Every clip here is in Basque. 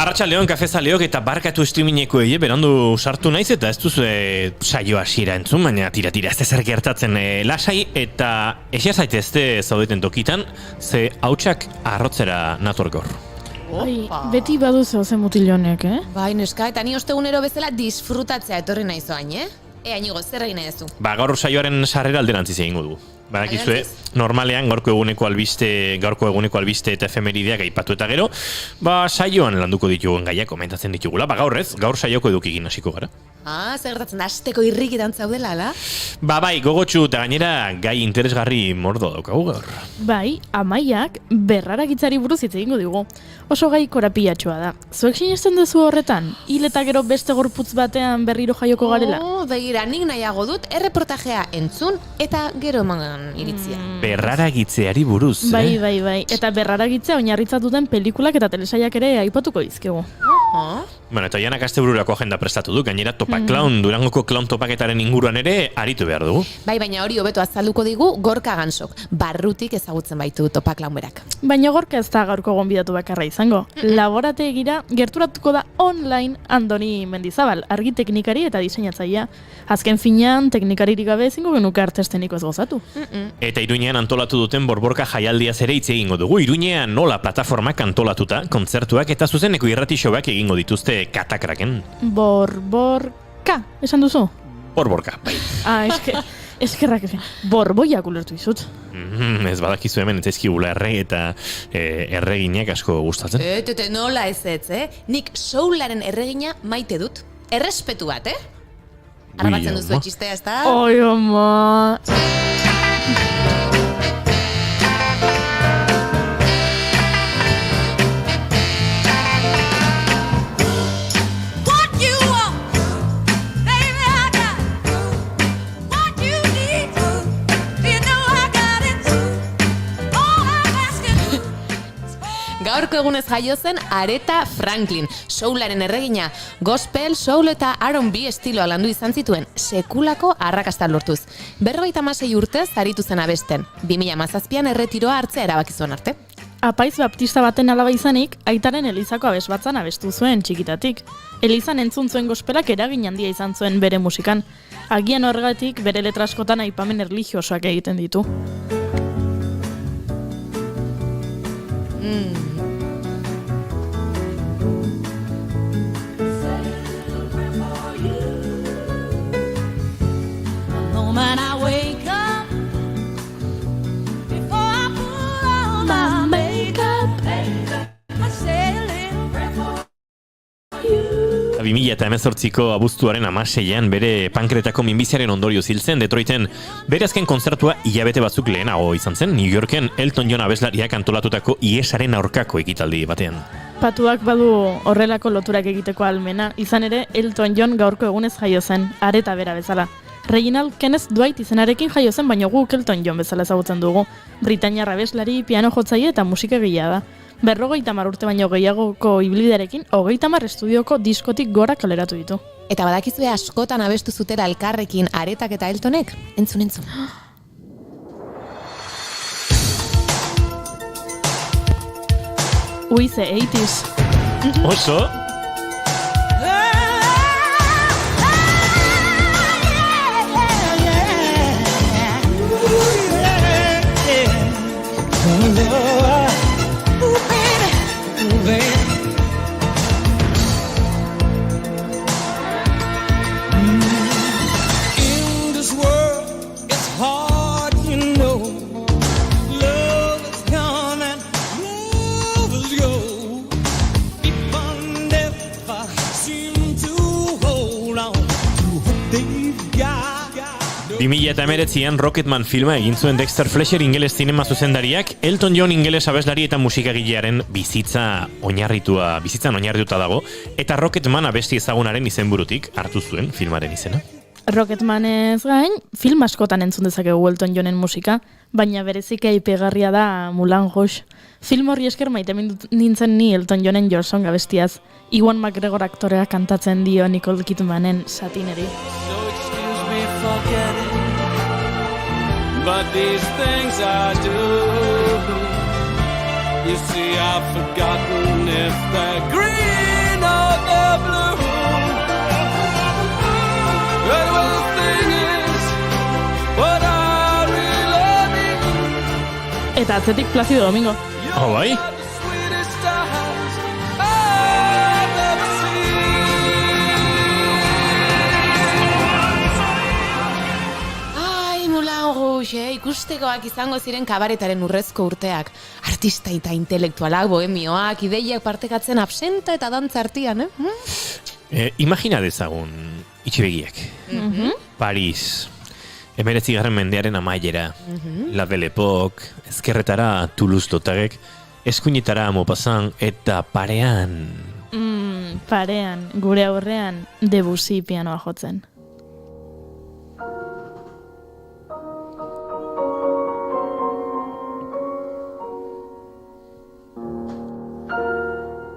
Arratsaldeon kafezaleok eta barkatu streamingeko berandu sartu naiz eta ez duzu saio hasiera entzun, baina tira ez ezer gertatzen lasai eta esia zaitezte zaudeten tokitan, ze hautsak arrotzera nator gaur. Ai, beti baduzu zen mutilonek, Bai, neska, eta ni ostegunero bezala disfrutatzea etorri naiz oain, Ea, Inigo, zer egin nahi duzu? Gaur saioaren sarrera alderantziz egingo dugu. Badakizue, normalean gaurko eguneko albiste eta efemerideak aipatu eta gero, saioan landuko ditugun gaiak komentatzen ditugula. Gaur saioko edukikin hasiko gara. Zer gertatzen da, asteko irrikitan zaudela, ala? Bai, gogotsu eta gainera gai interesgarri mordo daukagu gaur. Bai, Amaiak berraragitzari buruz hitz egingo digu. Oso gai korapilatxoa da. Zuek sinesten duzu horretan? Hil eta gero beste gorputz batean berriro jaioko garela? Begira, nik nahiago dut erreportajea entzun eta gero eman iritzia. Berraragitzeari buruz, Bai. Eta berraragitzea oinarritzat duten pelikulak eta telesaiak ere aipatuko dizkegu. Bueno, eta Janak astebururako agenda prestatu du, gainera Topaklaun, Durangoko klaun topaketaren inguruan ere aritu behar dugu. Bai, baina hori hobeto azalduko digu Gorka Gansok, barrutik ezagutzen baitu Topaklaun berak. Baina Gorka ez da gaurko gonbidatu bakarra izango. Laborategira gerturatuko da online Andoni Mendizabal, argi teknikari eta diseinatzailea. Azken finean, teknikaririk gabe ezingo genuke artesteniko ez gozatu. Eta Iruñean antolatu duten borborka jaialdiaz ere hitz egingo dugu. Iruñean nola plataformak antolatuta, kontzertuak eta zuzeneko irrati showak egingo dituzte katakraken. Borborka, esan duzu? Borborka, bai. Eskerrak efen. Borboiak ulertu izut. Ez badakizu hemen ez ezkigula eta erreginak asko gustatzen. Nola ez, Nik soularen erregina maite dut. Errespetu bat, Arbatzen duzu etxistea, ez da? Oi, oma. Gaurko egunez jaio zen Aretha Franklin, soularen erregina, gospel, soul eta R&B estiloa landu izan zituen, sekulako arrakasta lortuz. 56 urtez aritu zen abesten, 2017an erretiroa hartzea erabaki zuen arte. Apaiz baptista baten alaba izanik, aitaren Elizako abes batzan abestu zuen txikitatik. Elizan entzun zuen gospelak eragin handia izan zuen bere musikan. Agian horregatik bere letra askotan aipamen erlijiosoak egiten ditu. When I wake up, before I put on my makeup, I say a little prayer for you. 2018ko abuztuaren 16an bere pankretako minbiziaren ondorio ziltzen Detroiten bere azken kontzertua hilabete batzuk lehenago izan zen New Yorken Elton John abeslariak antolatutako iesaren aurkako ekitaldi batean. Patuak badu horrelako loturak egiteko almena, izan ere Elton John gaurko egunez jaio zen, Aretha bera bezala. Reginald Kenneth Dwight izenarekin jaio zen, baina guk Elton John bezala ezagutzen dugu. Britainiar abeslari, piano jotzaile eta musikagilea da. 50 urte baino gehiagoko ibilbidearekin 30 estudioko diskotik gora kaleratu ditu. Eta badakizue askotan abestu zutela elkarrekin Aretak eta Eltonek? Entzun. Uize, 80s. Oso? Eta 2019an Rocketman filma egin zuen Dexter Fletcher ingeles zinema zuzendariak, Elton John ingeles abeslari eta musikagilearen bizitzan oinarrituta dago, eta Rocketman abesti ezagunaren izenburutik hartu zuen filmaren izena. Rocketmanez gain, film askotan entzun dezakegu Elton Johnen musika, baina bereziki aipagarria da Moulin Rouge. Film horri esker maite nintzen ni Elton Johnen Your Song abestiaz. Ewan McGregor aktorea kantatzen dio Nicole Kidmanen satineri. But these things I do, you see, I've forgotten if they're green. blue. And well, the thing is, what I really mean. Eta atzetik Placido Domingo. Oh, bai? The sweetest eyes I've ever seen. Ai, Moulin Rouge, ikustekoak izango ziren kabaretaren urrezko urteak. Artista eta intelektualak, bohemioak, ideiak partekatzen absenta eta dantza artean, Imagina dezagun itxibegiak. Paris, 19. mendearen amaiera, La Belle Époque, ezkerretara Toulouse-Lautrec, eskuinetara Maupassant eta parean. Parean, gure aurrean, Debussy pianoa jotzen.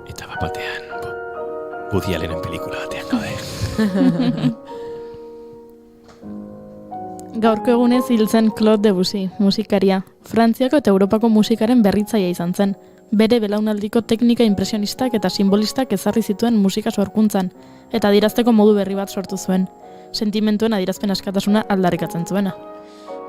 Eta batean, Woody Allenen pelikula batean gaude. Gaurko egunez hil zen Claude Debussy, musikaria. Frantziako eta Europako musikaren berritzailea izan zen. Bere belaunaldiko teknika impresionistak eta simbolistak ezarri zituen musika sorkuntzan, eta adierazteko modu berri bat sortu zuen. Sentimentuen adierazpen askatasuna aldarrikatzen zuena.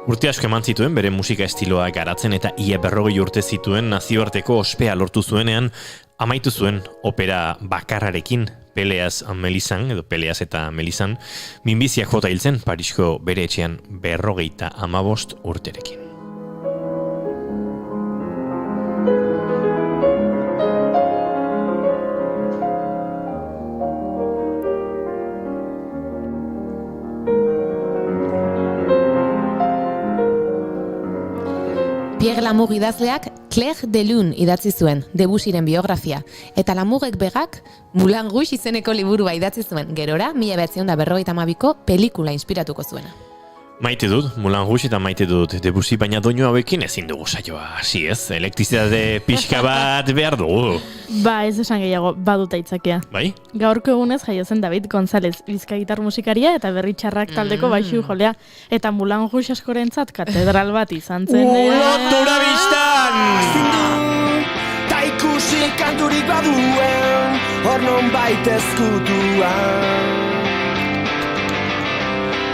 Urte asko eman zituen bere musika estiloa garatzen eta ia 40 urte zituen nazioarteko ospea lortu zuenean, amaitu zuen opera bakarrarekin, Peleas eta Mélisande, minbiziak jota hil zen Parisko bere etxean 55 urterekin. Pierre Lamour idazleak Claire de Lune idatzi zuen, Debussyren biografia, eta Lamourek begak Moulin Rouge izeneko liburua idatzi zuen, gerora 1952ko pelikula inspiratuko zuena. Maite dut, Moulin Rouge eta maite dut Debussy, baina doinu hauekin ezin dugu saioa, hasi ez? Elektrizitate pixka bat behar dugu. Ba, ez esan gehiago, badut aitzakea. Bai? Gaurko egunez jaio zen David González, bizkaitar musikaria eta berritxarrak taldeko baixu jolea, eta Moulin Rouge askorentzat katedral bat izan zen. Lotura bistan! Ta ikusi kanturik baduen, hor non baitezkutuan.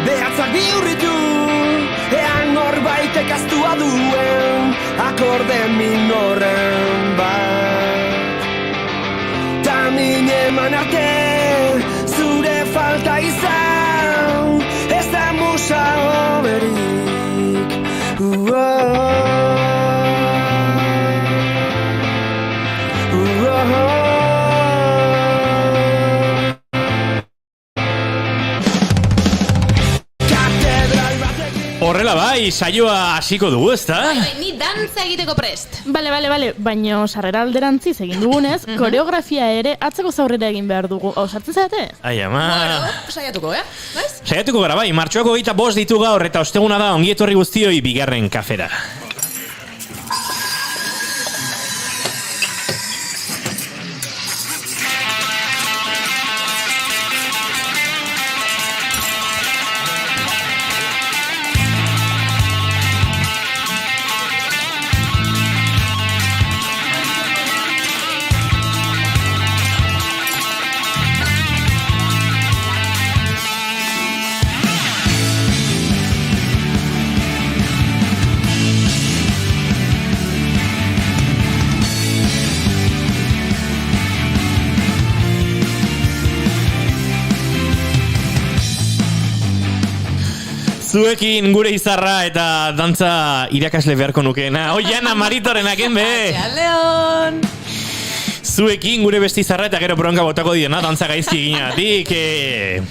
Behatzak bihurritu, ean norbaitek aztua duen, akorde minoren bat. Ta min eman arte, zure falta izan, ez da musa hoberik. Horrela bai, saioa hasiko dugu, ezta? Ni dantza egiteko prest. Bale, baino sarrera alderantziz egin dugunez, koreografia ere atzeko zaurrera egin behar dugu. Osatzen zarete? Ai, ama... Saiatuko, Naiz? Saiatuko gara bai, martxoako 25 ditu gaur eta osteguna da ongi etorri guztioi bigarren kafera. Zuekin gure izarra eta dantza irakasle beharko nukeena. Oiana Maritorenak enbe! Leon! Zuekin gure beste izarra eta gero bronka botako diena dantza gaizki ginatik.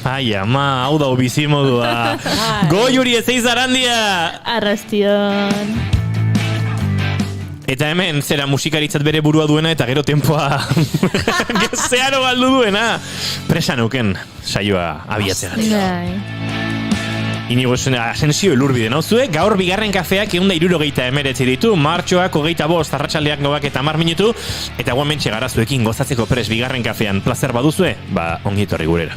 Ai ama, hau da bizimodua. Goiuri ez eizarandia! Arrastion! Eta hemen, zera musikaritzat bere burua duena eta gero tempoa zeharo galdu duena. Presa nuken saioa abiatzegatik. Bai. Inigo Asensio elurbide nauzue, gaur bigarren kafeak 169 ditu, martxoak 25 arratsaldeak 9 eta 10 minutu, eta guamentxe gara zuekin gozatzeko prest bigarren kafean plazer baduzue, ba ongi etorri gurera.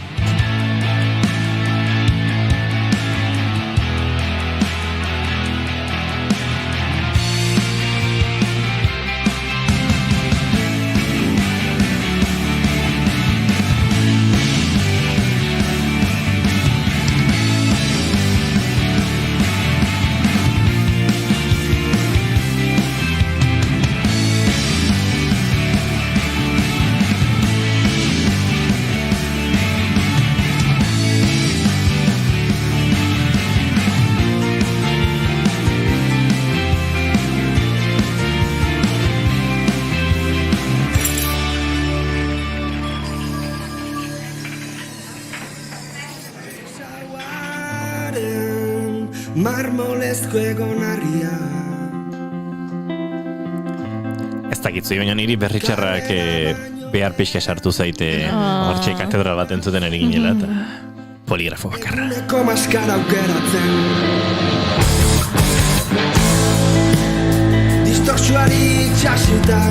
marmolezko egonarria. Ez dakitzu, baina niri berritxarrak behar pixka sartu zaite hortxe katedral bat entzuten ari ginela, eta poligrafo bakarra. Eguneko maskara aukeratzen. Distorsioari itxasita,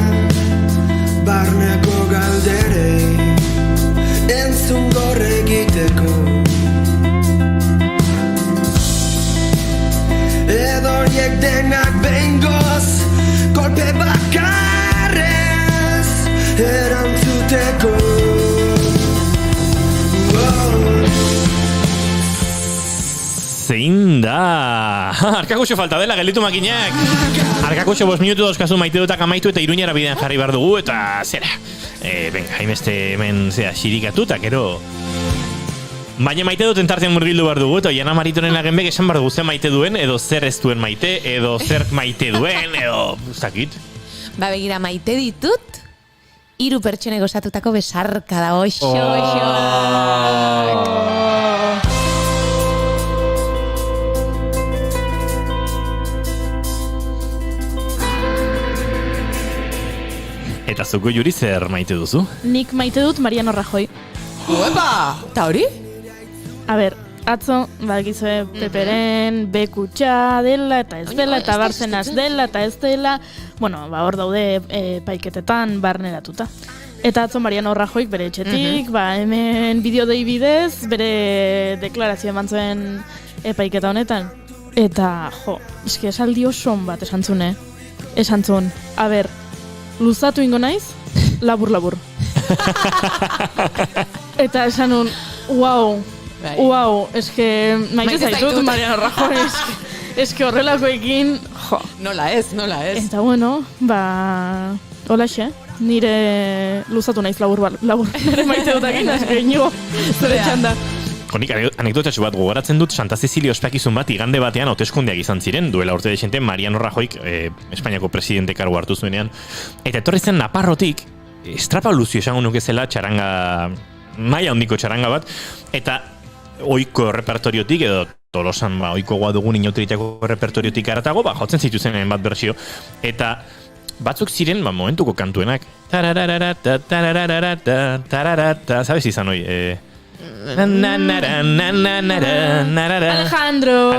barneko galderei, entzun gorre egiteko. Edoriek denak behingoz, kolpe bakarrez, erantzuteko. Zein da? Arkakuxo falta dela, gelditu makinak. Arkakuxo 5 minutu dauzkazu maite dutak amaitu eta Iruñera bidean jarri behar dugu, eta zera. Venga, hainbeste hemen xirikatu, eta gero... Baina maite duten tartean murgildu behar dugu, eta Jana Maritonen lagenbek esan behar dugu zer maite duen, edo zer ez duen maite, edo zer maite duen, edo... Zakit. Ba begira, maite ditut, 3 pertsone gozatutako besarka da, oixo. Eta zuko Juri zer maite duzu? Nik maite dut Mariano Rajoy. Uepa! Ta hori? A ber, atzo, badakizue peperen bekutxa dela eta ez dela, eta barzenaz dela eta ez dela, bueno, ba hor daude paiketetan barneratuta. Eta atzo Mariano Rajoyk bere etxetik, ba hemen bideo dei bidez, bere deklarazio eman zuen epaiketa honetan. Eta, jo, eske esaldi oson bat esan zuen, a ber, luzatu ingo naiz, labur. Eta esan un, wow, eske maite zaitut Mariano Rajoy, eske horrelakoekin, jo. Nola ez. Eta bueno, ba, holaxe, nire luzatu naiz labur, nire maite dutakin, eske inigo, zure txanda. Honik anekdotatxo bat gogoratzen dut Santa Cecilia ospakizun bat igande batean hauteskundeak izan ziren, duela urte desente Mariano Rajoyk Espainiako presidente kargu hartu zuenean. Eta etorri zen Naparrotik, estrapaluzio esango nuke zela txaranga, maila handiko txaranga bat, eta oiko repertoriotik edo Tolosan oiko dugun inauteritako repertoriotik haratago, jotzen zituzenen bat bersio, eta batzuk ziren momentuko kantuenak. Tarararata, tarararata, tararata, sabes izan hoi? Alejandro.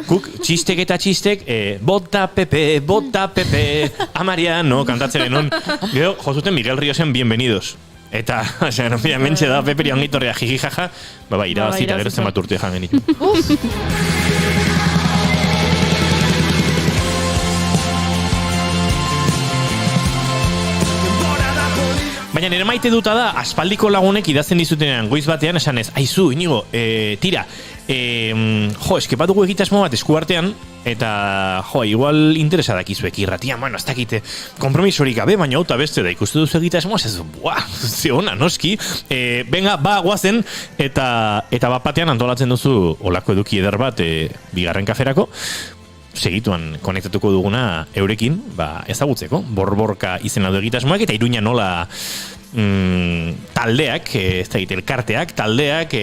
Kuk txistek eta txistek bota Pepe, a Mariano kantatzen genuen. Gero, jozuten Miguel Riosen bienvenidos. Eta, mentxe da Pepe riangitorrea jijijaja, irabazita gero zen bat urte jangen ditu. Baina nire maite duta da, aspaldiko lagunek idazten dizutenean goiz batean, esanez, aizu, Inigo, tira, eske bat dugu egitasmo bat eskuartean, eta, igual interesa dakizuek irratian, bueno, ez dakite, kompromisorik gabe, baina auta beste da ikustu duzu egitasmoa, ez ze ona, noski, venga, guazen, eta bat batean antolatzen duzu olako eduki eder bat, bigarren kaferako, segituan konektatuko duguna eurekin, ezagutzeko, borborka izena du egitasmoak, eta Iruña nola taldeak, ez da egite, elkarteak, taldeak,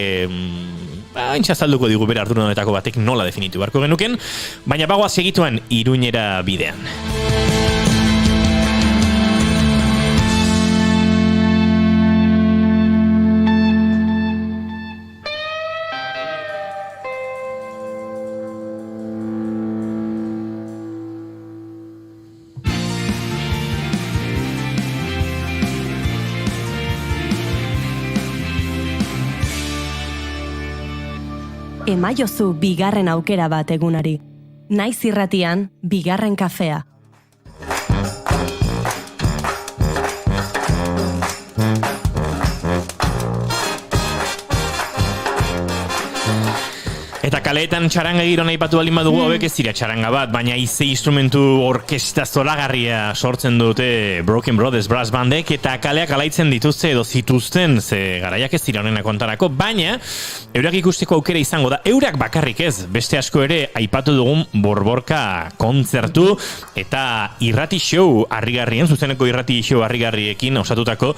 intxazalduko digu bere ardurunetako batek nola definitu beharko genuken, baina bagoaz segituan Iruñera bidean. Emaiozu bigarren aukera bat egunari. Naiz irratian, bigarren kafea. Eta kaleetan txaranga giro nahi patu balin badugu hauek ez dira txaranga bat, baina ize instrumentu orkesta zoragarria sortzen dute Broken Brothers Brass Bandek, eta kaleak alaitzen dituzte edo zituzten, ze garaiak ez dira honena kontarako, baina eurak ikusteko aukera izango da, eurak bakarrik ez, beste asko ere aipatu dugun borborka kontzertu eta irrati show harrigarrien, zuzeneko irrati show harrigarriekin osatutako,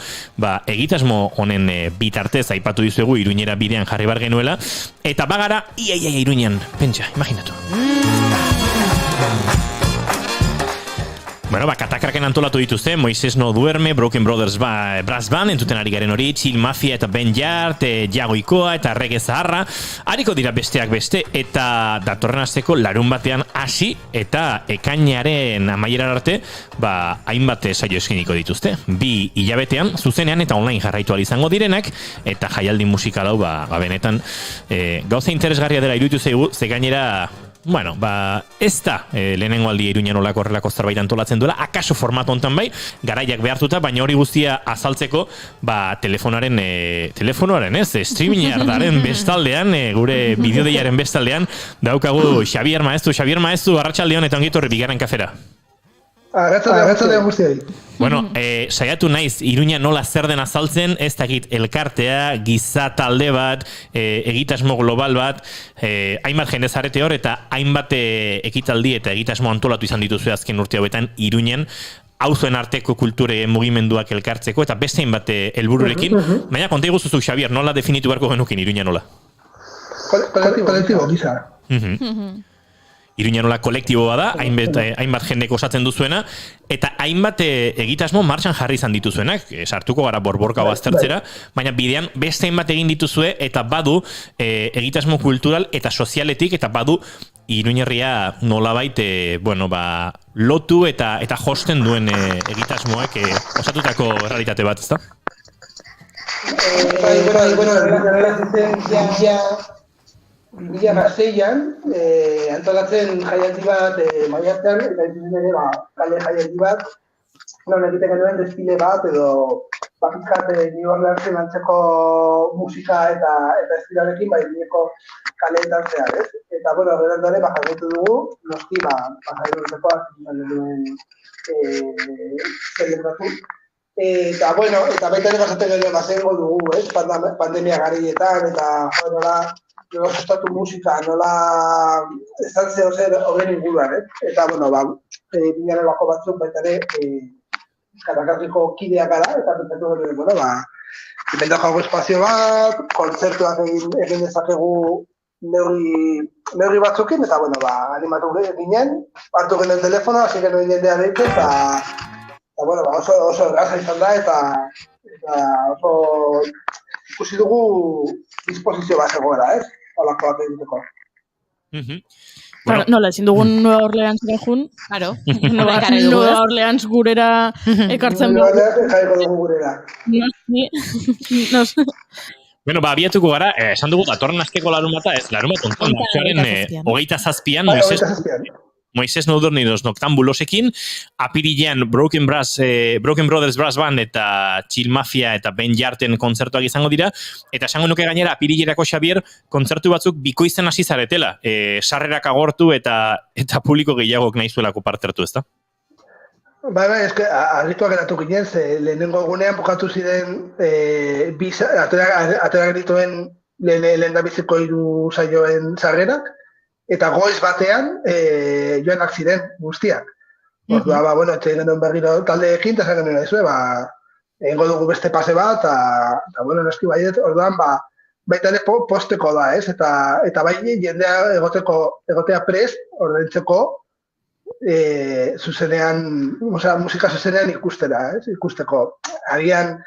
egitasmo honen bitartez aipatu dizuegu Iruñera bidean jarri bar genuela, eta bagara ia Iruñan, pentsa, imaginatu. Bueno, katakraken antolatu dituzte, Moises No Duerme, Broken Brothers Brass Band, entzuten ari garen hori, Chill Mafia eta Ben Jart, Jagoikoa eta Reggae Zaharra, hariko dira besteak beste, eta datorren asteko larun batean hasi eta ekainaren amaieran arte, hainbat saio eskiniko dituzte. 2 hilabetean, zuzenean eta online jarraitu ahal izango direnak, eta jaialdi musikal hau, benetan, gauza interesgarria dela iruditu zaigu, ze gainera, bueno, ez da lehenengo aldi Iruñan olako horrelako zerbait antolatzen duela, akaso formatu hontan bai, garaiak behartuta, baina hori guztia azaltzeko, telefonoaren, streamingardaren bestaldean, gure bideodeiaren bestaldean, daukagu Xabier Maeztu, arratsaldeon eta ongietorri bigarren kafera. Arratsaldeon guztioi. Bueno, saiatu naiz Iruña nola zer den azaltzen, ez dakit elkartea, giza talde bat, egitasmo global bat, hainbat jende zarete hor, eta hainbat ekitaldi eta egitasmo antolatu izan dituzu azken urte hauetan Iruñan, auzoen arteko kulture mugimenduak elkartzeko, eta beste hainbat helbururekin. Baina, konta iguzuzu, Xabier, nola definitu beharko genukin Iruña nola? Kolektibo, giza. Iruña nola kolektiboa da, hainbat jendeko osatzen duzuena, eta hainbat egitasmo martxan jarri izan dituzuenak, sartuko gara borborka baztertzera, baina bidean beste hainbat egin dituzue, eta badu egitasmo kultural eta sozialetik, eta badu Iruñerria nolabait lotu eta josten duen egitasmoak osatutako errealitate bat, ezta? Bila gazteian, antolatzen jaialdi bat maiatzean, eta izan ere kale jaialdi bat, non egiten genuen desfile bat, edo pizkat New Orleansen antzeko musika eta estilarekin, bileko kaleetan zehar, ez? Eta, horretan dara, jarraitu dugu, noski, jarraitu izan duen zelebratu. Eta, eta baita ere bazaten ere bazengo dugu, ez? Pandemia garaietan, eta, nola sustatu musika, nola estan zer horren inguruan, Eta, binaren bako batzuk baita ere katakarriko kideak gara, eta pentsatu gero, inventajago espazio bat, kontzertuak egin dezakegu neurri batzukin, eta, animatu ginen, hartu ginen telefono, hasi genuen jendea deitu, eta, oso erraza izan da, eta oso ikusi dugu disposizio bat zegoela, ez? Olakoak egiteko. Nola, ezin dugun Nueva Orleans jun. Claro. Nueva Orleans gurera ekartzen dugu. Nueva Orleans jarriko dugu gurera. Bueno, abiatuko gara, esan dugu datorren asteko larun bata, ez larun bat ontan, 27an, Moises No Duerme y los Noctambulosekin, apirilean Broken Brothers Brass Band eta Chill Mafia eta Ben Jarten kontzertuak izango dira, eta esango nuke gainera apirilerako Xabier kontzertu batzuk bikoizten hasi zaretela, sarrerak agortu eta publiko gehiagok nahi zuelako parte hartu, ezta? Eske, harrituak eratu ginen, lehenengo egunean bukatu ziren atera genituen lehen da biziko 3 saioen sarrerak, eta goiz batean joanak ziren guztiak. Ordua, etxein genuen berriro taldeekin, eta esan genuen daizue, egingo dugu beste pase bat, eta noski baiet, orduan, baita ere posteko da, ez? Eta bai jendea egotea prest, ordaintzeko, zuzenean, musika zuzenean ikusteko. Agian,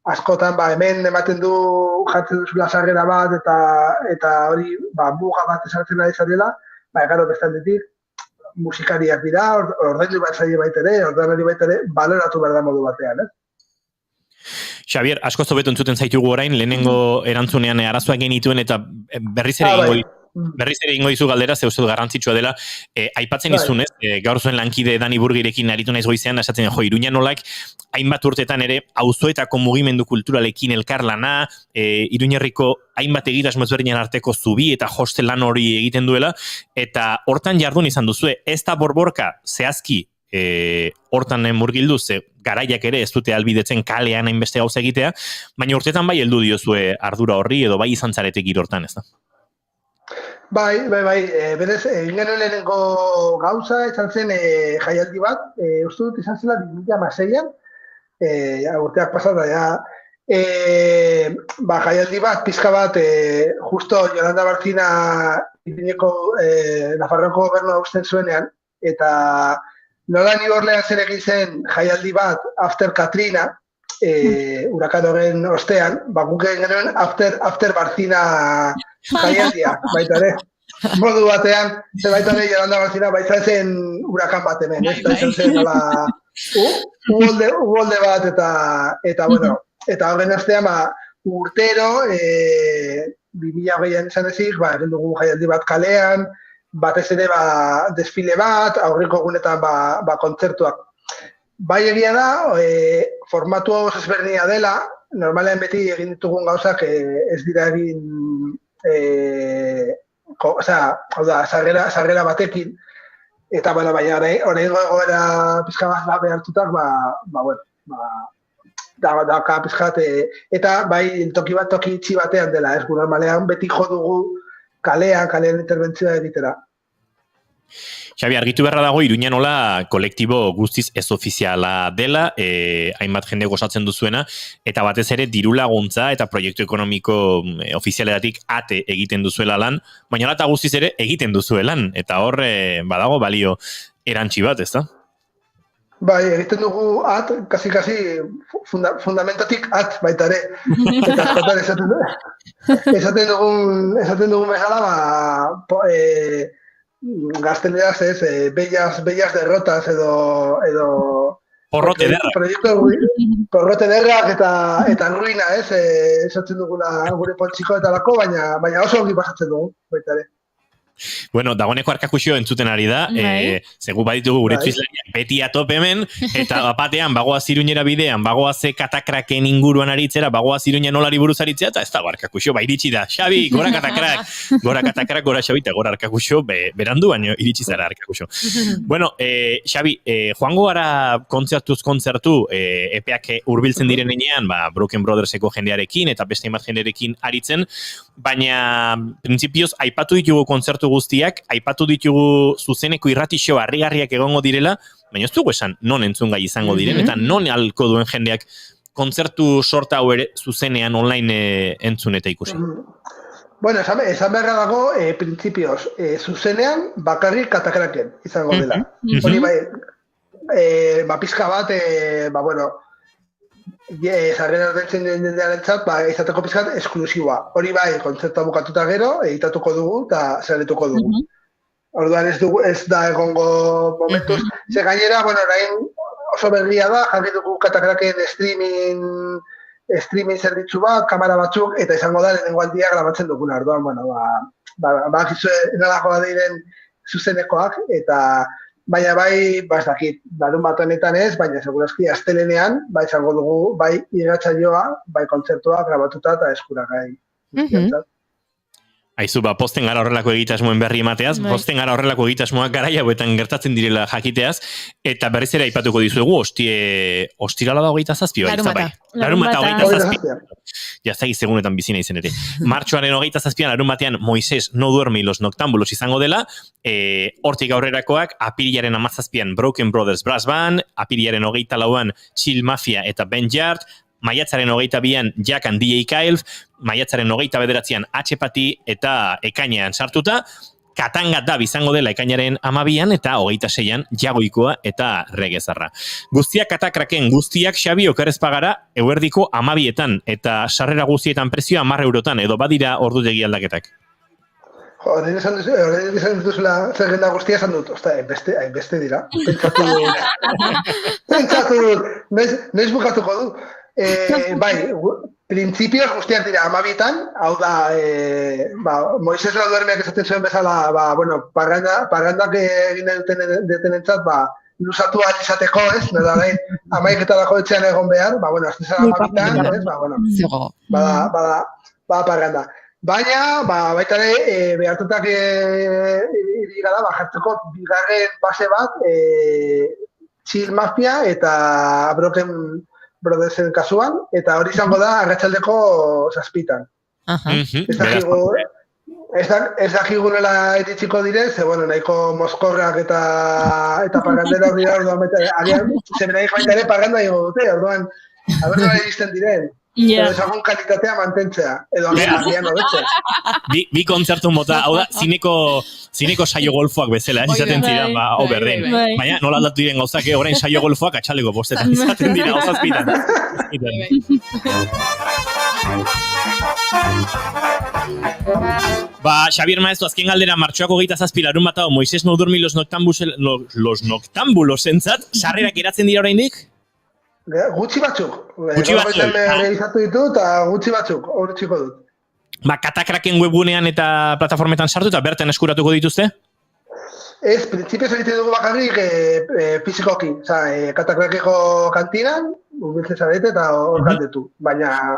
askotan, hemen ematen du jartzen duzula sarrera bat, eta hori, muga bat esartzen ari zarela, gero bestaldetik, musikariak dira, ordaindu bat zaila baita ere, baloratu behar da modu batean, Xabier, asko zobeto entzuten zaitugu orain, lehenengo erantzunean arazoak genituen eta berriz ere ingo dizu galdera, ze uste garrantzitsua dela, aipatzen izunez, gaur zuen lankide Dani Burgirekin aritu naiz goizean, esatzen Iruña nolak, hainbat urtetan ere, auzoetako mugimendu kulturalekin elkarlana, Iruñerriko hainbat egitasmo ezberdinen arteko zubi eta hostel lan hori egiten duela, eta hortan jardun izan duzue, ez da borborka zehazki hortan murgildu, ze garaiak ere ez dute albidetzen kalean hainbeste gauza egitea, baina urtetan bai heldu diozue ardura horri edo bai izan zarete giro hortan, ez da? Bai, berez, egin genuen lehenengo gauza, izan zen jaialdi bat, uste dut izan zela 2016an, urteak pasata, jaialdi bat, pizka bat, justo Yolanda Barcina Iruñeko Nafarroako gobernua usten zuenean, eta nola New Orleansen egin zen jaialdi bat, After Katrina, hurakan horren ostean, guk egin genuen After Barcina jaialdia, baita ere. Modu batean, ze baita ere Yolanda Barcina baita zen hurakan bat hemen, ez da izan zen nola uholde bat eta bueno, eta horren ostean urtero 2020an izan ezik, egin dugu jaialdi bat kalean, batez ere desfile bat, aurreko egunetan kontzertuak. Bai egia da, formatu hau ezberdina dela, normalean beti egin ditugun gauzak ez dira egin, hau da, sarrera batekin, eta bueno, baina orain goera pizka bat behartutak, dauka pizkat, eta bai toki itxi batean dela, ez gu normalean beti jo dugu kalean interbentzioa egitera. Xabi, argitu beharra dago, Iruña nola kolektibo guztiz ez ofiziala dela, hainbat jende gozatzen duzuena, eta batez ere diru laguntza eta proiektu ekonomiko ofizialetatik ate egiten duzuela lan, baina hala eta guztiz ere egiten duzuelan, eta hor badago balio erantsi bat, ez da? Bai, egiten dugu kasi fundamentatik baita ere. Eta askotan esaten dugun bezala, gazteleraz ez, bellas derrotas edo porrote derrak. Porrote derrak eta ruina ez, esaten dugula gure poltsiko eta lako, baina oso ongi pasatzen dugu, baita ere. Bueno, dagoeneko Arkakuxo entzuten ari da, segu baditugu gure txizlariak beti atop hemen, eta batean bagoaz Iruñera bidean, bagoaz katakraken inguruan aritzera, bagoaz Iruña nolari buruz aritzera, eta ez dago Arkakuxo, iritsi da, Xabi, gora katakrak, gora Xabi, eta gora Arkakuxo, berandu baino iritsi zara Arkakuxo. Bueno, Xabi, joango gara kontzertu, epeak hurbiltzen direnean, Broken Brotherseko jendearekin, eta beste hainbat jendearekin aritzen, baina, printzipioz, aipatu ditugu kontzertu guztiak, aipatu ditugu zuzeneko irratixo harrigarriak egongo direla, baina ez dugu esan non entzungai izango diren, eta non halko duen jendeak kontzertu sorta hau ere zuzenean online entzun eta ikusi. Bueno, esan beharra dago, printzipioz, zuzenean bakarrik katakraken izango dela. Hori bai, pizka bat, sarrera ordentzen jendearentzat, izateko pizkat esklusiboa. Hori bai, kontzertua bukatuta gero, editatuko dugu eta saretuko dugu. Orduan ez da egongo momentuz. Ze gainera, orain oso berria da, jarri dugu katakraken streaming zerbitzu bat, kamera batzuk, eta izango da lehenengo aldia grabatzen duguna. Orduan, nolakoa diren zuzenekoak, eta baina bai, ez dakit, larun bat honetan ez, baina segurazki astelenean, izango dugu, bai irratsaioa, bai kontzertua grabatuta eta eskuragai. Aizu, posten gara horrelako egitasmoen berri emateaz, posten gara horrelako egitasmoak garai hauetan gertatzen direla jakiteaz, eta berriz ere aipatuko dizuegu, ostirala da 27, bai? Larunbata 27. Jaztagi segunetan bizina izen ere. Martxoaren 27an, larunbatean Moises no duerme y los noctámbulos izango dela, hortik aurrerakoak, apirilaren 17an Broken Brothers Brass Band, apirilaren 24an Chill Mafia eta Ben Yard, maiatzaren 22an Jack and DJ Kyle, maiatzaren 29an H-Pati eta ekainean sartuta, Katanga da bizango dela ekainaren 12an eta 26an Jagoikoa eta Regezarra. Guztiak katakraken, guztiak Xabi okerrezpagara eguerdiko 12etan eta sarrera guztietan prezioa 10 eurotan edo badira ordutegi aldaketak. Horrein esan dituzula zerrenda guztia esan dut, hainbeste dira. Pentsatu dut, noiz bukatuko du. Bai, printzipioz guztiak dira 12etan, hau da, Moises no duermeak esaten zuen bezala, parrandak egin dutenentzat, lusatu ahal izateko, ez? Nora orain 11etarako etxean egon behar, astezara 12etan, ez? Bada parranda. Baina, baita ere, behartutak irigara, jartzeko bigarren base bat, Chill Mafia eta Broken Brothersen kasuan, eta hori izango da arratsaldeko 7etan. Ez dakigu nola iritsiko dire, ze nahiko mozkorrak eta parrandera hori da, orduan, ze benaik baita ere parranda ingo dute, orduan, nola iristen diren. Ja. Edo ezagun kalitatea mantentzea, edo agian hobetzea. Bi kontzertu mota, hau da, zineko saio golfoak bezala, izaten ziren, hau berdin. bai. Baina nola aldatu diren gauzak, orain saio golfoak atxaleko bostetan izaten dira, ozazpitan. Xabier Maeztu, azken galdera martxoako 27 larun bat hau, Moises no durmi los noctámbulos entzat, sarrerak geratzen dira oraindik? Gutxi batzuk. Gutxi batzuk. Realizatu ditu eta gutxi batzuk, hor txiko dut. Katakraken webgunean eta plataformetan sartu eta bertan eskuratuko dituzte? Ez, printzipioz egiten dugu bakarrik fizikoki. Osa, Katakrakeko kantinan, urbiltzen zarete eta hor galdetu. Baina,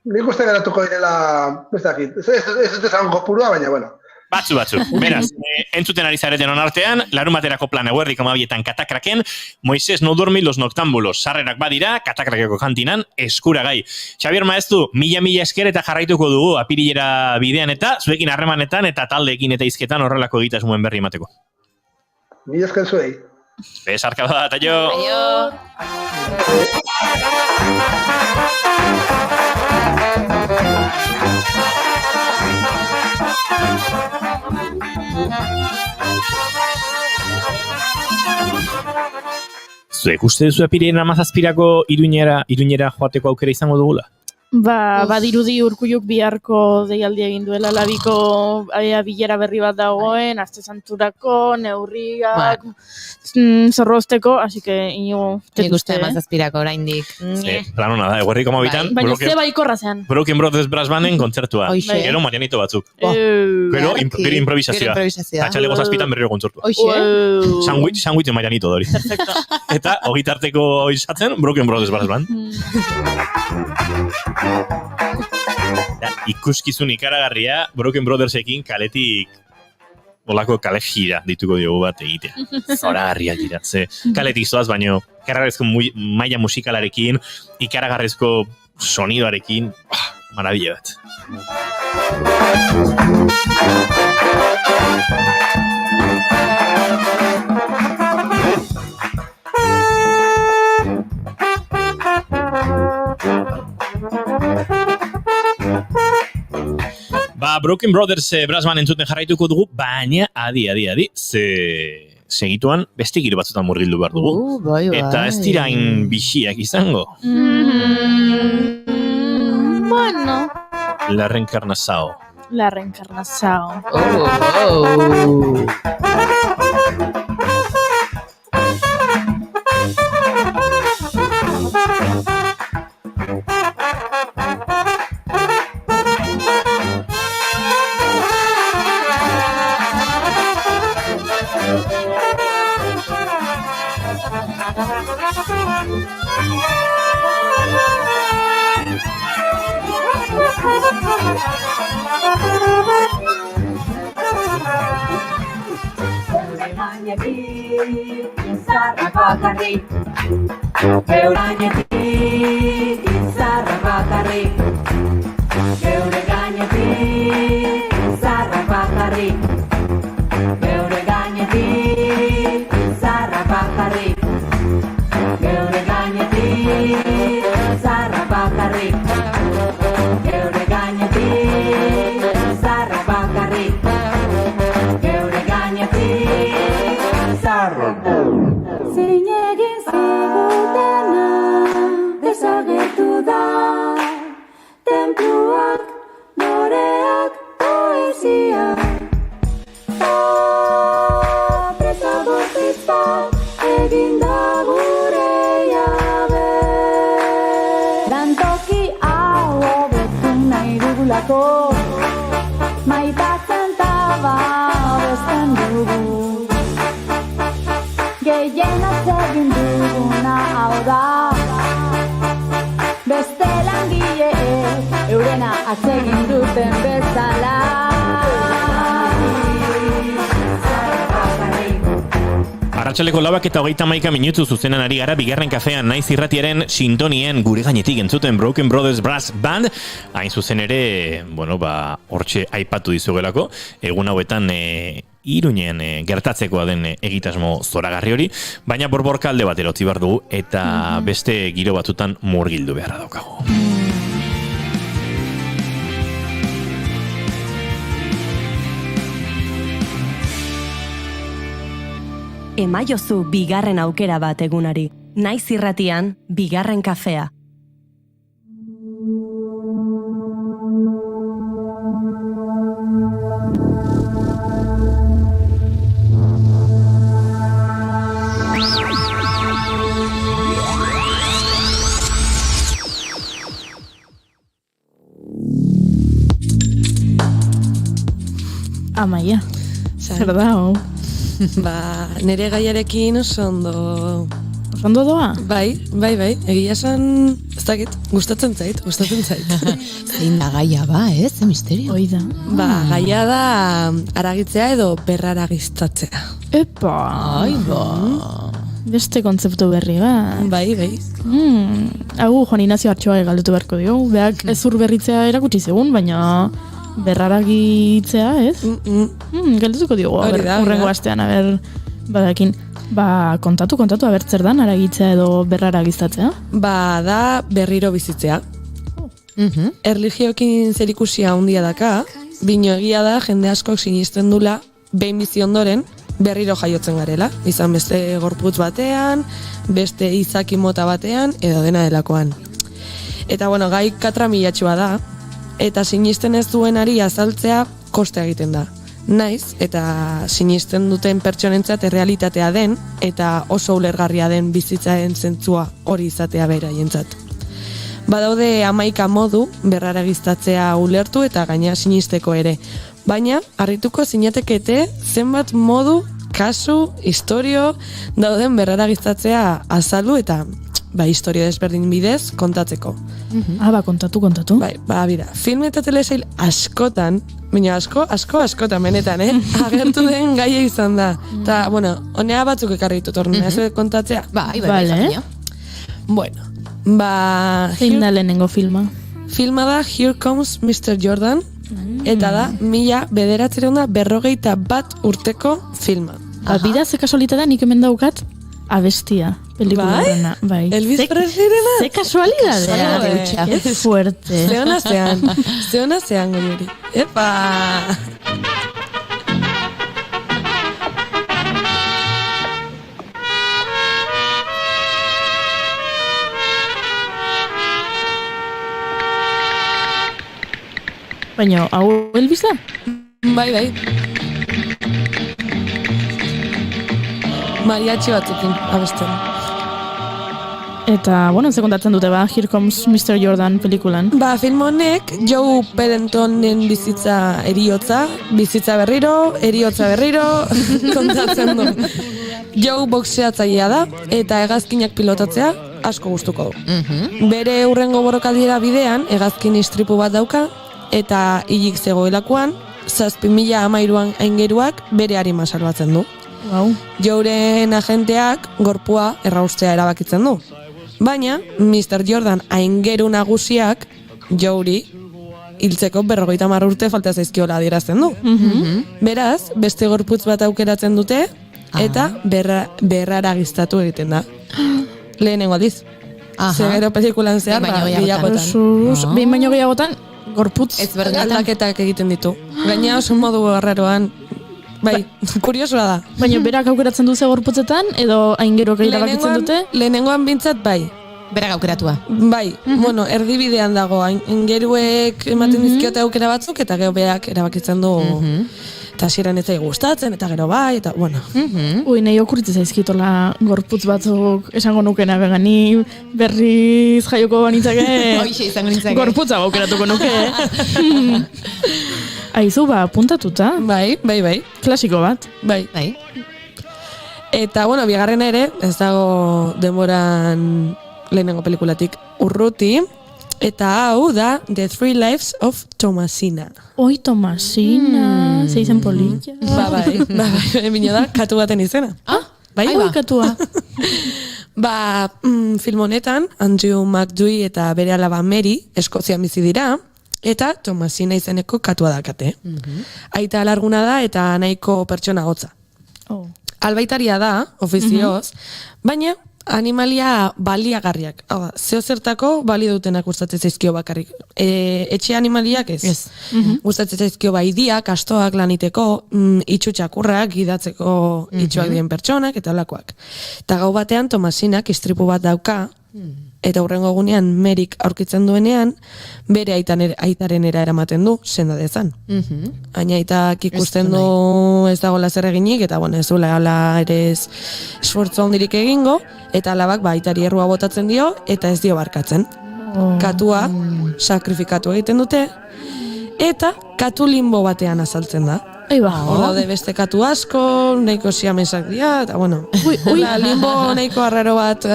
nik uste geratuko direla, ez dakit. Ez dut esan kopurua, baina, bueno. Batzu. Beraz, entzuten ari zareten onartean, larun baterako plan eguerdik amabietan Katakraken, Moises no durmi los noctámbulos. Sarrerak badira, Katakrakeko kantinan, eskuragai. Xabier Maeztu, mila esker eta jarraituko dugu apirilera bidean eta, zuekin harremanetan eta taldeekin eta izketan horrelako egitasmoen berri emateko. Mila esker zuei. Besarka bat, aio! Zuek uste duzu apirilaren 17 Iruñera joateko aukera izango dugula? Badirudi Urkulluk biharko deialdi egin duela labiko bilera berri bat dagoen, aste santurako, neurriak, zorrozteko, así que inigo... Nik uste 17ko oraindik. Plan hona da, eguerriko amabitan. Baina ze baikorra zean. Broken Brothers Brass Banden kontzertua. Gero Marianito batzuk. Gero improvisazioa. Atxaleko 7 berriro kontzertua. Sandwich Marianito dori. Perfecto. Eta ogitarteko izatzen Broken Brothers Brass Band. Ikuskizun ikaragarria Broken Brothersekin kaletik olako kale gira dituko diogu bat egitea. Zoragarriak dira, ze kaletik zoaz, baino ikaragarrizko maila musikalarekin, ikaragarrizko sonidoarekin, maravilla bat. Broken Brothers Brass Band entzuten jarraituko dugu, baina adi, segituan beste giro batzutan murgildu behar dugu. Eta ez dirain bixiak izango. Bueno. La reencarnación. La reencarnación. Izarra bakarrik, eurainetik izarra bakarrik, geure gainetik izarra bakarrik, geure gainetik izarra bakarrik, geure gainetik izarra bakarrik, geure gainetik izarra bakarrik, geure gainetik izarra zein egin zigutena desagertu da, tenpluak, noreak, poesia. Presa bortitz bat egin da gure jabe. Lantoki hau hobetu nahi dugulako, maitatzen tababesten dugu. Gehien atzegin duguna hau da, beste langileek eurena atzegin duten bezala. Arratsaleko 4:31 minutu zuzenan ari gara bigarren kafean naiz irratiaren sintonien gure gainetik entzuten Broken Brothers Brass Band. Hain zuzen ere, hortxe aipatu dizugelako, egun hauetan Iruñen gertatzekoa den egitasmo zoragarri hori, baina borborka alde batera utzi behar dugu eta beste giro batzutan murgildu beharra daukagu. Emaiozu bigarren aukera bat egunari. Naiz irratian, bigarren kafea. Amaia, zer da, hau? Ba, nire gaiarekin oso ondo... Ondo doa? Bai, egia esan, ez dakit, gustatzen zait. Zein da gaia ba, ze misterio. Hoi da. Ba, gaia da aragitzea edo berraragiztatzea. Epa! Ai, ba. Beste kontzeptu berri, ba. Bai. Hau, Juan Ignacio Artxoa galdetu beharko dio. Beak ezur berritzea erakutsi zigun, baina berraragitzea, ez? Galdetuko diogu, urrengo astean, badakin. Ba, kontatu, aber zer dan aragitzea edo berraragiztatzea? Ba, da berriro bizitzea. Erlijioekin zerikusia handia daka, bino egia da jende askok sinisten dula, behin bizi ondoren, berriro jaiotzen garela. Izan beste gorputz batean, beste izaki mota batean, edo dena delakoan. Eta, bueno, gai katramilatxua da, eta sinisten ez duenari azaltzea koste egiten da. Naiz, eta sinisten duten pertsonentzat errealitatea den, eta oso ulergarria den bizitzaen zentzua hori izatea beraientzat. Badaude 11 modu berraragiztatzea ulertu eta gaina sinisteko ere. Baina, harrituko zinatekete zenbat modu, kasu, historio dauden berraragiztatzea azaldu eta historio desberdin bidez kontatzeko. Ba, kontatu. Bai, bira, film eta telesail askotan, baina askotan benetan, agertu den gaia izan da. Eta, bueno, honea batzuk ekarri ditut horrena, ez kontatzea? Bai, Vale. Bueno, ba... Zein da lehenengo filma? Filma da Here Comes Mr. Jordan, eta da 1941 urteko filma. Bida, ze kasualitatea nik hemen daukat, Abestia, pelikula horrena. Bai. Elvis Presleyena? Ze kasualidadea. Qué fuerte. Zeona zean guri. Epa! Baina, hau Elvis da? Bai. Mariachi batzukin, abesten. Eta, bueno, ze kontatzen dute ba, Here Comes Mr. Jordan pelikulan. Ba, film honek Joe Pentonen bizitza berriro, kontatzen du. Joe boxeatzailea da, eta hegazkinak pilotatzea asko gustuko du. Bere hurrengo borrokaldiera bidean, hegazkin istripu bat dauka, eta hilik zegoelakoan, 7.013 aingeruak bere arima salbatzen du. Wow. Jouren agenteak gorpua erraustea erabakitzen du. Baina, Mr. Jordan aingeru nagusiak Jouri hiltzeko 50 urte falta zaizkiola adierazten du. Beraz, beste gorputz bat aukeratzen dute eta berraragiztatu egiten da. Lehenengo aldiz. Zegero pelikulan zehar, gehiagotan. Behin baino gehiagotan, gorputz aldaketak egiten ditu. Gaina oso modu garraroan. Bai, kuriosoa da. Baina berak aukeratzen du ze gorputzetan, edo aingerok erabakitzen dute? Lehenengoan bintzat, bai. Berak aukeratua. Bai, bueno, erdibidean dago. Aingeruek ematen dizkiote aukera batzuk, eta gero berak erabakitzen du. Eta hasieran ez zaigu gustatzen, eta gero bai, eta bueno. Ui, nahi okurritzen zaizkitola gorputz batzuk esango nukena, begani berriz jaioko banitzake. Hoixe izango nintzake. Gorputza aukeratuko nuke. Aizu, ba, puntatuta. Bai. Klasiko bat. Bai. Eta, bueno, bigarrena ere, ez dago denboran lehenengo pelikulatik urruti, eta hau da The Three Lives of Thomasina. Oi, Thomasina, ze izen polilla. Bai, bine da, katu baten izena. Bai, katua. Ba, film honetan, Andrew McDuy eta bere alaba Mary, Eskozian bizi dira, eta Thomasina izeneko katua dakate. Aita alarguna da eta nahiko pertsona hotza. Albaitaria da, ofizioz, baina animalia baliagarriak. Hau da, zeo zertako balio dutenak gustatzen zaizkio bakarrik. Etxe animaliak ez. Gustatzen zaizkio bai idiak, astoak laniteko, itxu txakurrak, gidatzeko itxuak dien pertsonak, eta holakoak. Eta gau batean Tomasinak istripu bat dauka, eta hurrengo egunean Merik aurkitzen duenean, bere aitaren era eramaten du, senda dezan. Baina aitak ikusten du ez dagoela zer eginik, eta bueno, ez duela ere esfortzu handirik egingo, eta alabak aitari errua botatzen dio, eta ez dio barkatzen. Katua sakrifikatu egiten dute, eta katu limbo batean azaltzen da. Hor daude beste katu asko, nahiko siamesak dira, eta bueno, limbo nahiko arraro bat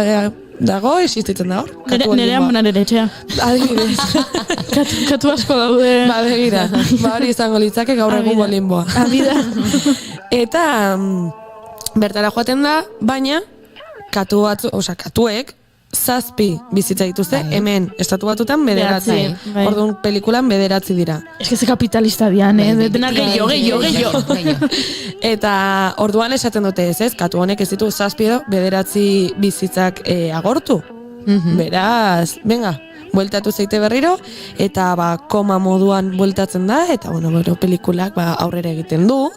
dago, existitzen da hor. Nere amonaren etxea. Adibidez. Katu asko daude. Begira, hori izango litzake gaur egungo limboa. Eta bertara joaten da, baina katuek 7 bizitza dituzte, hemen estatu batutan 9. Orduan pelikulan 9 dira. Ez que ze kapitalista dian, denak gehiago. Eta orduan esaten dute ez, katu honek ez ditu 7 edo 9 bizitzak agortu. Beraz, venga, bueltatu zeite berriro, eta koma moduan bueltatzen da, eta pelikulak aurrera egiten du,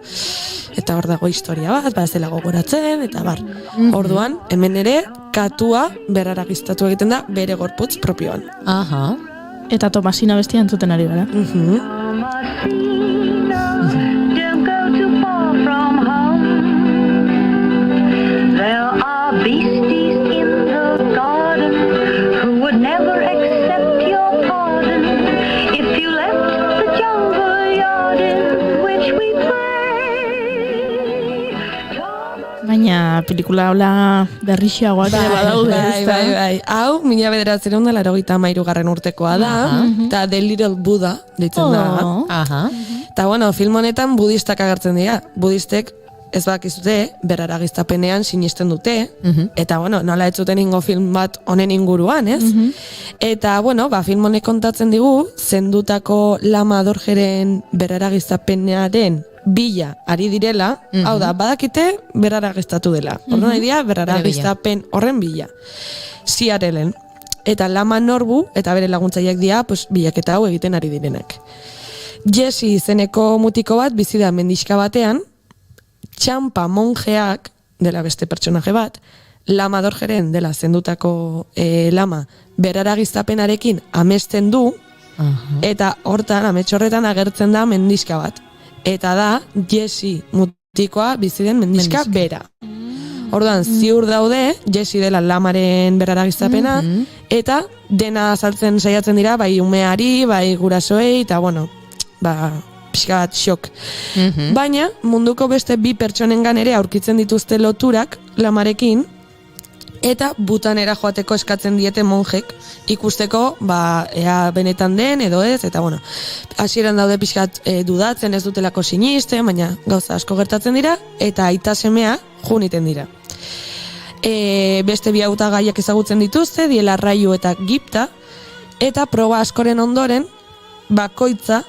eta hor dago historia bat, zela gogoratzen, eta bar. Orduan, hemen ere, katua berraragiztatu egiten da bere gorputz propioan. Eta Tomasina bestia entzuten ari gara. Baina pelikula hola berrixeagoak ere badaude, ezta? Bai. Hau, 1983 urtekoa da, eta The Little Buddha deitzen da. Eta bueno, film honetan budistak agertzen dira. Budistek ez bakizute, berraragiztapenean sinisten dute, eta bueno, nola ez zuten ingo film bat honen inguruan, ez? Eta bueno, film honek kontatzen digu, zendutako Lama Dorjeren berraragiztapenearen bila ari direla, hau da, badakite berraragiztatu dela. Orduan nahi dira, berraragiztapen horren bila. Ziarelen. Eta Lama Norbu, eta bere laguntzaileak dira, bilaketa hau egiten ari direnak. Jesse izeneko mutiko bat, bizi da mendixka batean, Txampa monjeak, dela beste pertsonaje bat, Lama Dorjeren dela zendutako lama, berraragiztapenarekin amesten du, eta hortan, ametxorretan agertzen da mendixka bat. Eta da, Jesse mutikoa bizi den mendixka bera. Orduan, ziur daude, Jesse dela lamaren berraragiztapena, eta dena azaltzen saiatzen dira, bai umeari, bai gurasoei, eta bueno, pixka bat xok. Baina, munduko beste 2 pertsonengan ere aurkitzen dituzte loturak lamarekin, eta Butanera joateko eskatzen diete monjek, ikusteko, ea benetan den edo ez, eta bueno, hasieran daude pixkat dudatzen ez dutelako sinisten, baina gauza asko gertatzen dira, eta aita semea juniten dira. Beste 2 hautagaiak ezagutzen dituzte, diela Raiu eta Gipta, eta proba askoren ondoren, bakoitza,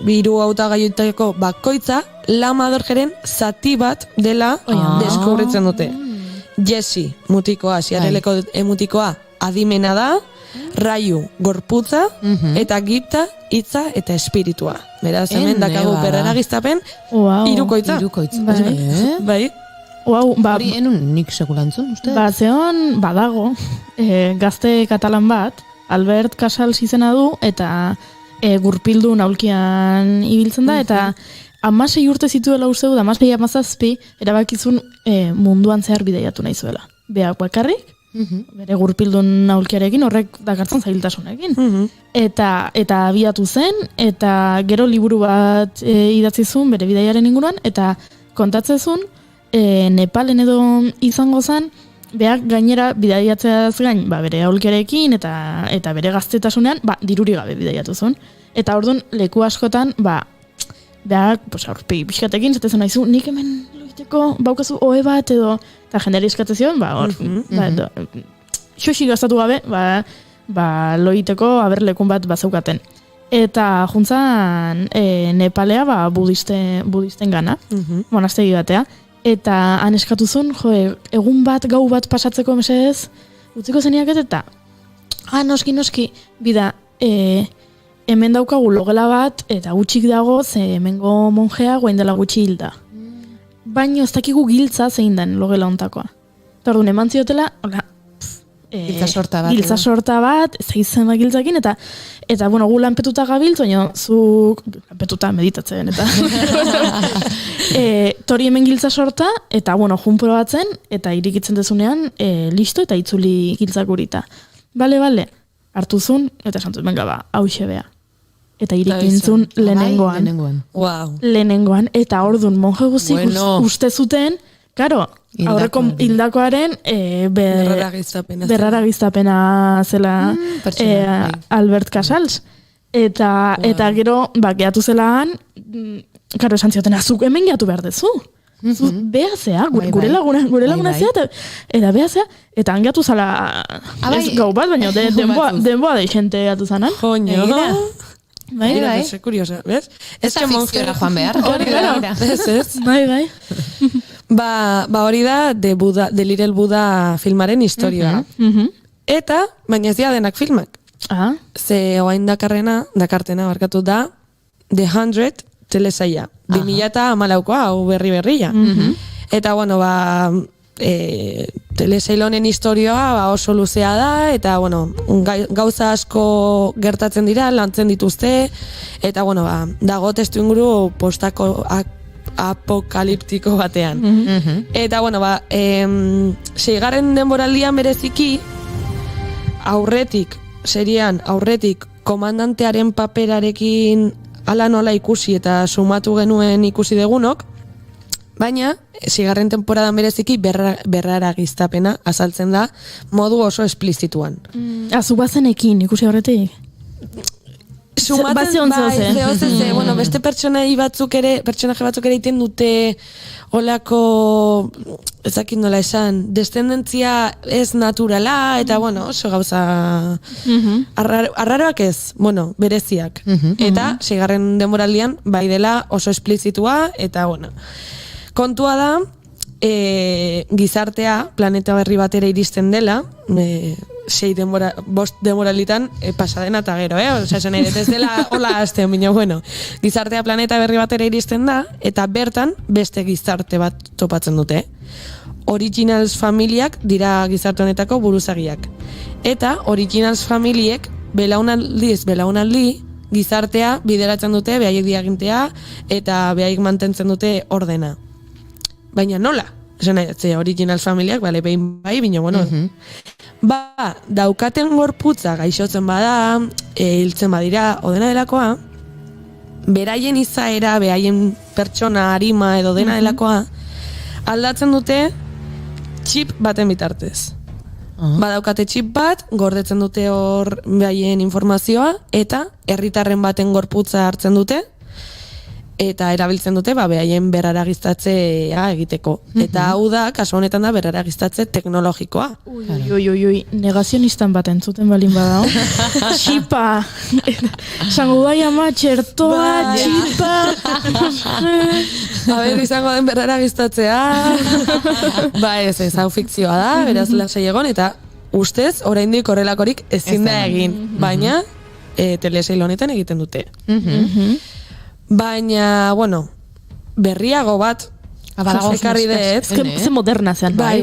2 hautagaietako bakoitza, Lama Dorjeren zati bat dela deskubritzen dute. Jesse mutikoa, Ziareleko mutikoa adimena da, Raiu gorputza, eta Gipta hitza eta espiritua. Beraz, hemen dakagu berraragiztapen, 3koitza. Bai. Hori enun nik sekulantzun, uste? Zeon badago, gazte katalan bat, Albert Casals izena du, eta gurpildu naulkian ibiltzen da, eta 16 urte zituela uste du, 16-17, erabakizun munduan zehar bideiatu nahi zuela. Beak bakarrik, bere gurpildun naulkiarekin, horrek dakartzen zailtasunekin. Eta abiatu zen, eta gero liburu bat idatzi zuen bere bidaiaren inguruan, eta kontatzezun, Nepalen edo izango zen, beak gainera bidaiatzeaz gain, bere aulkiarekin eta bere gaztetasunean, diruri gabe bidaiatu zuen. Eta orduan, leku askotan, beak, aurpegi pixkatekin, zatezen nahizu, nik hemen loiteko baukazu ohe bat edo, eta jendari eskatzen zion, xoxi gastatu gabe, loiteko aberlekun bat bazaukaten. Eta juntzan Nepalea budisten gana, monastegi batea, eta han eskatuzun, egun bat, gau bat pasatzeko mesedez, utziko zeniaket eta, noski, bida, hemen daukagu logela bat, eta gutxik dago, ze hemengo monjea guain dela gutxi hilda. Baino ez dakigu giltza zein den logela ontakoa. Eta orduan eman ziotela, Giltza sorta bat. Giltza sorta bat, ez izan da giltzakin, eta bueno, gu lanpetuta gabiltz, baina zu lanpetuta meditatzen, eta tori hemen giltza sorta, eta bueno, jun probatzen, eta irikitzen dezunean, listo, eta itzuli giltzak gurita. Bale, hartuzun, eta santuz, venga hauxe bea. Eta irikintzun lehenengoan. Wow. Lehenengoan, eta ordun monje guztik uste zuten, karo, aurreko hildakoaren berrara giztapena zela Albert Casals. Eta gero, geatu zelahan, karo, esan zioten, azuk hemen geatu behar dezu. Beha zea, gure laguna zea, eta beha zea, eta angeatu zala, ez gau bat, baina denboa deixente geatu zanan. Joño. Bai. Es curioso, ¿ves? Ez da fikziora joan behar. Ez. Bai. Ba hori da de Little Buddha filmaren historioa. Eta, baina ez dira denak filmak. Ze oain dakartena barkatu da The 100 telesaia. 2014koa, hau berria. Eta, bueno, telesail honen historioa oso luzea da, eta, bueno, gauza asko gertatzen dira, lantzen dituzte, eta, bueno, dago testu inguru postako apokaliptiko batean. Eta, bueno, 6. denboraldian bereziki, aurretik komandantearen paperarekin ala nola ikusi eta sumatu genuen ikusi degunok, baina, 6. temporadan bereziki berrara giztapena azaltzen da modu oso esplizituan. Azubazenekin ikusi horretik? Sumatzen bueno, beste pertsonaje batzuk ere egiten dute olako, ezakit nola esan, descendentzia ez naturala, eta bueno, oso gauza arraroak ez, bueno, bereziak. Eta, 6. denboraldian, bai dela oso esplizitua, eta bueno, kontua da, gizartea planeta berri batera iristen dela, 5 denboralitan pasadena eta gero, Osea, esan nahi, ez dela hola azten, baina, bueno, gizartea planeta berri batera iristen da, eta bertan beste gizarte bat topatzen dute. Originals familiak dira gizarte honetako buruzagiak. Eta Originals familiek belaunaldi gizartea bideratzen dute, behaiek diagintea, eta behaiek mantentzen dute ordena. Baina nola? Esan nahi, Originals familiak, behin bai, bino, bueno. Daukaten gorputza gaixotzen bada, hiltzen badira, odena delakoa, beraien izaera, beraien pertsona, arima edo dena delakoa, aldatzen dute txip baten bitartez. Badaukate txip bat, gordetzen dute hor beraien informazioa, eta herritarren baten gorputza hartzen dute, eta erabiltzen dute, behaien berraragiztatzea egiteko. Eta hau da, kasu honetan da, berraragiztatze teknologikoa. Ui, negazionistan bat entzuten balin badao. Txipa! Sango bai ama, txertoa, txipa! Izango den berraragiztatzea. Ez, hau fikzioa da, beraz lasai egon, eta ustez, oraindik horrelakorik ezin da egin. Baina, telesail honetan egiten dute. Baina, bueno, berriago bat ekarri dut. Ze moderna zean. Bai.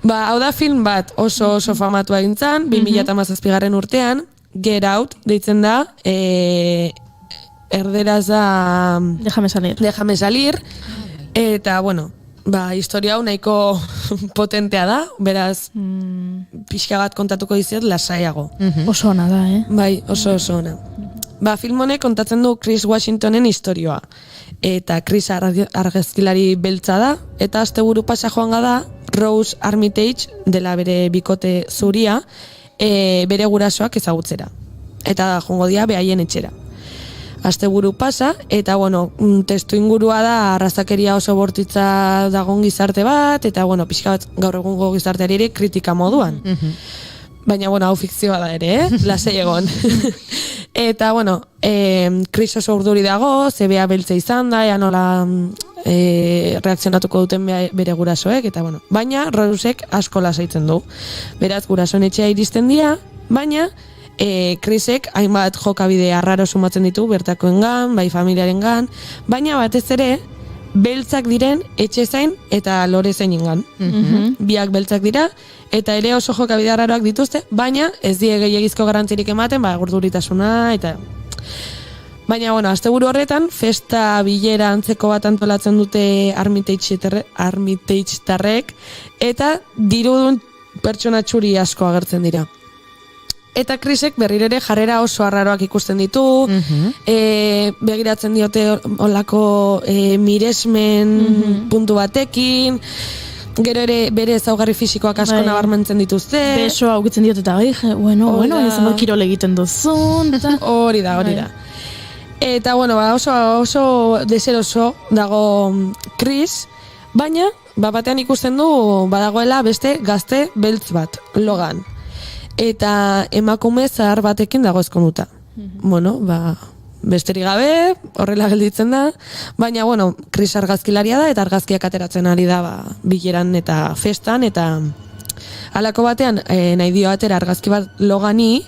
Hau da film bat oso famatua egintzan, 2017 urtean, Get Out deitzen da, erderaz da Déjame salir, eta, bueno, historia hau nahiko potentea da, beraz, pixka bat kontatuko diziet lasaiago. Oso ona da, Bai, oso ona. Film honek kontatzen du Chris Washingtonen historioa. Eta Chris argazkilari beltza da, eta asteburu pasa joan da Rose Armitage dela bere bikote zuria, bere gurasoak ezagutzera. Eta joango dira behaien etxera. Asteburu pasa, eta bueno, testu ingurua da arrazakeria oso bortitza dagon gizarte bat, eta bueno, pixka bat gaur egungo gizarteari ere kritika moduan. Baina, bueno, hau fikzioa da ere, lasai egon. Eta, bueno, Chris oso urduri dago, zebea beltza izan da, ea nola reakzionatuko duten bere gurasoek, eta bueno, baina Rosek asko lasaitzen du. Beraz, gurasoen etxea iristen dira, baina Chrisek hainbat jokabide arraro sumatzen ditu bertakoengan, bai familiarengan, baina batez ere beltzak diren etxezain eta lorezainengan. Biak beltzak dira, eta ere oso jokabide arraroak dituzte, baina ez die gehiagizko garrantzirik ematen, gurduritasuna, eta... Baina, bueno, asteburu horretan, festa bilera antzeko bat antolatzen dute Armitagetarrek, eta dirudun pertsona txuri asko agertzen dira. Eta Chrisek berriro ere jarrera oso arraroak ikusten ditu, begiratzen diote olako miresmen puntu batekin, gero ere bere ezaugarri fisikoak asko nabarmentzen dituzte. Beso aukitzen diote eta bueno, izango kirol egiten duzun. Hori da. Eta, bueno, oso deseroso dago Chris, baina, batean ikusten du badagoela beste gazte beltz bat, Logan. Eta emakume zahar batekin dago ezkonduta. Bueno, besterik gabe, horrela gelditzen da, baina, bueno, Chris argazkilaria da, eta argazkiak ateratzen ari da bileran eta festan, eta halako batean nahi dio atera argazki bat Logani,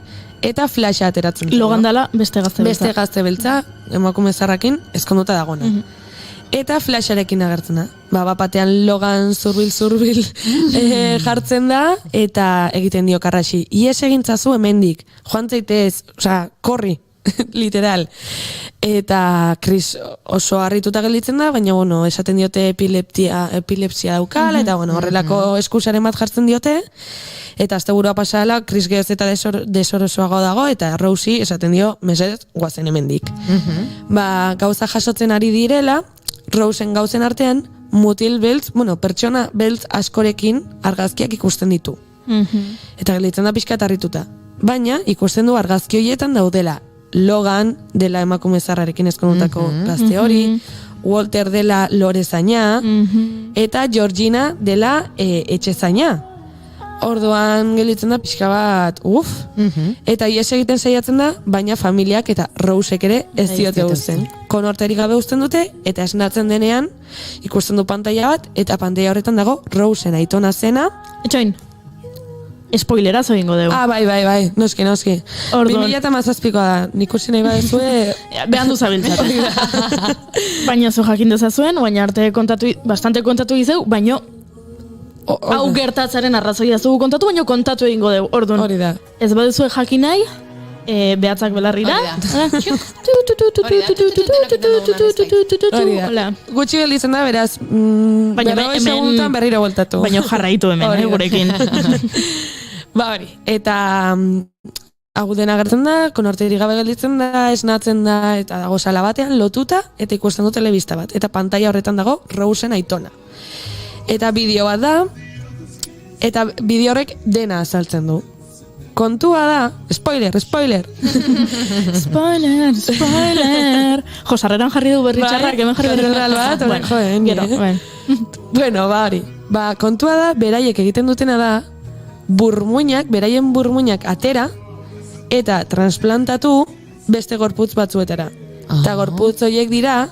eta flasha ateratzen. Logan dala beste gazte beltza. Beste gazte beltza, emakume zaharrakin ezkonduta dagona. Eta flasharekin agertzen da. Batean Logan zurbil jartzen da, eta egiten dio karraxi. Ies egintzazu hemendik, joan zaitez, korri, literal. Eta Chris oso harrituta gelditzen da, baina, bueno, esaten diote epilepsia daukala, eta, bueno, horrelako eskusaren bat jartzen diote, eta asteburua pasala, Chris gehoz eta desorosoago dago, eta Rosie esaten dio, mesedez, guazen hemendik. Gauza jasotzen ari direla, Rosen gauzen artean, mutil beltz, pertsona beltz askorekin argazkiak ikusten ditu. Eta gelditzen da pixka harrituta. Baina, ikusten du argazki horietan daudela Logan dela emakume zaharrarekin ezkondutako gazte hori, Walter dela lorezaina, eta Georgina dela etxezaina. Orduan gelditzen da pixka bat, eta ies egiten saiatzen da, baina familiak eta Rosek ere ez diote uzten. Konorterik gabe uzten dute, eta esnatzen denean, ikusten du pantaila bat, eta pantaila horretan dago Rosen aitona zena. Etxoin, spoilerazo egingo dugu. Bai, noski. 2017koa da, nik usi nahi badezue... Behan duzabiltzat. Baina zo jakin dezazuen, baina arte bastante kontatu izeu, baina hau gertatzaren arrazoia zugu kontatu, baina kontatu egingo dugu. Orduan, hori da. Ez baduzue jakin nahi, behatzak belarrira. Gutxi gelditzen da, beraz, berroi segundutan berriro voltatu. Baina jarraitu hemen, gurekin. Hori, eta hau dena gertzen da, konorterik gabe gelditzen da, esnatzen da, eta dago sala batean, lotuta, eta ikusten du telebista bat. Eta pantaila horretan dago Rosen aitona. Eta bideo bat da, eta bideo horrek dena azaltzen du. Kontua da, spoiler! Spoiler! Jo, sarreran jarri du berri txarrak, hemen jarri berri bat, Bueno, hori. Kontua da, beraiek egiten dutena da, beraien burmuinak atera, eta transplantatu beste gorputz batzuetara. Eta gorputz horiek dira,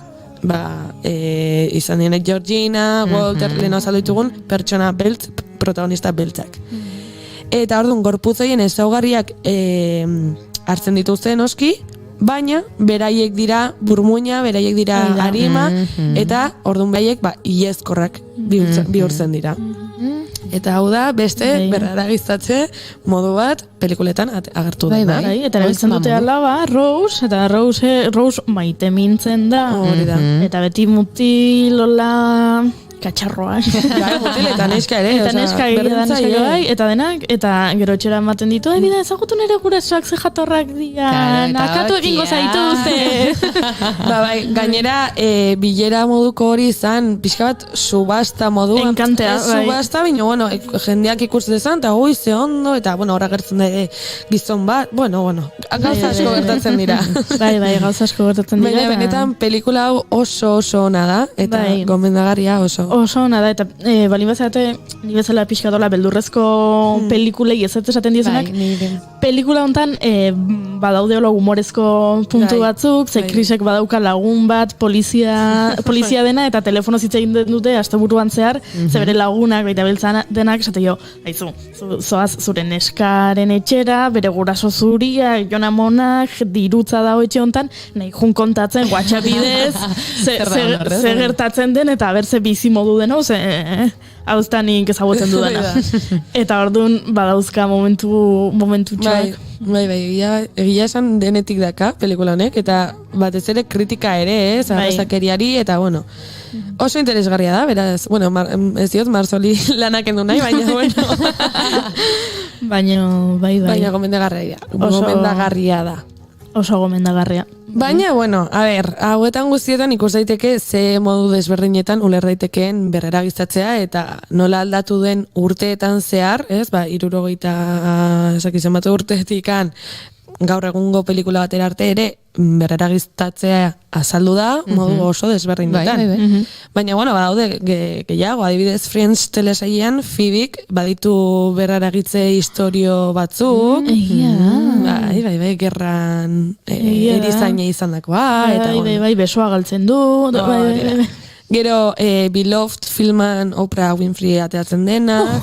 izan dienek Georgina, Walter, leheno azaldu ditugun, pertsona beltz, protagonista beltzak. Eta orduan, gorputz horien ezaugarriak hartzen dituzten oski, baina beraiek dira burmuina, beraiek dira arima, eta orduan beraiek iezkorrak bihurtzen dira. Eta hau da, beste berraragiztatze modu bat pelikuletan agertu da. Eta erabiltzen dute alaba, Rose, eta Rose maite mintzen da. Eta beti mutilola katxarroa. Mutil eta neska ere. Eta neska eta denak, eta gero etxera ematen ditu, bida ezagutu nire gurasoak ze jatorrak dian, akatu egingo zaituzte. Gainera, bilera moduko hori izan, pixka bat subasta moduan. Enkantea. Subasta, baina, bueno, jendeak ikusten dezan, eta ze ondo, eta, bueno, horra gertzen da gizon bat, gauza asko gertatzen dira. Gauza asko gertatzen dira. Baina, benetan, pelikula hau oso ona da, eta gomendagarria oso. Oso ona da, eta bali bazate, ni bezala pixkatola beldurrezko pelikulei ez esaten diezunak, pelikula hontan badaude hola humorezko puntu batzuk, ze Chrisek badauka lagun bat, polizia dena, eta telefono hitz egin dute asteburuan zehar, ze bere lagunak baita beltzan denak, esate jo, aizu, zoaz zure neskaren etxera, bere guraso zuria, Jon Amonak, dirutza dago etxe hontan, nahi jun kontatzen, WhatsApp bidez, ze gertatzen den, eta berze bizi modu den, ze hauztanik ezagutzen dudana. Eta orduan badauzka momentu txoak. Bai, egia esan denetik daka pelikula honek, eta batez ere kritika ere, arrazakeriari, eta bueno, oso interesgarria da, beraz, bueno, ez diot, Marsoli lanak endu nahi, baina, bueno. Baina gomendagarria da. Oso gomendagarria. Baina, bueno, a ber, hauetan guztietan ikus daiteke ze modu desberdinetan uler daitekeen berreragistatzea eta nola aldatu den urteetan zehar, ez? 60 zenbat urtetikan gaur egungo pelikula batera arte ere berreragistatzea azaldu da, modu oso desberdinetan. Baina, bueno, badaude gehiago, adibidez Friends telesailean Phoebek baditu berreragitze historio batzuk. Bai, gerran erizaina izan dakoa. Bai, besoa galtzen du. Gero, Beloved filman Oprah Winfrey ateatzen dena.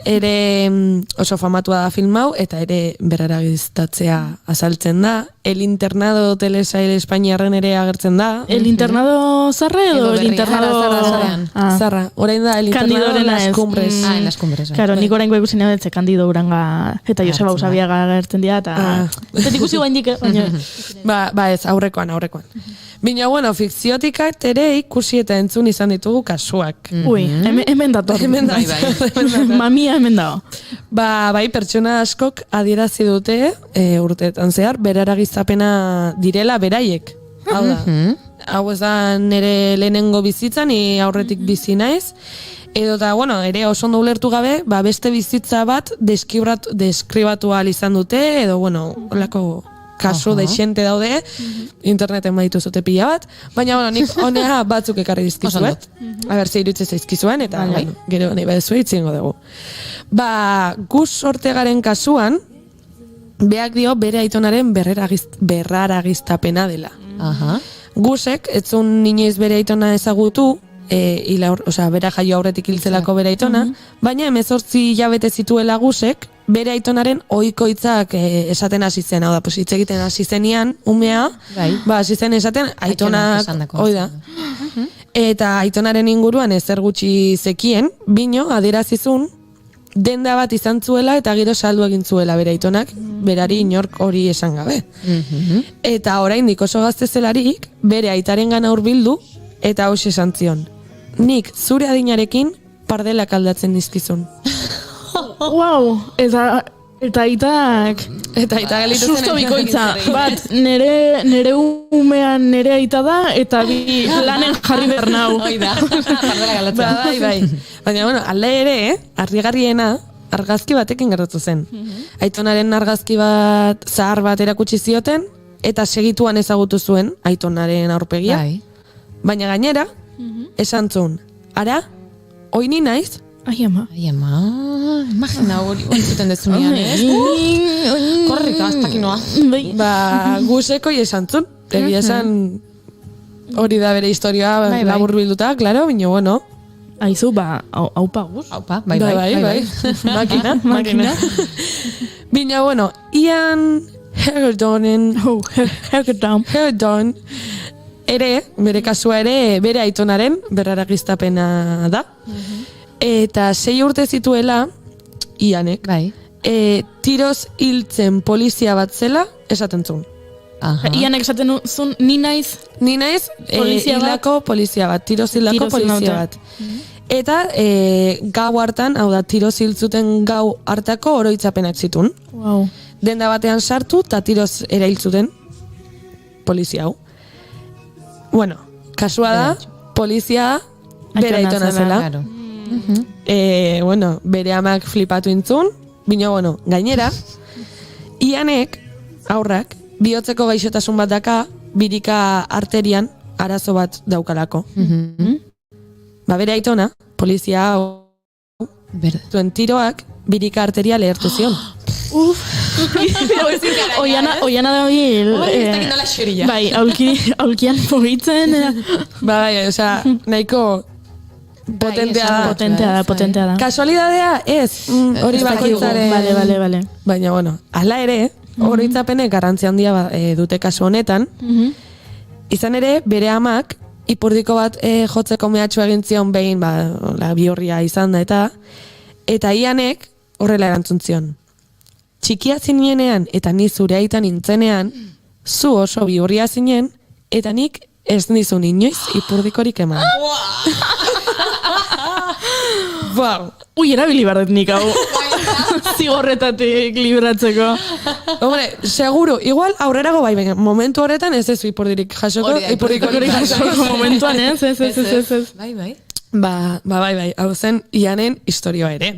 Ere oso famatua da film hau, eta ere berreragistatzea azaltzen da. El Internado telesail espainiarren ere agertzen da. El Internado zarra edo el Internado... Zarra, orain da El Internado en las Cumbres. En las Cumbres. Claro, nik orain goeku zinean etxe Candido Uranga eta Joseba Usabiaga agertzen dira, eta... Ez ikusi guain dik, baina... Ba ez, aurrekoan. Bina, bueno, fikziotikak ere ikusi eta entzun izan ditugu kasuak. Ui, hemen dator. Mamia hemen dago. Bai, pertsona askok adierazi dute, urteetan zehar, beraragizapena direla beraiek. Hau da, hau ez da nire lehenengo bizitza, ni aurretik bizi naiz, edo da, bueno, ere oso ondo ulertu gabe, beste bizitza bat deskribatu ahal izan dute, edo, bueno, olako... kasu de xente daude, interneten baditu zute pila bat, baina, bueno, nik honea batzuk ekarri dizkizuet. A ber, ze irutze zaizkizuen, eta, bueno, gero nahi badezu itzingo dugu. Gus Ortegaren kasuan, beak dio bere aitonaren berraragiztapena dela. Gusek, etzun inoiz bere aitona ezagutu, bera jaio aurretik hiltzelako bere aitona, baina 18 hilabete zituela Gusek, bere aitonaren ohikoitzak esaten hasi zen, hau da, hitz egiten hasi zenian, umea, hasi zen esaten aitonak, hoi da. Eta aitonaren inguruan ezer gutxi zekien, bino, adierazizun, denda bat izan zuela eta gero saldu egin zuela bere aitonak, berari inork hori esan gabe. Eta oraindik oso gazte zelarik, bere aitaren gana hurbildu, eta hauxe esan zion. Nik zure adinarekin pardelak aldatzen dizkizun. Wow, eta aitak susto bikoitza. Bat, nere umean nere aita da, eta bi lanen jarri behar nau. Bai. Baina, bueno, alde ere, harrigarriena, argazki batekin gertatu zen. Aitonaren argazki bat, zahar bat erakutsi zioten, eta segituan ezagutu zuen aitonaren aurpegia. Baina gainera, esan zuen, ara, oini naiz, Ai, ama. Imagina hori ontzuten dezunean, Korrika, hasta kinoa. Guseko esan zuen. Egia esan hori da bere historia labur bilduta, klaro, baina bueno. Aizu, haupa Gus. Haupa, bai. Makina. Bina, bueno, Ian Herdon ere, bere kasua ere, bere aitonaren berraragiztapena da. Eta 6 urte zituela, Ianek, tiroz hiltzen polizia bat zela, esaten zuen. Ianek esaten zuen, ni naiz hilako polizia bat, tiroz hildako polizia bat. Eta gau hartan, hau da, tiroz hiltzuten gau hartako oroitzapenak zituen. Denda batean sartu, eta tiroz erailtzuten polizia hau. Bueno, kasua da, polizia bere aitona zela. Bueno, bere amak flipatu intzun, bino, bueno, gainera, Ianek, aurrak, bihotzeko gaixotasun bat daka, birika arterian arazo bat daukalako. bere aitona, polizia zuen tiroak birika arteria lehertu zion. Oiana da bil... Bai, aulkian mugitzen. Bai, osea, nahiko Potentea da. Kasualidadea ez, hori bakoitzaren... Bale. Baina, bueno, hala ere, oroitzapenek garrantzia handia dute kasu honetan. Izan ere, bere amak, ipurdiko bat jotzeko mehatxu egin zion behin, bihurria izan da, eta ianek horrela erantzun zion. Txikia zinenean eta ni zure aitan nintzenean, zu oso bihurria zinen, eta nik ez nizun inoiz ipurdikorik eman. Wow. Ui, erabili barret nik hau. Zigorretatik libratzeko. Hombre, seguro, igual aurrerago bai, baina momentu horretan ez ezu ipurdirik jasoko, ipurdikorik jasoko momentuan, ez. Bai. Bai, hau zen Ianen historioa ere.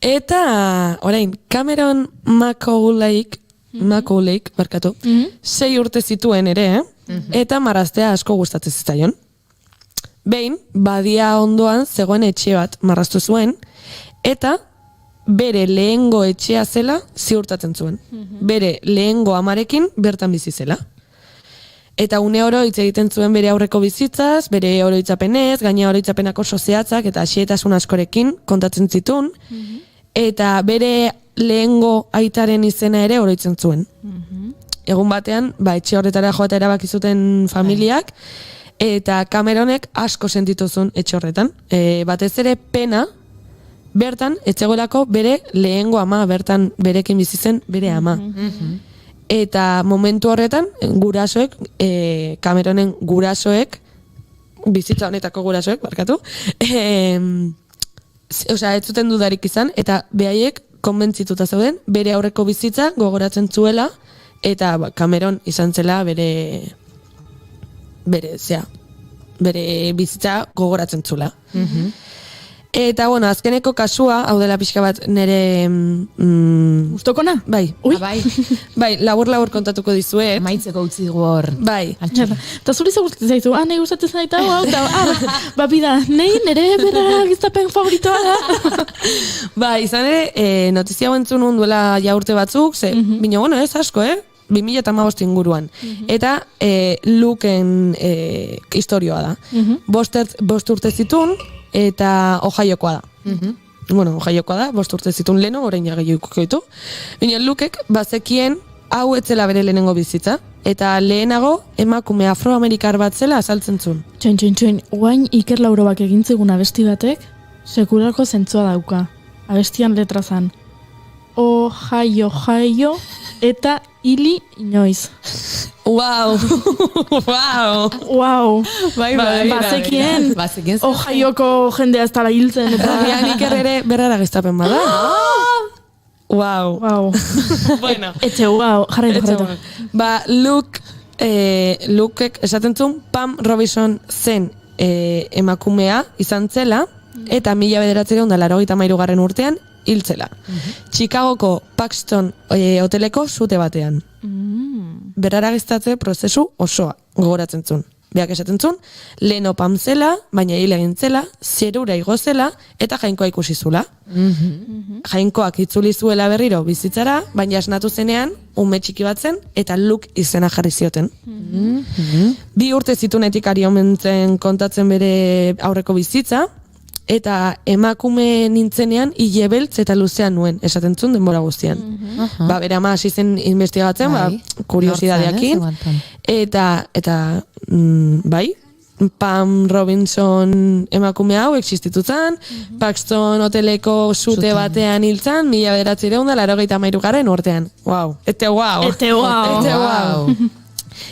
Eta, orain, Cameron McCauley, 6 urte zituen ere, eta marraztea asko gustatzen zitzaion. Behin, badia ondoan zegoen etxe bat marraztu zuen, eta bere lehengo etxea zela ziurtatzen zuen. Bere lehengo amarekin bertan bizi zela. Eta une oro hitz egiten zuen bere aurreko bizitzaz, bere oroitzapenez, gaina oroitzapenako sozeatzak eta xehetasun askorekin kontatzen zituen, eta bere lehengo aitaren izena ere oroitzen zuen. Egun batean, etxe horretara joatea erabaki zuten familiak, eta Cameronek asko sentitu zuen etxe horretan. Batez ere pena, bertan, etxegolako bere lehengo ama, bertan berekin bizi zen bere ama. Eta momentu horretan, gurasoek, Cameronen gurasoek, bizitza honetako gurasoek, barkatu, ez zuten dudarik izan, eta behaiek konbentzituta zeuden, bere aurreko bizitza gogoratzen zuela, eta Cameron izan zela bere bizitza gogoratzen zula. Eta, bueno, azkeneko kasua, hau dela pixka bat nire... Gustokona? Bai. Bai, labur kontatuko dizuet. Maitzeko utzi dugu hor. Bai. Eta zuri ze gustatzen zaizu, nahi gustatzen zaita, bida, nire berra giztapen favoritoa da. Bai, izan ere, notizia guentzun duela ja urte batzuk, bino, bueno, ez asko, 2015 inguruan. Eta Lukeen historioa da. 5 urte zitun, eta Ohiokoa da. Bueno, Ohiokoa da, 5 urte zitun leno, orain gehiago ditu. Baina Lukek bazekien hau etzela bere lehenengo bizitza, eta lehenago emakume afroamerikar bat zela azaltzen zuen. Txoin, guain Iker Laurobak egintzegun abesti batek, sekulako zentzua dauka. Abestian letra zan. Ohio, eta hili inoiz. Wow. Bai. Bazekien, Ohioko jendea ez dara hiltzen. Eta Iker ere berrara giztapen bada. Wow. Bueno. Etxe, jarraitu. Lukek esaten zuen Pam Robinson zen emakumea izan zela, eta 1983 urtean hiltzela. Chicagoko Paxton hoteleko sute batean. Berrara giztatze prozesu osoa gogoratzen zuen. Beak esaten zuen, leheno Pam zela, baina hil egin zela, zerura igo zela, eta jainkoa ikusi zula. Jainkoak itzuli zuela berriro bizitzara, baina esnatu zenean, ume txiki bat zen, eta Luke izena jarri zioten. 2 urte zitunetik ari omen zen kontatzen bere aurreko bizitza, eta emakume nintzenean hile beltz eta luzean nuen, esaten zuen denbora guztian. Bere ama hasi zen investigatzen, kuriosidadeakin, eta bai, Pam Robinson emakume hau existitutzen, Paxton hoteleko sute batean hiltzan, 1983 urtean. Wow.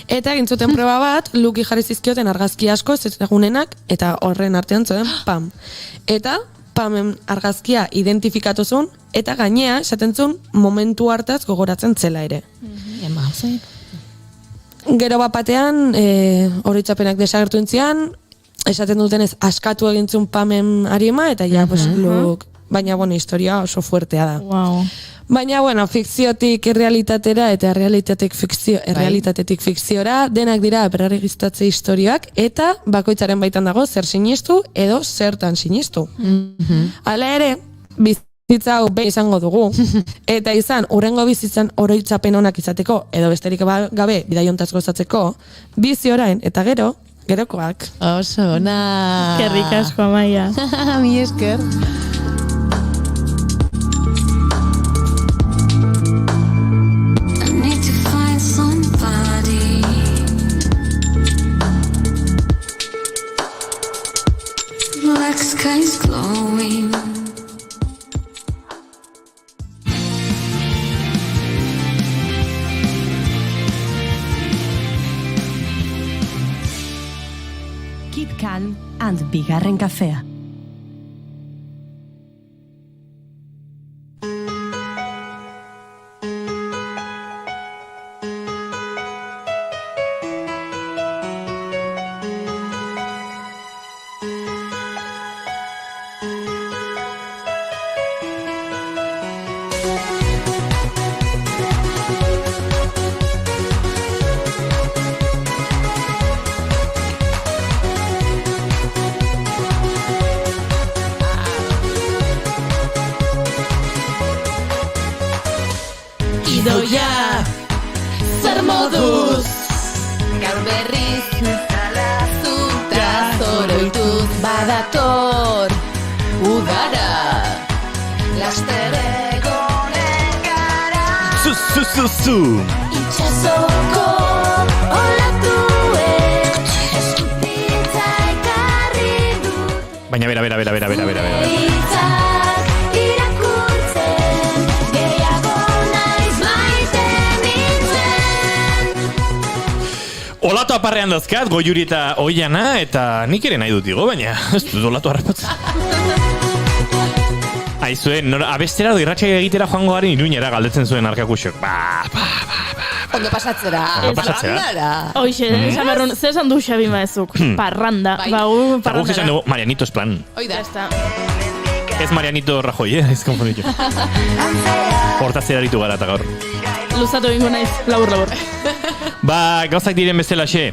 Eta egin zuten proba bat, Luki jarri zizkioten argazki asko ez egunenak, eta horren artean zuen Pam. Eta Pamen argazkia identifikatu zuen, eta gainea, esaten zuen, momentu hartaz gogoratzen zela ere. Gero bat batean, horitzapenak desagertu entzian, esaten dutenez askatu egin zuen Pamen arima, eta ja, Luke baina, bueno, historia oso fuertea da. Wow. Baina, bueno, fikziotik errealitatera eta errealitatetik fikziora denak dira berrargistatze historiak eta bakoitzaren baitan dago zer sinistu edo zertan sinistu. Hala ere, bizitza hau behin izango dugu eta izan hurrengo bizitzan oroitzapen onak izateko edo besterik gabe bidaiontaz gozatzeko, bizi orain eta gerokoak. Oso, ona. Kerrik asko, Amaia. Mi esker. I need to find somebody. Black skies glowing. Kid Calm and Bigarren Kafea. Idoia, zer moduz? Gaur berriz zalazuta zoroituz badator udara. Laster egonen gara Zu. Itxasoko olatuek eskutitza ekarri dute. Baina, bera. Hitzak irakurtzen, gehiago naiz maite nintzen. Olatu aparrean dazkat, Goiuri eta Oiana, eta nik ere nahi dut digo, baina ez dut olatu harrapatzen. Aizue, abestera do irratxaia egitera joango garen Iruñera galdetzen zuen arkakusok. Ondo pasatzera. Pasatzera. Hoxe, esan berrun, zer esan du Xabi Maezuk? Parranda. Bai. Ba, Eta guk esan dugu, Marianitos plan. Oida. Está. Ez Marianito Rajoy, ez konfunditu. Hortaz eraritu gara eta gaur. Luzatu egingo naiz, labur. Ba, gauzak diren bezalaxe,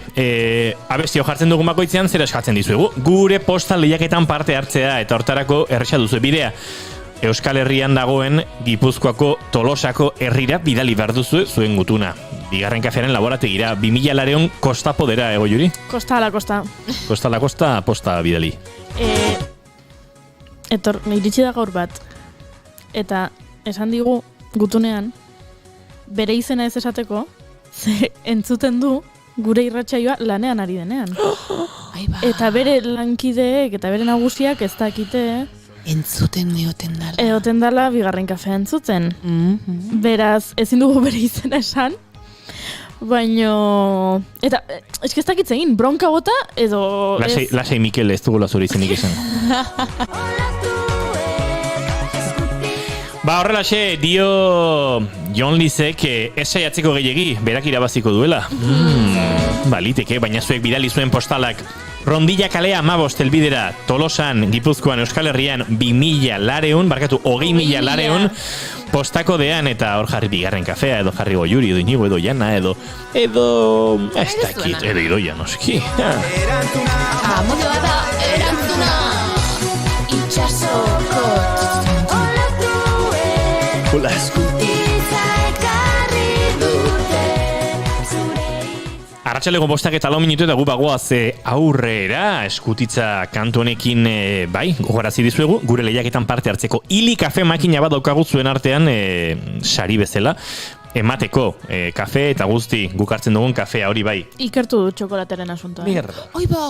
abestio jartzen dugun bakoitzean zera eskatzen dizuegu. Gure postal lehiaketan parte hartzea eta hortarako erresa duzu bidea. Euskal Herrian dagoen Gipuzkoako Tolosako herrira bidali behar duzu zuen gutuna. Bigarren Kafearen laborategira, 2000 lareon kosta podera, Goiuri? Kosta ala kosta. Kosta la kosta, posta bidali. Iritsi da gaur bat. Eta esan digu gutunean, bere izena ez esateko, ze entzuten du gure irratsaioa lanean ari denean. Eta bere lankideek eta bere nagusiak ez dakite Entzuten eoten dala. egoten dala Bigarren Kafea entzuten. Beraz, ezin dugu bere izena esan, baino... Eta, ez dakit egin, bronka bota edo... Lasei Mikel ez dugula zure izenik esan. Ba, horrelaxe, dio Jon Lizek esaiatzeko gehiegi, berak irabaziko duela. Baliteke, baina zuek bidali zuen postalak. Rondilla kalea 15 helbidera, Tolosan, Gipuzkoan, Euskal Herrian, 2000 lareun, barkatu, 20.000 lareun, postako dean, eta hor jarri Bigarren Kafea, edo jarri Goiuri, edo Inigo, edo Jana, edo ez dakit, edo Idoia, noski. Amodioa da erantzuna. Itxasoko olatuek Hola. eskutitza ekarri dute. Arratsaleko 5 eta 4 minutu eta gu bagoaz aurrera eskutitza kantu honekin bai, gogarazi dizuegu, gure lehiaketan parte hartzeko Ili kafe makina bat daukagu zuen artean sari bezala emateko kafe eta guzti guk hartzen dugun kafea hori bai. Ikertu du txokolateren asuntoa. Mierda. Oi ba.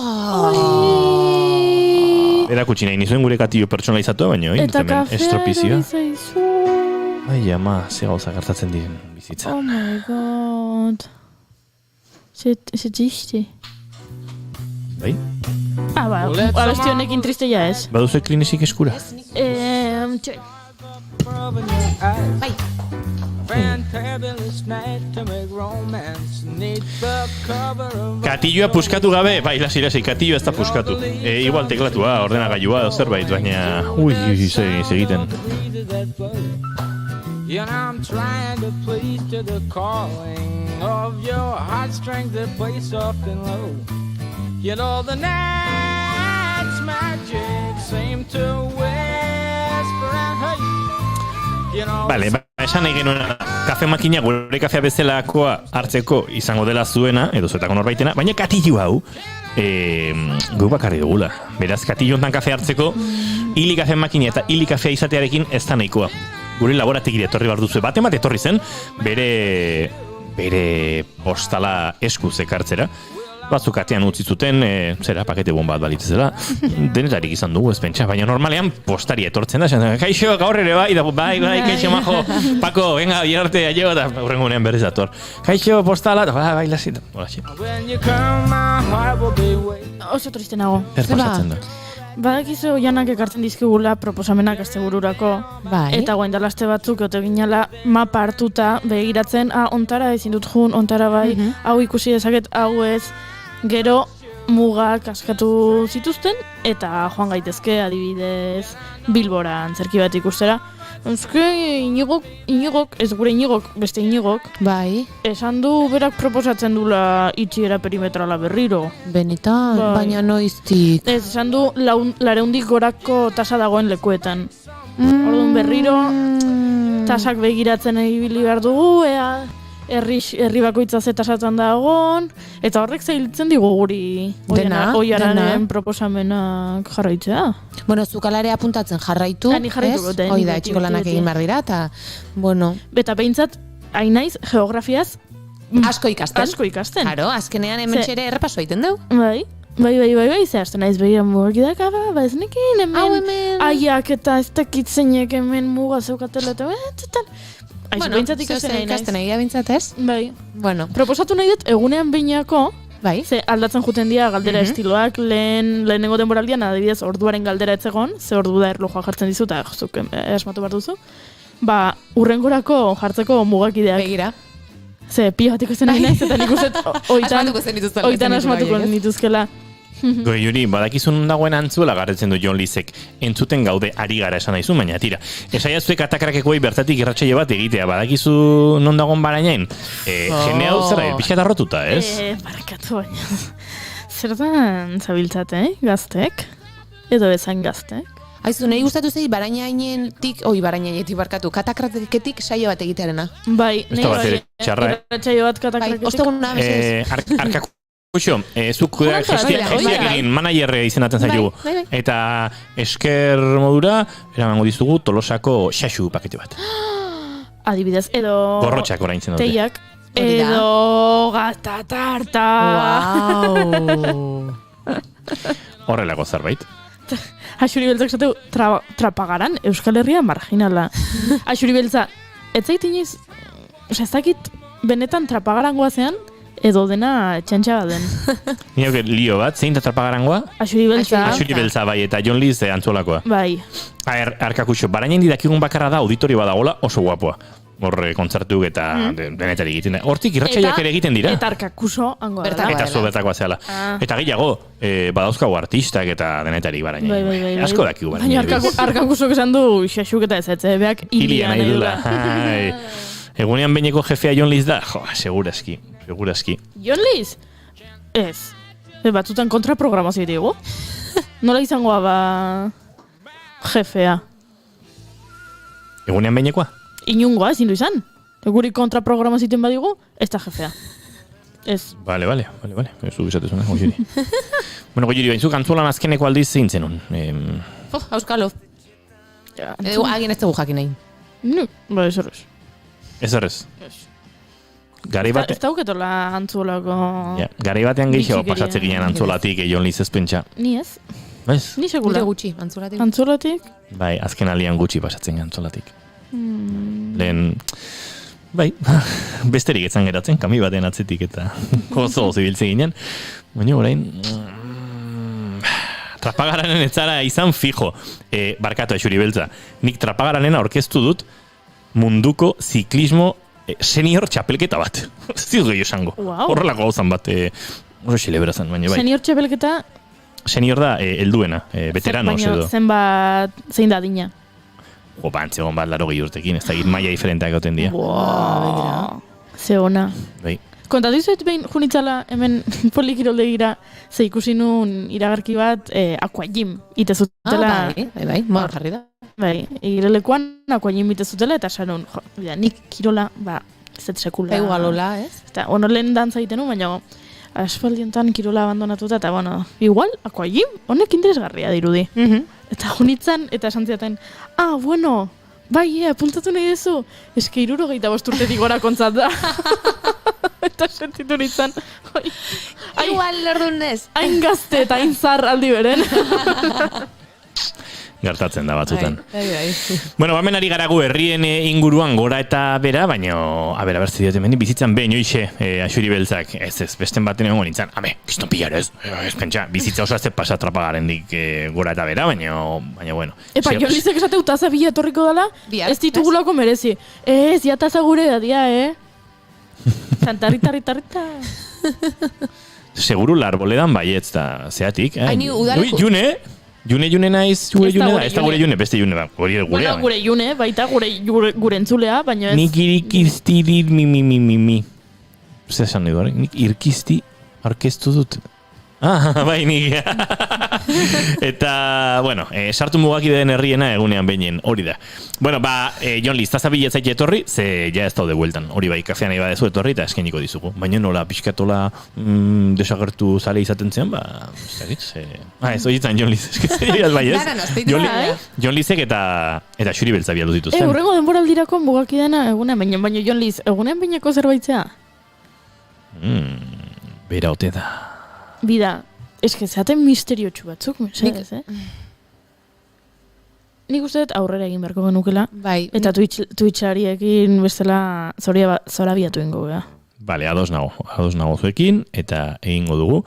Erakutsi nahi nizuen gure katillo pertsonalizatua, baina Eta hemen kafea estropizioa. erori zaizu. Ai ama, ze gauza gertatzen diren bizitza. Oh my god. Ze triste. Bai? Ba, abesti honekin triste ja ez. Baduzu klinisik eskura? Txoi. Bai. fantabulous night to make romance neath the cover of Katilloa puskatu gabe, bai, lasi, katilloa ez da puskatu. Igual teklatua, ordenagailua, edo zerbait, baina... Ui, segiten. You know I'm trying to please to the calling of your heartstrings that play soft and low. You know the night's magic seem to whisper and hey. You know Bale, esan nahi genuen kafe makina gure kafea bezalakoa hartzeko izango dela zuena, edo zuetako norbaitena, baina katillo hau gu bakarri dugula. Beraz, katillo hontan kafe hartzeko, hili kafe makina eta hili kafea izatearekin ez da nahikoa. Gure laborategire etorri behar duzu. Bat etorri zen, bere postala eskuz ekartzera. Batzuk atean utzi zuten, zera, pakete bomba bat balitzela. Denetarik izan dugu, ez pentsa, baina normalean postari etortzen da. Kaixo, gaur ere bai, da bai, kaixo, majo, Pako, venga, biarte, aio, eta urrengo nean berriz dator. Kaixo, postala, bai, lasi, when you come my heart will be waiting. Oso triste nago. zer pasatzen da. Badakizu Oianak ekartzen dizkigula proposamenak astebururako. Bai. Eta goain dela aste batzuk ote ginala mapa hartuta begiratzen, ontara ezin dut jun, ontara bai, hau ikusi dezaket, hau ez. Gero mugak askatu zituzten eta joan gaitezke adibidez Bilbora antzerki bat ikustera. Euske Inigok, ez gure Inigok, beste Inigok, Bai, esan du berak proposatzen dula itxiera perimetrala berriro. benetan, Bai. baina noiztik. Ez, esan du 400 gorako tasa dagoen lekuetan. Orduan berriro tasak begiratzen ibili behar dugu, ea herri bakoitza ze tasatan dagoen, eta horrek zailtzen digu guri Dena. Oianaren proposamenak jarraitzea. Bueno, zukalare apuntatzen jarraitu, Ni jarraituko dut, Hoi da, beti, etxiko lanak beti. egin behar dira, eta, bueno, Eta behintzat, hain naiz geografiaz asko ikasten. asko ikasten. Claro, azkenean hemen Ze- ere errepaso egiten dugu. Bai, ze hasten naiz begira mugakidak, ba ez nekin Hau hemen hemen. aiak eta ez dakit zeinek hemen muga zeukatela eta eta Bueno, behintzat ikasten nahi naiz. ikasten egia bintzat ez? Bai. Bueno, Proposatu nahi dut egunean behinako, bai. ze aldatzen juten dira galdera estiloak, lehenengo denboraldian adibidez orduaren galdera etzegon, ze ordu da erlojoa jartzen dizu eta zuk asmatu behar duzu. Ba, urrengorako jartzeko mugakideak. Begira. Ze pila bat ikusten nahi naiz eta nik uste Asmatuko zenituzten. oitan asmatuko nituzkela. Goi Juri, badakizun dagoen antzuela garretzen du Jon Lizek. Entzuten gaude ari gara esan nahizu, baina tira. Esaiazuek atakrakekoi bertatik irratsaio bat egitea, badakizu non dagoen barainain? Jende hau zera, pixka tarrotuta, ez? Barkatu baina. Zertan zabiltzate, gaztek? Edo bezan gaztek? Aizu, nahi gustatu zei barainainetik, barkatu, katakraketik saio bat egitearena. Bai, Ez da bat ere txarra, irratsaio bat Bai, katakraketik. osteguna, mesedez. Arkakuxo, zuk gestiak egin managerre izenatzen zaigu. Bai. Eta esker modura, eramango dizugu Tolosako xaxu pakete bat. Adibidez, edo... Gorrotxak oraintzen dute. Teiak. Hori da. Edo gata tarta. Wow. Horrelako zerbait. Axuri beltzak zateu trapagaran Euskal Herria marginala. Axuri beltza, ez zait inoiz, ez dakit benetan trapagaran goazean, edo dena txantxa den. Nire lio bat, zein da trapagarangoa? Axuri beltza. Axuri beltza bai, eta Jon Liz antzolakoa. Bai. Arkakuxo, barainen didakigun bakarra da auditorio badagola oso guapoa. Horre kontzertuk eta denetari egiten da. Hortik irratsaioak ere egiten dira. Eta arkakuso hangoa da. Bertako. Eta zu bertakoa zehala. Eta gehiago, badauzkagu artistak eta denetari barainen. Bai. Asko dakigu Baina barainen. arkakusok esan du xaxuk eta ez, beak Hilia hilia nahi dula. Ai. Egunean behineko jefea Jon Liz da? Jo, seguraski. Jon Liz? Ez. Batzutan kontraprogramazio digu. Nola izangoa ba jefea? Egunean behinekoa? Inungoa, ezin du izan. Guri kontraprogramazioen badigu, ez da jefea. Ez. Vale. Zu bizatezuna, Gojiri. Bueno, Gojiri, bainzuk antzulan azkeneko aldiz zein zenun. Auskalo. Ja, Agin ez dugu jakin nahi. no, ba, ez horrez. Ez errez. Garai bate... Ez dauketola antzulako... Ja, garai batean gehiago Bitxikeria. pasatze ginen antzolatik Jon Liz ez pentsa. Ni ez. Bez? Ni Gure sekula. gutxi, antzulatik. Antzulatik? Bai, azken alian gutxi pasatzen ginen antzolatik. Lehen... Bai, besterik etzan geratzen, kami baten atzetik eta gozo zibiltze ginen. Baina orain... Trapagaranen etzara izan fijo. Barkatu Axuri beltza. Nik Trapagaranena orkestu dut munduko ziklismo senior txapelketa bat. Ez dut gehiago esango. Wow. Horrelako gauzan bat, oso xelebra zen, baina bai. Senior txapelketa, Senior da, helduena, veteranos baina edo. zenbat, zein da adina? Antzegon bat 80 urtekin, ez da maila diferenteak goten dira. Wow. Ze ona. Bai. Kontatu izuet behin junitzala hemen polikiroldegira ze ikusi nun iragarki bat aquagym itezutela. Bai, moda jarri da. Bai, igirelekuan aquagym itezutela eta sanun, jo, bida, nik kirola, zet sekula. Igualola, ez? Eta, lehen dantza egiten nun, baina aspaldiontan kirola abandonatuta, eta, igual, aquagym, honek interesgarria dirudi. Eta junitzan, eta esan ziaten, bai, apuntatu nahi duzu, eske 65 urtetik gora kontzat da. Eta sentitu nintzen, igual lordunez. Hain gazte eta hain zar aldi beren. Gertatzen da batzutan. Bai. Bueno, bamen ari garagu herrien inguruan gora eta bera, baina, berzi diote mendi, bizitzan behin oixe, axuri beltzak, ez, besten baten egon nintzen, kiston pillar ez pentsa, bizitza oso azte pasa trapagaren dik gora eta bera, baina bueno. Epa, Jonlizek esateu taza bila etorriko dela, ez ditugulako merezi. Ez, ja taza gure da dia, Tantarrita. Seguru larboledan baietz da, zeatik. Haini udaleko. June naiz, gure june da, ez da gure june, beste june da, gurea. Bueno, gure june, baita gure entzulea, baina ez... Nik irikizti dit mi. Zer esan nahi dure, nik irkizti arkeztu dut. Bai, nik. Eta, bueno, sartu mugakideen herriena egunean beinen, hori da. Bueno, Jon Liz, taza biletzait etorri, ze ja ez daude bueltan. Hori bai, kafean nahi badezu etorri eta eskeniko dizugu. Baina nola, pixkatola desagertu zale izaten zen, ez horitzen Jon Liz, eskizeriaz bai ez? Jon Lizek eta xuri beltza bialdu dituzten. Hurrengo denboraldirako mugakidena egunean baina Jon Liz, egunean baineko zerbaitzea? Bera ote da. Bida, eske zaten misteriotsu batzuk, mesedez, Nik uste dut aurrera egin beharko genukela. Bai. Eta Twitchariekin bestela zora biatu ingo, Bale, ados nago zuekin, eta egingo dugu,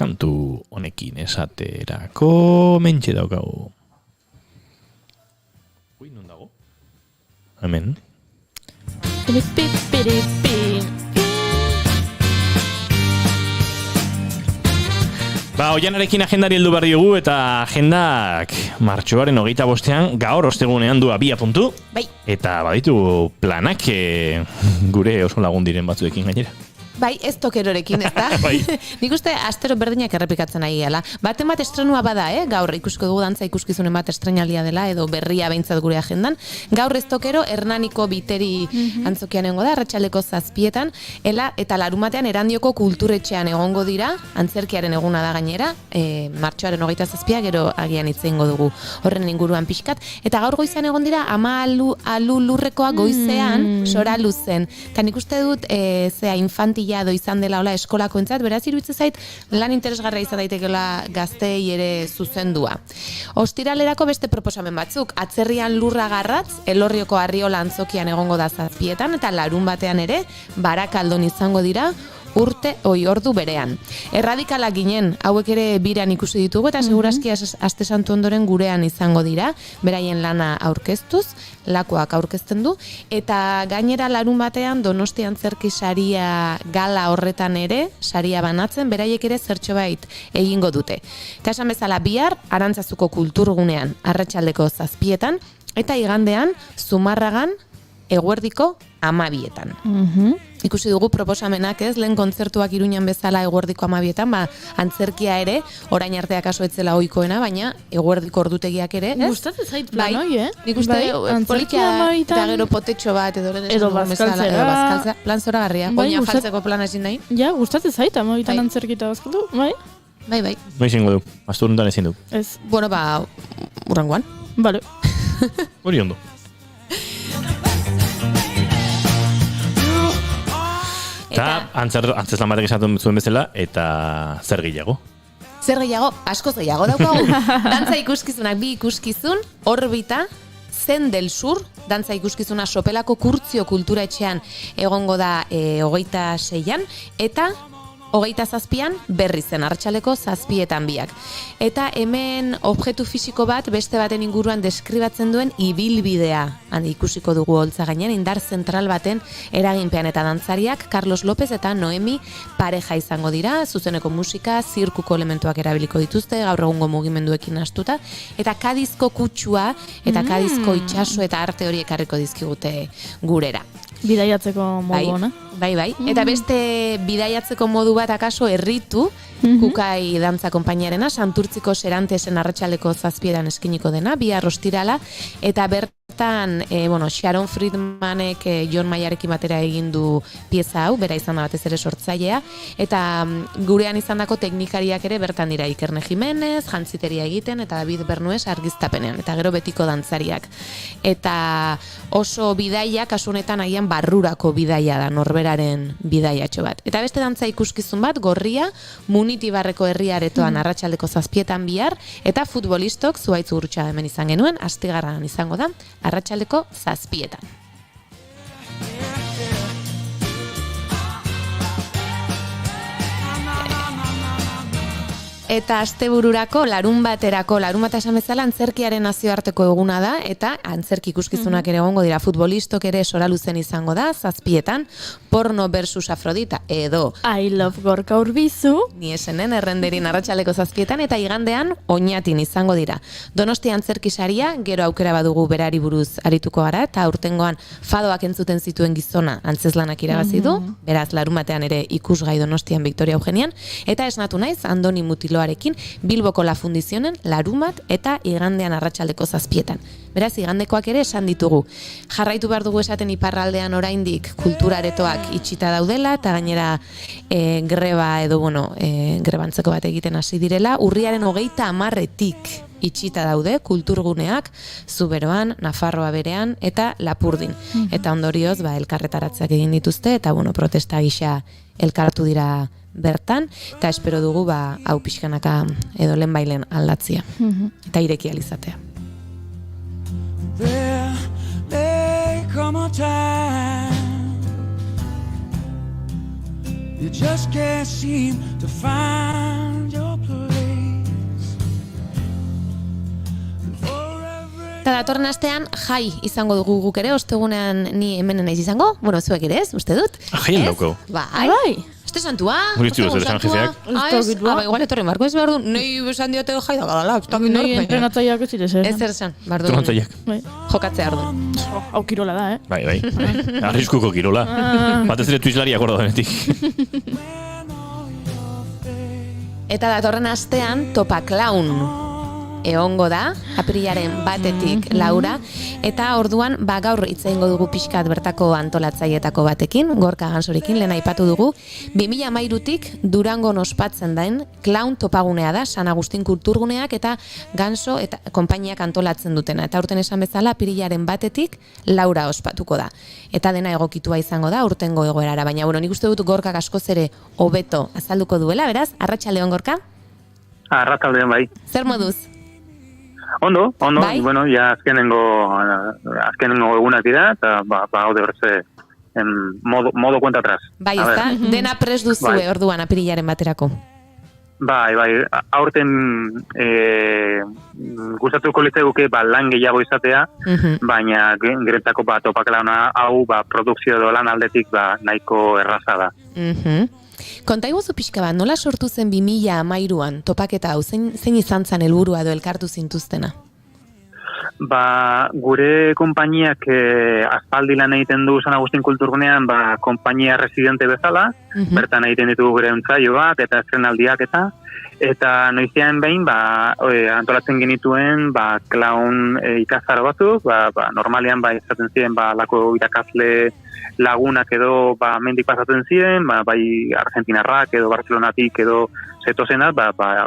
kantu honekin esaterako mentxe daukagu. Ui, non dago? Hemen. Oianarekin agendari heldu barri dugu eta agendak martxoaren 25ean gaur ostegunean du abia puntu. Bai. Eta baditu planak gure oso lagun diren batzuekin gainera. Bai, ez tokerorekin, ez da? Bai. Nik uste astero berdinak errepikatzen ari gala. Baten bat estrenua bada, gaur ikusko dugu dantza ikuskizunen bat estrenalia dela, edo berria behintzat gure agendan. Gaur ez tokero, Hernaniko biteri antzokian egongo da, arratsaldeko 7etan, eta larumatean Erandioko kulturetxean egongo dira, antzerkiaren eguna da gainera, martxoaren 27, gero agian hitz egingo dugu horren inguruan pixkat, eta gaur goizean egon dira, Ama Alu Lurrekoa goizean, Sora Luzen. Eta nik uste dut, infantila edo izan dela hola eskolako entzat, beraz iruditzen zait lan interesgarria izan daitekeela gaztei ere zuzendua. Ostiralerako beste proposamen batzuk, atzerrian lurra garratz, Elorrioko Arriola antzokian egongo da 7etan, eta larun batean ere, Barakaldon izango dira, ordu berean. Erradikalak ginen, hauek ere biran ikusi ditugu, eta seguraski aste santu ondoren gurean izango dira, beraien lana aurkeztuz, lakoak aurkezten du, eta gainera larun batean Donostia Antzerki saria gala horretan ere, saria banatzen, beraiek ere zertxobait egingo dute. Eta esan bezala bihar, Arantzazuko kulturgunean, arratsaldeko 7etan, eta igandean, Zumarragan, eguerdiko 12etan. Ikusi dugu proposamenak lehen kontzertuak Iruñan bezala eguerdiko 12etan, antzerkia ere, orain artea kaso etzela ohikoena, baina eguerdiko ordutegiak ere, ez? Gustatzen zait plan hoi, Nik uste polikia eta gero potetxo bat, edo bazkaltzera, plan zoragarria, oina jaltzeko plana ezin nahi. Ja, gustatzen zait, 12etan antzerkita bazkaldu, bai? Bai. Bai zingo du, asturuntan ezin du. Ez. Bueno, urrangoan. Vale. Hori ondo. Eta antzeslan batek esaten zuen bezala, eta zer gehiago? Zer gehiago? Askoz gehiago daukagu. Dantza ikuskizunak 2 ikuskizun, Orbita, Zen del Sur, dantza ikuskizuna Sopelako Kurtzio kultura etxean egongo da 26an, eta 27an berri zen arratsaleko 7etan biak. Eta hemen objektu fisiko bat beste baten inguruan deskribatzen duen ibilbidea. Ikusiko dugu holtza gainean indar zentral baten eraginpean eta dantzariak Carlos López eta Noemi pareja izango dira, zuzeneko musika, zirkuko elementuak erabiliko dituzte, gaur egungo mugimenduekin nahastuta, eta Kadizko kutsua eta Kadizko itsaso eta arte horiek ekarriko dizkigute gurera. Bidaiatzeko modu ona. Bai. Eta beste bidaiatzeko modu bat akaso erritu, Kukai dantza konpainiarena, Santurtziko Serantesen arratsaleko 7etan eskiniko dena, bihar ostirala, eta bertan, Sharon Friedmanek Jon Maiarekin batera egin du pieza hau, bera izan da batez ere sortzailea, eta gurean izandako teknikariak ere bertan dira Ikerne Jimenez, jantziteria egiten, eta David Bernues argiztapenean, eta gero betiko dantzariak. Eta oso bidaia, kasu honetan agian barrurako bidaia da, norberaren bidaiatxo bat. Eta beste dantza ikuskizun bat, Gorria, Munitibarreko herriaretoan arratsaldeko 7etan bihar, eta futbolistok Zuhaitz Gurrutxaga hemen izan genuen, Astigarragan izango da, arratsaldeko 7etan. Eta astebururako larunbaterako, larunbata esan bezala antzerkiaren nazioarteko eguna da, eta antzerki ikuskizunak ere egongo dira, futbolistok ere soraluzen izango da, 7etan, Porno versus Afrodita, edo I love Gorka Urbizu. Ni esenen errenderin arratsaleko 7etan, eta igandean Oñatin izango dira. Donostia antzerki saria, gero aukera badugu berari buruz arituko gara, eta aurtengoan fadoak entzuten zituen gizona antzezlanak irabazi du, beraz larunbatean ere ikusgai Donostian Victoria Eugenian, eta esnatu naiz Andoni Mutiloarekin Bilboko La Fundizionen larumat eta igandean arratsaldeko 7etan. Beraz, igandekoak ere esan ditugu. Jarraitu behar dugu esaten iparraldean oraindik kulturaretoak itxita daudela, eta gainera greba edo, grebantzeko bat egiten hasi direla, urriaren 30etik itxita daude kulturguneak, Zuberoan, Nafarroa berean eta Lapurdin. Eta ondorioz, elkarretaratzeak egin dituzte, eta protesta gisa elkartu dira bertan, eta espero dugu hau pixkanaka edo lehenbailen aldatzia. Eta ireki alizatea. There may come a time you just can't seem to find your place. Eta datorren astean jai izango dugu guk ere, ostegunean ni hemenen naiz izango, zuek ere ez, uste dut. Jaien dauko. Bai. Este santua? Guritu zer esan jezeak. Igual etorri marko ez behar du, nahi esan diote jai da badala. Nahi entrenatzaileak ez zire zer. Ez zer esan, behar du. Entrenatzaileak. Jokatzea ardu. Hau kirola da, Bai. Arriskuko kirola. Batez ere tuizlariak ordo denetik. Eta datorren astean Topa Clown egongo da, apirilaren 1etik 4, eta orduan gaur hitz egingo dugu pixkat bertako antolatzailetako batekin, Gorka Gansorekin, lehen aipatu dugu, 2013tik Durangon ospatzen daen Clown topagunea da, San Agustin kulturguneak eta Ganso eta konpainiak antolatzen dutena, eta urten esan bezala apirilaren 1etik 4 ospatuko da. Eta dena egokitua izango da urtengo egoerara, baina nik uste dut Gorkak askoz ere hobeto azalduko duela, beraz, arratsaldeon Gorka? Arratsaldeon bai. Zer moduz? Ondo, bai? Ja azkenengo egunak dira, eta haude berze modo cuenta atrás. Bai, ezta? Dena prest duzue orduan apirilaren baterako. Bai, aurten gustatuko litzaiguke lan gehiago izatea, baina gretzako Topa Clown hau produkzio edo lan aldetik nahiko erraza da. Konta iguzu pixka bat, nola sortu zen 2013an topaketa hau, zein izan zen helburua edo elkartu zintuztena? Gure konpainiak aspaldi lan egiten du San Agustin kulturgunean konpainia residente bezala, bertan egiten ditugu gure entzaio bat, eta estrenaldiak eta noizean behin antolatzen genituen clown ikastaro batzuk, normalean izaten ziren lako irakasle lagunak edo mendik pasatzen ziren, bai Argentinarrak edo Barcelonatik edo zetozenat,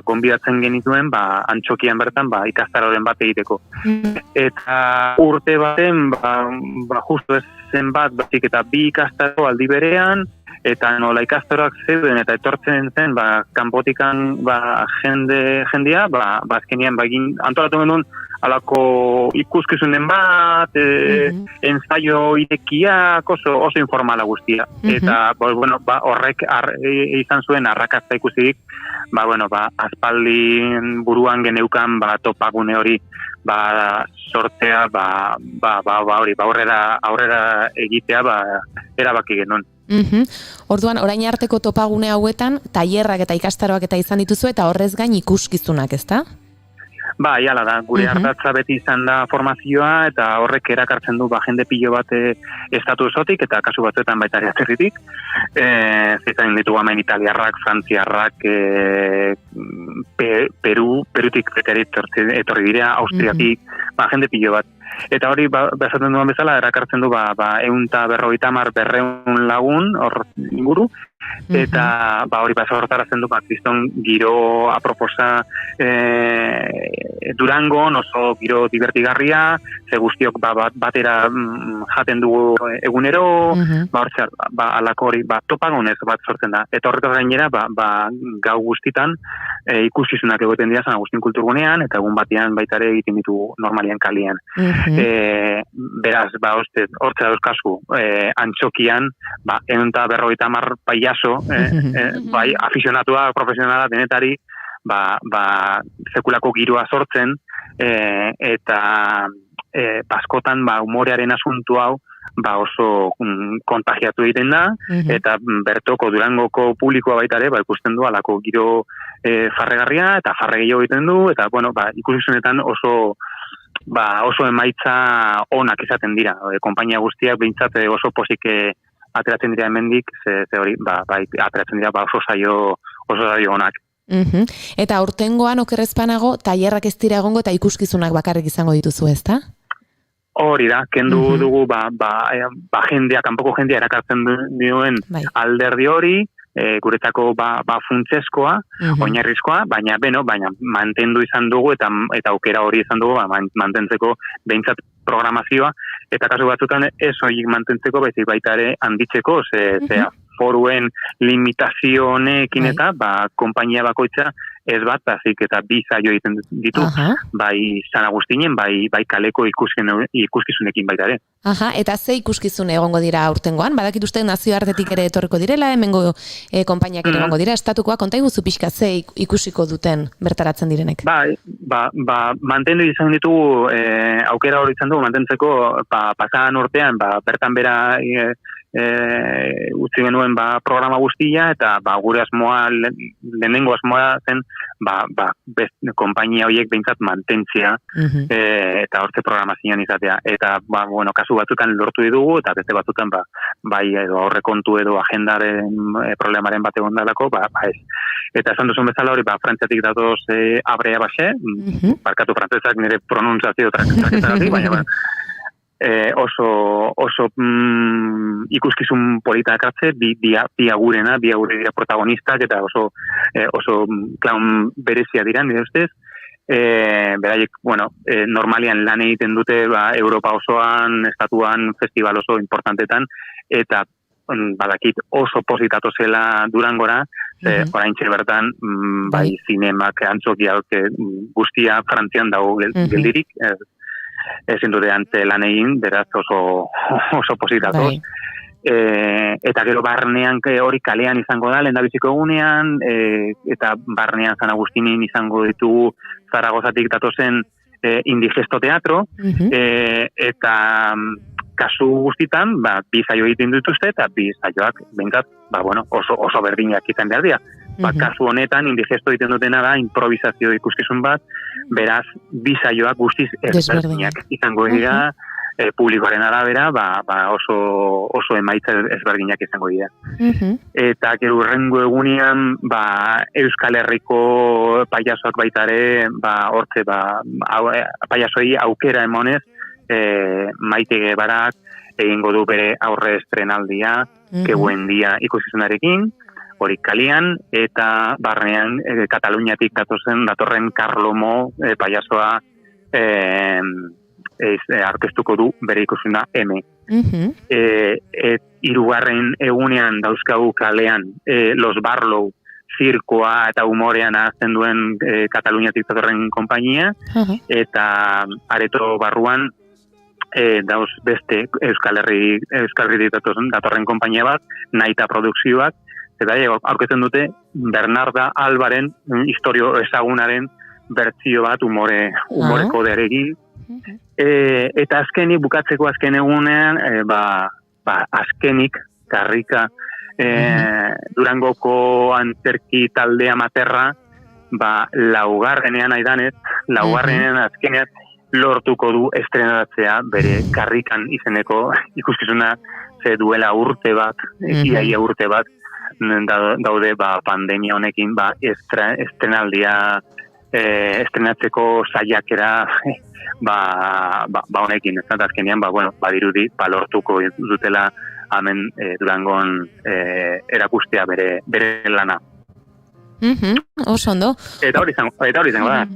gonbidatzen genituen antxokian bertan ikastaroren bat egiteko. Eta urte baten, justu ez zen bat, eta 2 ikastaro aldi berean, eta nola ikastaroak zeuden eta etortzen zen, kanpotikan jendea, azkenean antolatu genuen alako ikuskizunen bat, ensaio irekiak, oso informala guztia. Eta, horrek izan zuen arrakasta ikusirik, aspaldin buruan geneukan topagune hori, sortzea, aurrera egitea, erabaki genuen. Orduan, orain arteko topagune hauetan, tailerrak eta ikastaroak eta izan dituzu, eta horrez gain ikuskizunak, ezta? Iala da, gure ardatza beti izan da formazioa, eta horrek erakartzen du jende pilo bat estatu osotik, eta kasu batzuetan baita ere atzerritik. Zaitan ditugu hemen italiarrak, frantziarrak, Perutik etorri dira, Austriatik, jende pilo bat. Eta hori, bezaten duan bezala, erakartzen du, 150 lagun, hor inguru, eta hori hortarazten du, kriston giro aproposa Durangon, oso giro divertigarria, ze guztiok batera jaten dugu egunero, alako hori, topagonez bat sortzen da. Eta horretaz gainera, gau guztitan, ikuskizunak egoten dira San Agustin kulturgunean, eta egun batean baitare egiten ditu normalian kalian. Beraz, hortza dauzkazu, antxokian, 150 paiaso, aficionatua, profesionala, denetari, sekulako giroa sortzen, eta askotan humorearen asuntu hau, oso kontagiatu egiten da, eta bertoko Durangoko publikoa baita ere, ikusten du alako giro farregarria, eta farre gehiago egiten du, eta ikusizunetan oso emaitza onak izaten dira. Konpainia guztiak behintzat oso posik ateratzen dira hemendik, ze hori, ateratzen dira oso saio onak. Eta aurtengoan okerrezpanago, tailerrak ez dira egongo eta ikuskizunak bakarrik izango dituzu, ezta? Hori da, kendu dugu, kanpoko jendea erakartzen duen alderdi hori, guretzako funtseskoa, oinarrizkoa, baina mantendu izan dugu eta aukera hori izan dugu mantentzeko behintzat programazioa, eta kasu batzutan ez horiek mantentzeko, baizik baita ere handitzeko, foruen limitazio honekin eta konpainia bakoitza ez bat, azik eta 2 saio egiten ditu, bai San Agustinen, bai kaleko ikuskizunekin baita ere. Eta ze ikuskizune egongo dira aurtengoan? Badakit uste nazioartetik ere etorriko direla, hemengo konpainiak ere egongo dira, estatukoa, konta iguzu pixka ze ikusiko duten bertaratzen direnek? Mantendu izan ditugu, aukera hori izan dugu, mantentzeko, pasadan urtean, bertan bera utzi genuen programa guztia, eta gure asmoa, lehenengo asmoa zen, konpainia horiek behintzat mantentzia, eta hortze programazioan izatea. Eta, kasu batzutan lortu ditugu, eta beste batzutan, edo aurrekontu edo agendaren problemaren bat egon dalako, ez. Eta esan duzun bezala hori, frantziatik datoz abrea baxe, barkatu frantzezak nire pronuntzazio traketagatik, baina, oso ikuskizun polita ekartze, bi agure dira protagonistak, eta oso klaun berezia dira, nire ustez. Beraiek, normalian lan egiten dute Europa osoan, estatuan, festival oso importantetan, eta badakit oso positatu zela Durangora, orain bertan, bai zinemak, antzokiak, guztia Frantzian dago geldirik, ezin dute antze lan egin, beraz oso positatoz. Eta gero barnean hori kalean izango da, lehendabiziko egunean, eta barnean San Agustinin izango ditugu Zaragozatik datozen Indigesto Teatro, eta kasu guztitan, 2 saio egiten dituzte, eta 2 saioak, bentsat, oso berdinak izan behar dira. Kasu honetan, Indigesto egiten dutena da, improvisazio ikuskizun bat, beraz, 2 saioak guztiz ezberdinak izango dira, publikoaren arabera, oso emaitza ezberdinak izango dira. Eta gero urrengo egunean, Euskal Herriko paiasoak baitare, hortze, paiasoi aukera emonez, Maite Gebarak egingo du bere aurre estrenaldia, Que buen dia ikuskizunarekin, hori kalian, eta barnean Kataluniatik datorren Karlomo paiasoa aurkeztuko du bere ikusuna M. Hirugarren egunean dauzkagu kalean Los Barlow zirkoa eta humorean ahazten duen Kataluniatik datorren konpainia, eta areto barruan dauz beste Euskal Herritik datorren konpainia bat, Naita Produkzioak, eta aurketzen dute Bernarda Albaren historio ezagunaren bertsio bat humoreko derekin. Eta azkenik, bukatzeko azken egunean, azkenik, karrika, Durangoko antzerki talde amaterra, laugarrenean aidanez, laugarrenean azkenean lortuko du estrenatzea bere karrikan izeneko ikuskizuna, ze duela urte bat, iaia urte bat, daude pandemia honekin estrenaldia estrenatzeko saiakera honekin, ez da azkenean, badirudi, lortuko dutela hemen Durangon erakustea bere lana. Oso ondo. Eta hori izango da.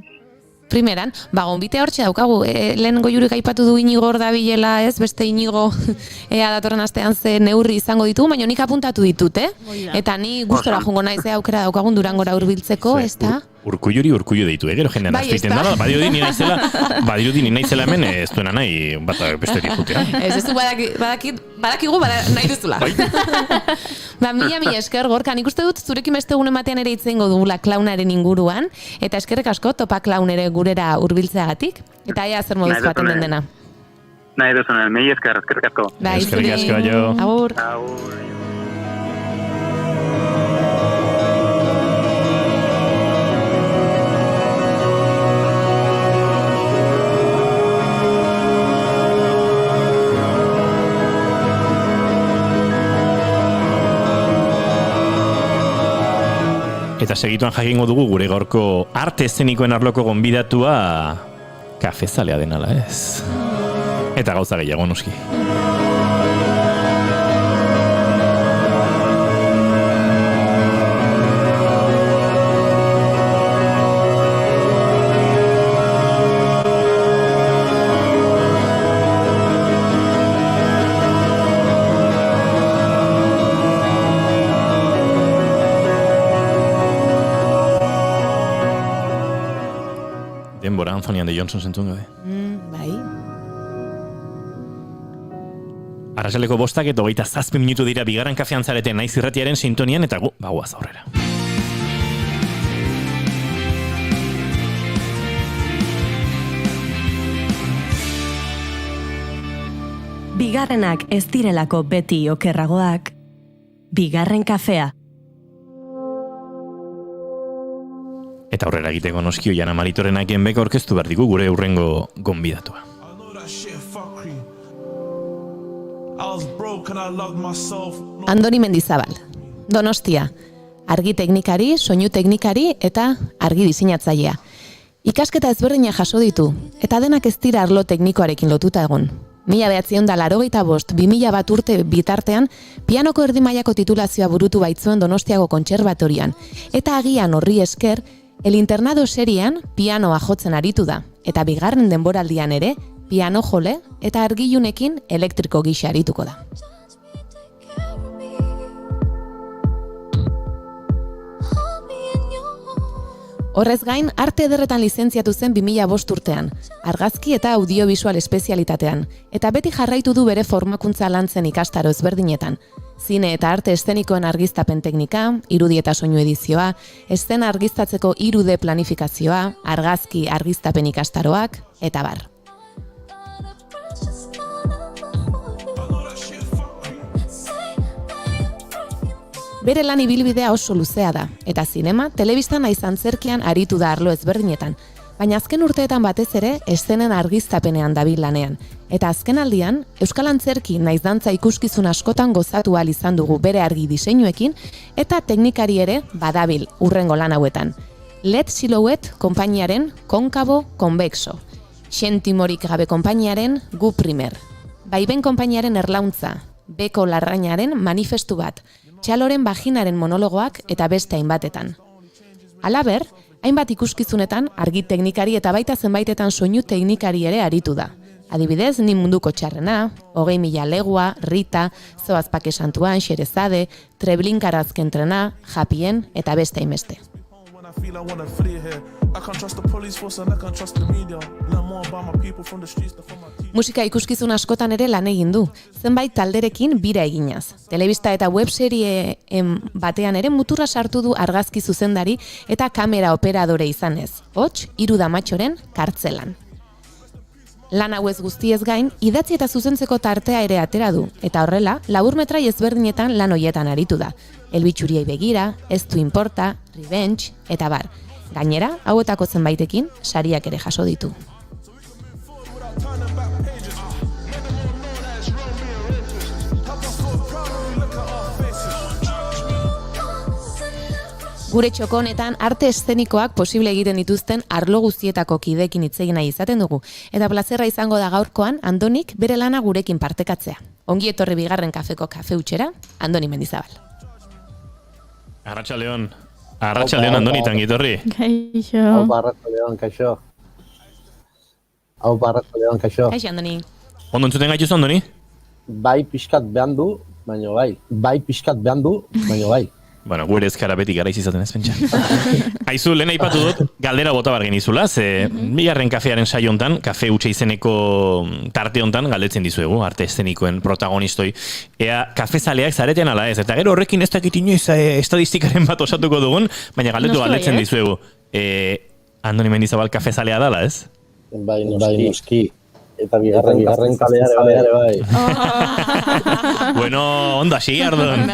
Primeran, gonbite hortxe daukagu, lehen goiurik aipatu du Inigo Ordabilela, ez, beste Inigo ea datorren astean ze neurri izango ditugu, baina nik apuntatu ditut, Eta ni gustora jongo naiz aukera daukagun Durangora hurbiltzeko, ez da? Urkullu deitu, gero jendean azpeiten dara, badirudi ni naizela hemen ez duena nahi bat beste difutea. Ez du badakigu nahi duzula. Mila esker, Gorka, nik uste dut zurekin beste egunen batean ere itzengo dugula klaunaren inguruan, eta eskerrek asko topa klaun ere gurera hurbiltzeagatik, eta ea zer moduz baten den dena. Nahi duzunen, mila eskerrek asko. Eskerrik asko, jo. Agur. Eta segituan jakingo dugu gure gaurko arte eszenikoen arloko gonbidatua kafezalea denala, ez? Eta gauza gehiago noski. Denbora, Anthony and the Johnson zentzun gabe. Bai. Arrasaleko 5:27 minutu dira bigarren kafean zareten naiz irratiaren sintonian eta guaz aurrera. Bigarrenak ez direlako beti okerragoak. Bigarren kafea. Eta aurrera egiteko noski Oiana Maritorenak enbek aurkeztu behar digu gure hurrengo gonbidatua. Andoni Mendizabal, Donostia, argi teknikari, soinu teknikari eta argi diseinatzailea. Ikasketa ezberdina jaso ditu, eta denak ez dira arlo teknikoarekin lotuta egon. 1985-2001 urte bitartean, pianoko erdi mailako titulazioa burutu baitzuen Donostiako Kontserbatorian, eta agian horri esker, El Internado seriean pianoa jotzen aritu da, eta bigarren denboraldian ere, piano jole eta argilunekin elektriko gisa arituko da. Horrez gain, arte ederretan lizentziatu zen 2005 urtean, argazki eta audiovisual espezialitatean, eta beti jarraitu du bere formakuntza lantzen ikastaro ezberdinetan. Zine eta arte eszenikoen argiztapen teknika, irudi eta soinu edizioa, eszena argiztatzeko 3D planifikazioa, argazki argiztapen ikastaroak, eta bar. Bere lan ibilbidea oso luzea da, eta zinema, telebistan naiz antzerkian aritu da arlo ezberdinetan, baina azken urteetan batez ere eszenen argiztapenean dabil lanean, eta azken aldian, Euskal Antzerki naiz dantza ikuskizun askotan gozatu ahal izan dugu bere argi diseinuekin, eta teknikari ere badabil urrengo lan hauetan. LED Silhouette konpainiaren Konkabo Konbexo, Xentimorik gabe konpainiaren Gu Primer, Baiben konpainiaren Erlauntza, Beko Larrainaren Manifestu bat, Txaloren Baginaren monologoak eta beste hainbatetan. Halaber, hainbat ikuskizunetan argi teknikari eta baita zenbaitetan soinu teknikari ere aritu da. Adibidez, Ni munduko txarrena, 20.000 legua, Rita, Zoazpake santuan, Xerezade, Treblinkarazken trena, Japien eta beste hainbeste. Musika ikuskizun askotan ere lan egin du, zenbait talderekin bira eginaz. Telebista eta webserie batean ere muturra sartu du argazki zuzendari eta kamera operadore izanez. Hots, 3 damatxoren kartzelan. Lan hauez guztiez gain, idatzi eta zuzentzeko tartea ere atera du, eta horrela, laburmetrai ezberdinetan lan hoietan aritu da. Elbitxuriei begira, Ez du inporta, Revenge, eta bar. Gainera, hauetako zenbaitekin, sariak ere jaso ditu. Gure txoko honetan arte eszenikoak posible egiten dituzten arlo guztietako kideekin hitz egin nahi izaten dugu, eta plazerra izango da gaurkoan Andonik bere lana gurekin partekatzea. Ongi etorri bigarren kafeko kafe utxera, Andoni Mendizabal. Arratsaldeon Andoni tangitorri. Kaixo. Arratsaldeon, kaixo. Arratsaldeon, kaixo. Kaixo, Andoni. Ondo entzuten gaituzu, Andoni? Bai pixkat behan du, baina bai. Bueno, gure ezkara beti garaiz izaten ez pentsa. Aizu, lehen aipatu dut, galdera bota bargen izula, ze bigarren kafearen saio hontan, kafe utxe izeneko tarte hontan galdetzen dizuegu, arte eszenikoen protagonistoi. Ea, kafezaleak zaretean ala ez, eta gero horrekin ez dakit inoiz estadistikaren bat osatuko dugun, baina galdetzen dizuegu. Andoni Mendizabal kafezalea dala, ez? Bai, noski. Eta bigarren kafezalea ere bai. Bueno, ondo hasi, Ardon.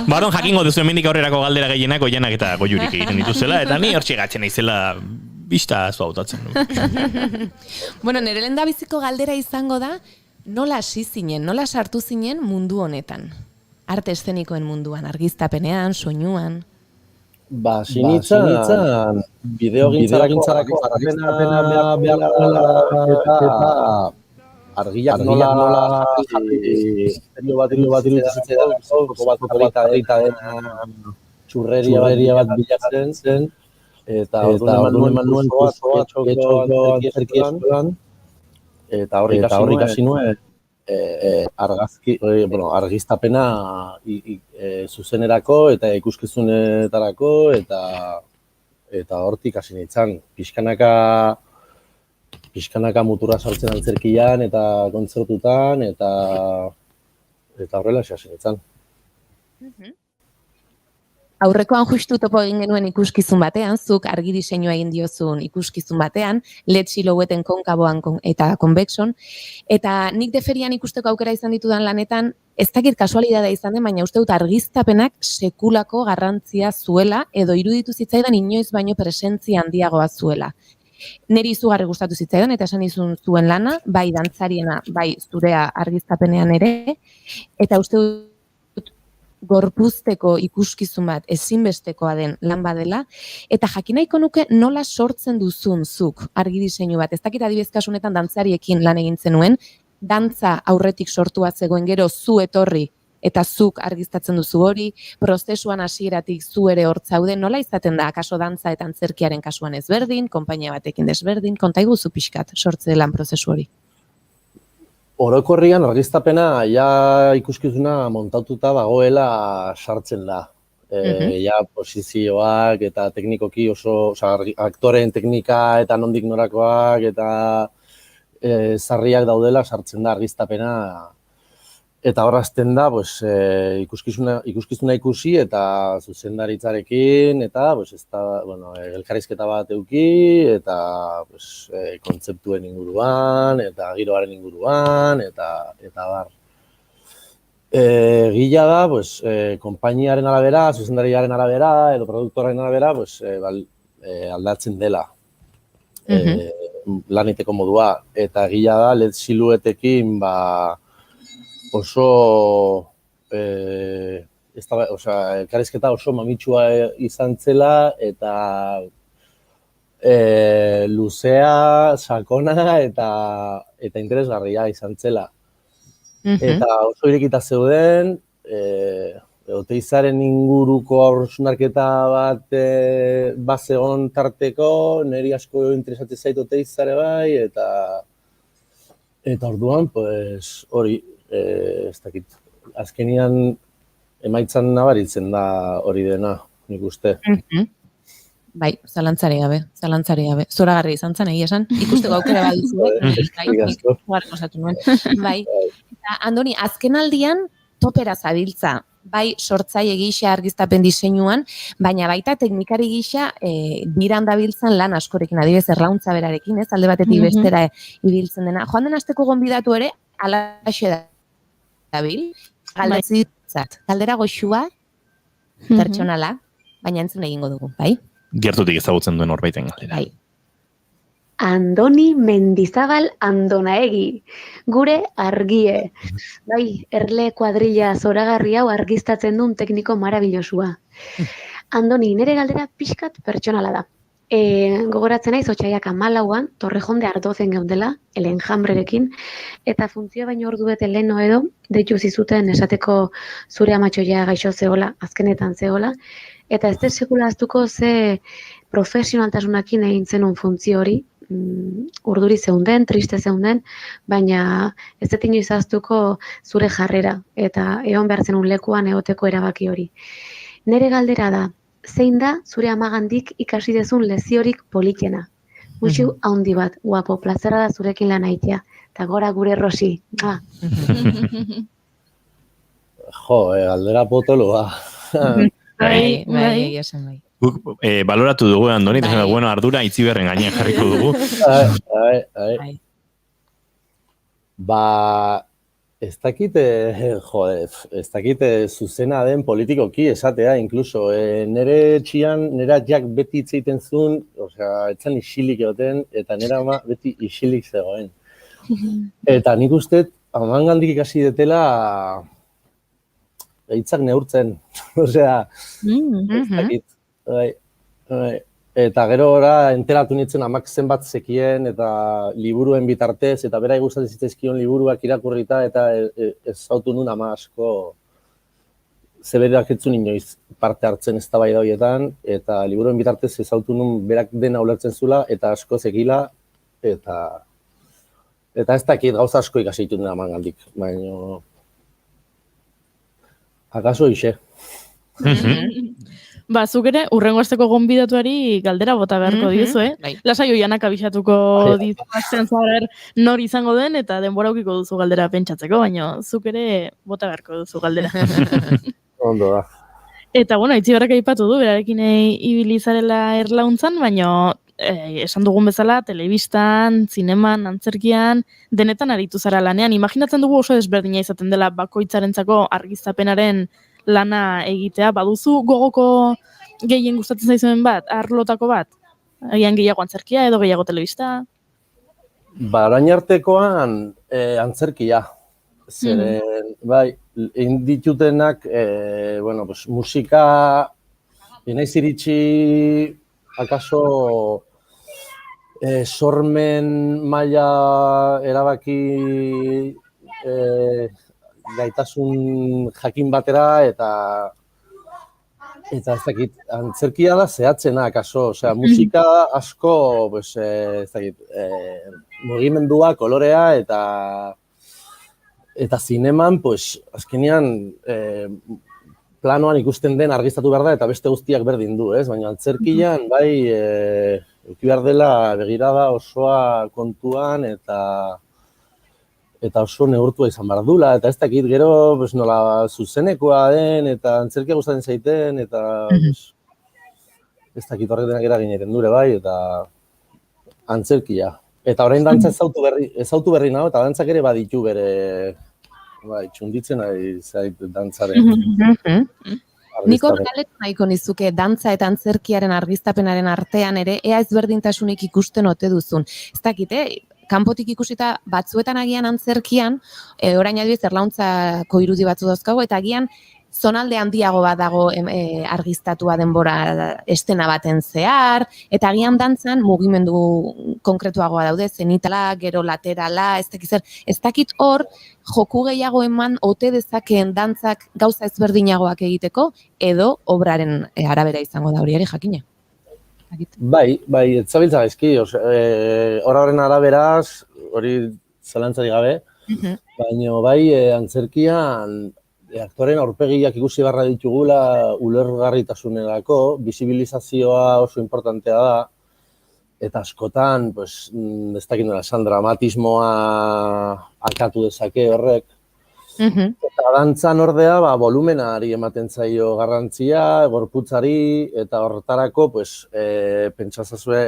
Baron, jakingo duzu hemendik aurrerako galdera gehienak oianak eta goiurik egiten dituzela, eta ni hortxe gatzen naizela bista zu hautatzen. Bueno, nire lehendabiziko galdera izango da, nola hasi zinen, nola sartu zinen mundu honetan? Arte eszenikoen munduan, argiztapenean, soinuan... Sinitzan, bideogintzarako argiztapena behar eta argiak nola esterio bat iruditzen koko bat horreita txurreria bat bilatzen zen, eta orduan eman nuen kurso antzerkietan, eta horrik hasi nuen argiztapena zuzenerako eta ikuskizunetarako eta hortik hasi nintzen. Pixkanaka muturra sartzen antzerkian eta kontzertutan eta horrela hasi nintzen. Aurrekoan justu topo egin genuen ikuskizun batean, zuk argi diseinua egin diozun ikuskizun batean, LED silueten konkaboan eta konvexon, eta nik deferian ikusteko aukera izan ditudan lanetan, ez dakit kasualidadea izan den, baina uste dut argiztapenak sekulako garrantzia zuela, edo iruditu zitzaidan inoiz baino presentzia handiagoa zuela. Neri izugarri gustatu zitzaidan, eta esan izun zuen lana, bai dantzariena, bai zurea argiztapenean ere, eta uste dut gorpuzteko ikuskizun bat ezinbestekoa den lan badela, eta jakin nahiko nuke nola sortzen duzun zuk argi diseinu bat. Ez dakit adibidez kasunetan dantzariekin lan egin zenuen, dantza aurretik sortua zegoen gero zu etorri eta zuk argiztatzen duzu hori, prozesuan hasieratik zu ere hor zaude, nola izaten da, akaso dantza eta antzerkiaren kasuan ezberdin, konpainia batekin desberdin, konta iguzu pixkat sortze lan prozesu hori. Orokorrian argiztapena ikuskizuna montatuta dagoela sartzen da. Posizioak eta teknikoki oso, aktoreen teknika eta nondik norakoak eta zarriak daudela sartzen da argiztapena. Eta horrazten da, ikuskizuna ikusi eta zuzendaritzarekin, eta elkarrizketa bat eduki, eta kontzeptuen inguruan, eta giroaren inguruan, eta bar. Gila da, konpainiaren arabera, zuzendariaren arabera, edo produktoraren arabera, aldatzen dela laniteko modua. Eta gila da, LED siluetekin, oso elkarrizketa oso mamitsua izan zela eta luzea, sakona eta interesgarria izan zela. Eta oso irekita zeuden, Oteizaren inguruko haursunarketa bat bazegon tarteko, niri asko interesatzen zait Oteizare bai, eta Eta orduan, pues, hori, ez dakit, azkenian emaitzan nabaritzen da hori dena, nik uste. Bai, zalantzari gabe. Zoragarri izan zen, egia esan, ikusteko aukera baduzu. Bai, eta Andoni, azken aldian topera zabiltza, bai sortzaile gisa argiztapen diseinuan, baina baita teknikari gisa biran dabiltzan lan askorekin, adibidez erlauntza berarekin, ez, alde batetik bestera ibiltzen dena. Joan den asteko gonbidatu ere, alaxe dabil, galdezitzat, galdera goxua, pertsonala, baina entzun egingo dugu, bai? Gertutik ezagutzen duen horbaiten galdera. Bai. Andoni Mendizabal Andonaegi, gure argie. Bai, erle kuadrilla zoragarri hau argiztatzen duen tekniko marabilosua. Andoni, nire galdera pixkat pertsonala da. Gogoratzen naiz otsaiak 14an, Torrejon de Ardozen geundela, el enjambrerekin, eta funtzio baino ordu bete leheno edo, deitu zizuten esateko zure amatxoia gaixo zegola, azkenetan zegola, eta ez sekula aztuko ze profesionaltasunakin egin zenun funtzio hori, urduri zeunden, triste zeunden, baina ez dut inoiz ahaztuko zure jarrera, eta egon behar zenun lekuan egoteko erabaki hori. Nere galdera da, zein da zure amagandik ikasi dezun leziorik politena? Muxu haundi bat, guapo, plazera da zurekin lan aitea, eta gora gure Rosi. Jo, galdera potoloa. Bai, egia zen bai. Guk baloratu dugu, Andoni, eta bueno, ardura itziberren gainean jarriko dugu. Bai. Ba, ez dakit zuzena den politikoki esatea, inkluso. Nere etxian, nera jak beti hitz egiten zuen, etzan isilik egoten, eta nera ama beti isilik zegoen. Eta nik uste, amangandik ikasi detela hitzak neurtzen. Osea, ez dakit. Bai. Eta gero enteratu nintzen amak zenbat zekien eta liburuen bitartez, eta bera gustatzen zitzaizkion liburuak irakurrita, eta ez zautu nun ama asko zeberak etzun inoiz parte hartzen eztabaida horietan, eta liburuen bitartez ez zautu nun berak dena ulertzen zula, eta asko zekila, eta ez dakit gauza asko ikasi ditut nire amangandik, baina akaso ixe. Ba, zuk ere, urrengo asteko gonbidatuari galdera bota beharko diozu, Lasai oianak abixatuko dizu azten zaber nor izango den, eta denbora aukiko duzu galdera pentsatzeko, baina zuk ere bota beharko duzu galdera. Ondo da. Eta, bueno, Itziberrak aipatu du, berarekin ibili zarela erlauntzan, baina esan dugun bezala, telebistan, zineman, antzerkian, denetan aritu zara lanean. Imaginatzen dugu oso desberdina izaten dela bakoitzarentzako argiztapenaren lana egitea, baduzu gogoko gehien gustatzen zaizuen bat, arlotako bat? Agian gehiago antzerkia edo gehiago telebista? Ba, orain artekoan antzerkia. Zeren, bai, egin ditutenak, musika, naiz iritsi, akaso, sormen maila erabaki gaitasun jakin batera, eta ez dakit, antzerkia da zehatzena, akaso, osea, musika asko, ez dakit, mugimendua, kolorea, eta zineman, azkenean, planoan ikusten den argiztatu behar da, eta beste guztiak berdin du, ez? Baina antzerkian, bai, eduki behar dela begirada osoa kontuan, eta oso neurtua izan behar dula, eta ez dakit gero nola zuzenekoa den, eta antzerkia gustatzen zaiten, eta ez dakit horrek denak eragin egiten dure, bai, eta antzerkia. Eta orain dantza ezautu berri nago, eta dantzak ere baditu bere, bai, txunditzen ari zait dantzaren. Nik hor galetu nahiko nizuke dantza eta antzerkiaren argiztapenaren artean ere, ea ezberdintasunik ikusten ote duzun. Ez dakit, kanpotik ikusita batzuetan agian antzerkian, orain adibidez erlauntzako irudi batzu dauzkago, eta agian zonalde handiago bat dago argiztatua denbora estena baten zehar, eta agian dantzan mugimendu konkretuagoa daude, zenitala, gero laterala, ez dakit hor, joku gehiago eman ote dezakeen dantzak gauza ezberdinagoak egiteko, edo obraren arabera izango da hori ere jakina. Bai, ez zabiltza gaizki, horren araberaz, hori zalantzari gabe, baina bai antzerkian aktoren aurpegiak ikusi barra ditugula ulergarritasunerako, bisibilizazioa oso importantea da, eta askotan, pues, ez dakit nola esan, dramatismoa akatu dezake horrek. Eta dantzan ordea, volumenari ematen zaio garrantzia, gorputzari, eta horretarako, pues, pentsazazue,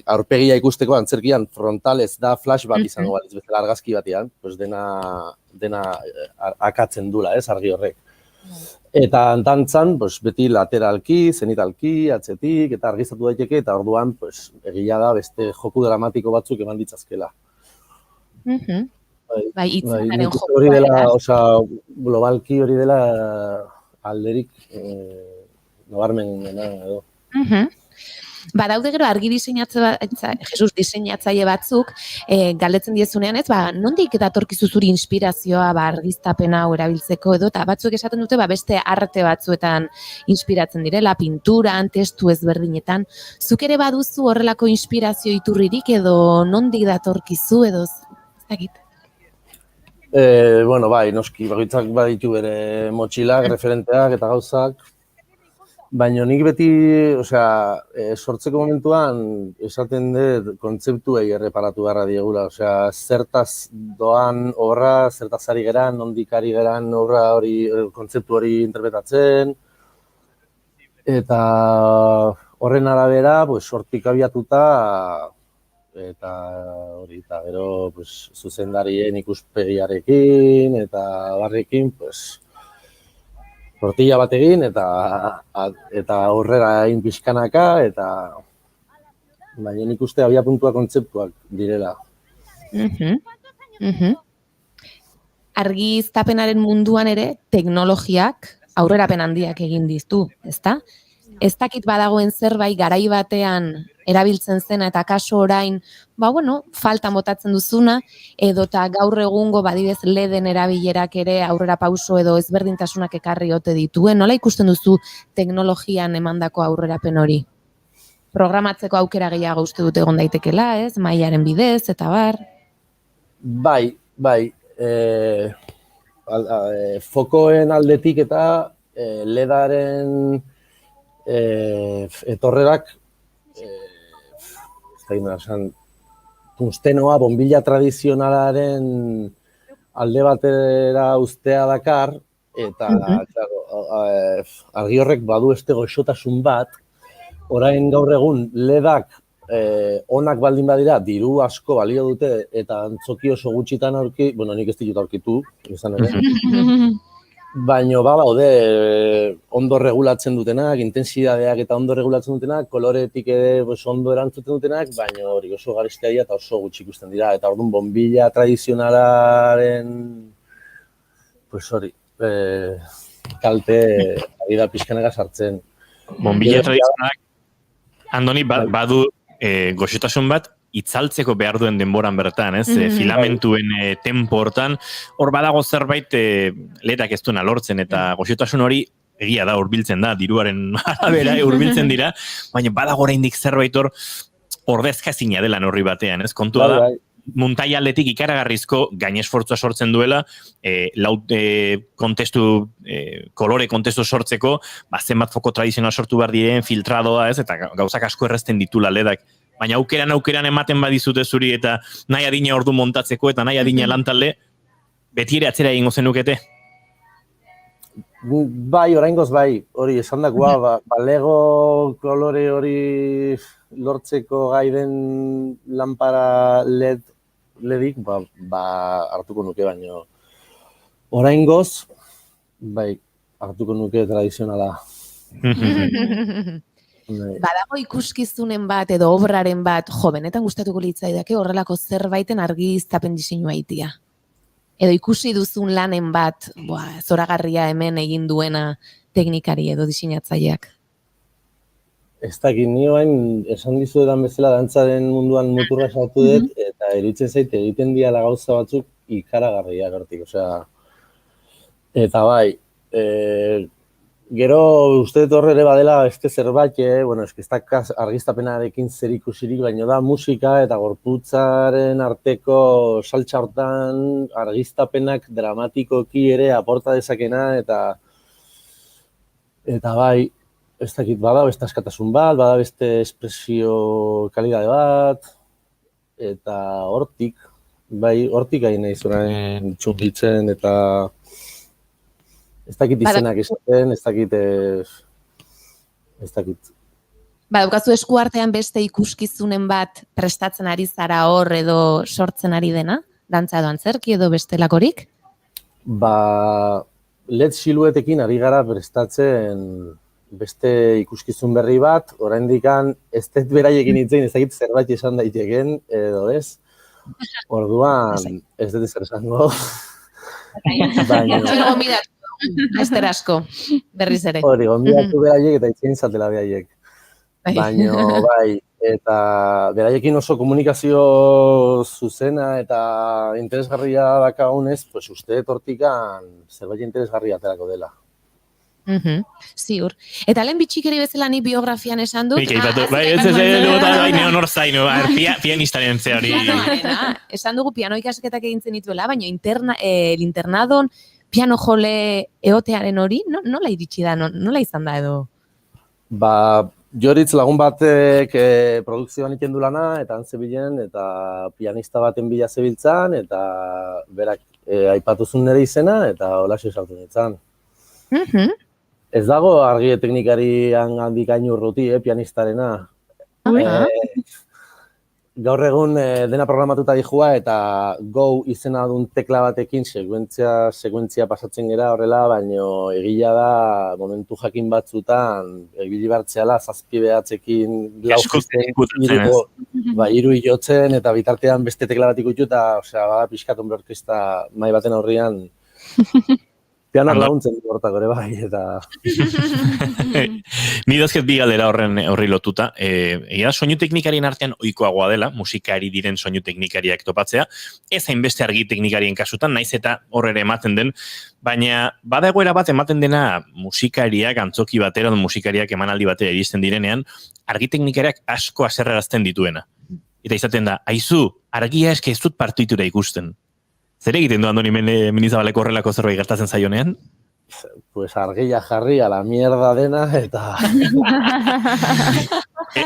aurpegia ikusteko antzerkian frontalez da flashback izango balitz bezala argazki batean, pues, dena akatzen dula, argi horrek. Eta dantzan, pues, beti lateralki, zenitalki, atzetik, eta argiztatu daiteke, eta orduan, pues, egia da beste joku dramatiko batzuk eman ditzazkela. Bai, itzaren jokoa. Hori dela, globalki hori dela alderik nabarmenena edo. Badaude gero argi diseinatzaile batzuk, galdetzen diezunean ez, nondik datorkizu zuri inspirazioa argiztapen hau erabiltzeko edo, eta batzuk esaten dute beste arte batzuetan inspiratzen direla, pinturan, testu ezberdinetan. Zuk ere baduzu horrelako inspirazio iturririk edo nondik datorkizu edo, ez dakit? Bueno, bai, noski, bakoitzak baditu bere motxilak, referenteak eta gauzak, baina nik beti, sortzeko momentuan esaten dut kontzeptuei erreparatu beharra diegula, zertaz doan obra, zertaz ari geran, nondik ari geran obra hori, kontzeptu hori interpretatzen, eta horren arabera, hortik abiatuta, eta hori, eta gero zuzendarien ikuspegiarekin, eta barrekin, tortilla bat egin, eta aurrera egin pixkanaka, eta baina nik uste abiapuntua kontzeptuak direla. Argiztapenaren munduan ere, teknologiak aurrerapen handiak egin diztu, ezta? Ez dakit badagoen zerbait garai batean erabiltzen zena eta kaso orain, faltan botatzen duzuna, edota gaur egungo badibez leden erabilerak ere aurrera pauso edo ezberdintasunak ekarri ote dituen. Nola ikusten duzu teknologian emandako aurrerapen hori? Programatzeko aukera gehiago uste dute egon daitekela, ez? Mailaren bidez, eta bar? Bai. Fokoen aldetik eta ledaren etorrerak tungstenoa, bombilla tradizionalaren alde batera ustea dakar, eta argi horrek badu goxotasun bat, orain gaur egun ledak onak baldin badira, diru asko balio dute, eta antzoki oso gutxitan aurki, nik ez ditut aurkitu, izan ere, baina baude ondo regulatzen dutenak, intensidadeak eta ondo regulatzen dutenak, koloretik ere ondo erantzuten dutenak, baina hori oso garestia dira eta oso gutxi ikusten dira. Eta orduan bombilla tradizionalaren kalte ari da pixkanaka sartzen. Bombilla tradizionalak, Andoni, badu goxotasun bat, itzaltzeko behar duen denboran bertan, filamentuen tempo hortan, hor badago zerbait leherak ez duena lortzen, eta goxotasun hori egia da, hurbiltzen da, diruaren arabera hurbiltzen dira, baina badago oraindik zerbait hor ordezkazina dela horri batean, ez? Kontua da, muntaialetik ikaragarrizko gainesfortzua sortzen duela, kolore kontestu sortzeko, zenbat foko tradizional sortu behar diren, filtradoa, ez? Eta gauzak asko errezten ditula ledak. Baina aukeran ematen badizute zuri eta nahi adina ordu montatzeko eta nahi adina lantalde, beti ere atzera egingo zenukete? Bai, oraingoz bai, hori esan dagoa, balego kolore hori lortzeko gai den lanpara ledik, hartuko nuke, baina oraingoz, bai, hartuko nuke tradizionala. Badago ikuskizunen bat edo obraren bat, benetan gustatuko litzaidake horrelako zerbaiten argiztapen diseinua itia. Edo ikusi duzun lanen bat, zoragarria hemen egin duena teknikari edo diseinatzaileak. Ez dakit, ni oain esan dizuetan bezala dantzaren munduan muturra sartu dut, eta iruditzen zait egiten diala gauza batzuk ikaragarriak hortik, eta bai, Gero uste dut horre ere badela beste zerbait, bueno, eske ez da argiztapenarekin zer ikusirik, baina da musika eta gorputzaren arteko saltsa hortan argiztapenak dramatikoki ere aporta dezakena eta bai, ez dakit, bada beste askatasun bat, bada beste espresio kalidade bat, eta hortik hain nahi zuen txunditzen eta ez dakit izenak esaten, ez dakit. Daukazu esku artean beste ikuskizunen bat prestatzen ari zara hor edo sortzen ari dena? Dantza edo antzerki edo bestelakorik? LED siluetekin ari gara prestatzen beste ikuskizun berri bat, oraindikan ez dut beraiekin hitzein, ez dakit zerbait esan daiteken edo ez. Orduan ez dut ezer esango. Baina estera asko, berriz ere. Hori, gonbidatu beraiek eta itzein zatela beraiek. Baina, bai, eta beraiekin oso komunikazio zuzena eta interesgarria dakagunez, pues uste hortikan zerbait interesgarria aterako dela. Ziur. Eta lehen bitxikeri bezala ni biografian esan dut. Nor zaino, pianistaren zeari. Esan dugu piano ikasketak egintzen dituela, baina internadon piano jole eotearen hori, nola iritsi da, nola izan da edo? Joritz lagun batek produkzioan iten du lana, eta antzebilen, eta pianista baten bila zebiltzan, eta berak aipatuzun nire izena, eta holaxe sartu nintzen. Ez dago argi teknikarian handik hain urruti, pianistarena. Gaur egun dena programatuta dihua eta Go izena duen tekla batekin sekuentzia pasatzen gera horrela, baino egila da momentu jakin batzutan ibili bartzeala 7-9ekin hiru jotzen eta bitartean beste tekla bat ikutu eta bada pixkat hombre orkesta mai baten aurrian pianak laguntzen hortako ere bai, eta... Ni dazket bi galdera horri lotuta. Egia soinu teknikarien artean ohikoagoa dela, musikari diren soinu teknikariak topatzea, ez hainbeste argi teknikarien kasutan, naiz eta horre ematen den, baina badagoera bat ematen dena musikariak, antzoki batera, musikariak emanaldi batera iristen direnean, argi teknikariak asko haserrarazten dituena. Eta izaten da, aizu, argia eske ez dut partitura ikusten. Zer egiten du Andoni Mendizabaleko horrelako zerbait gertatzen zaionean? Pues argia jarri a la mierda dena eta...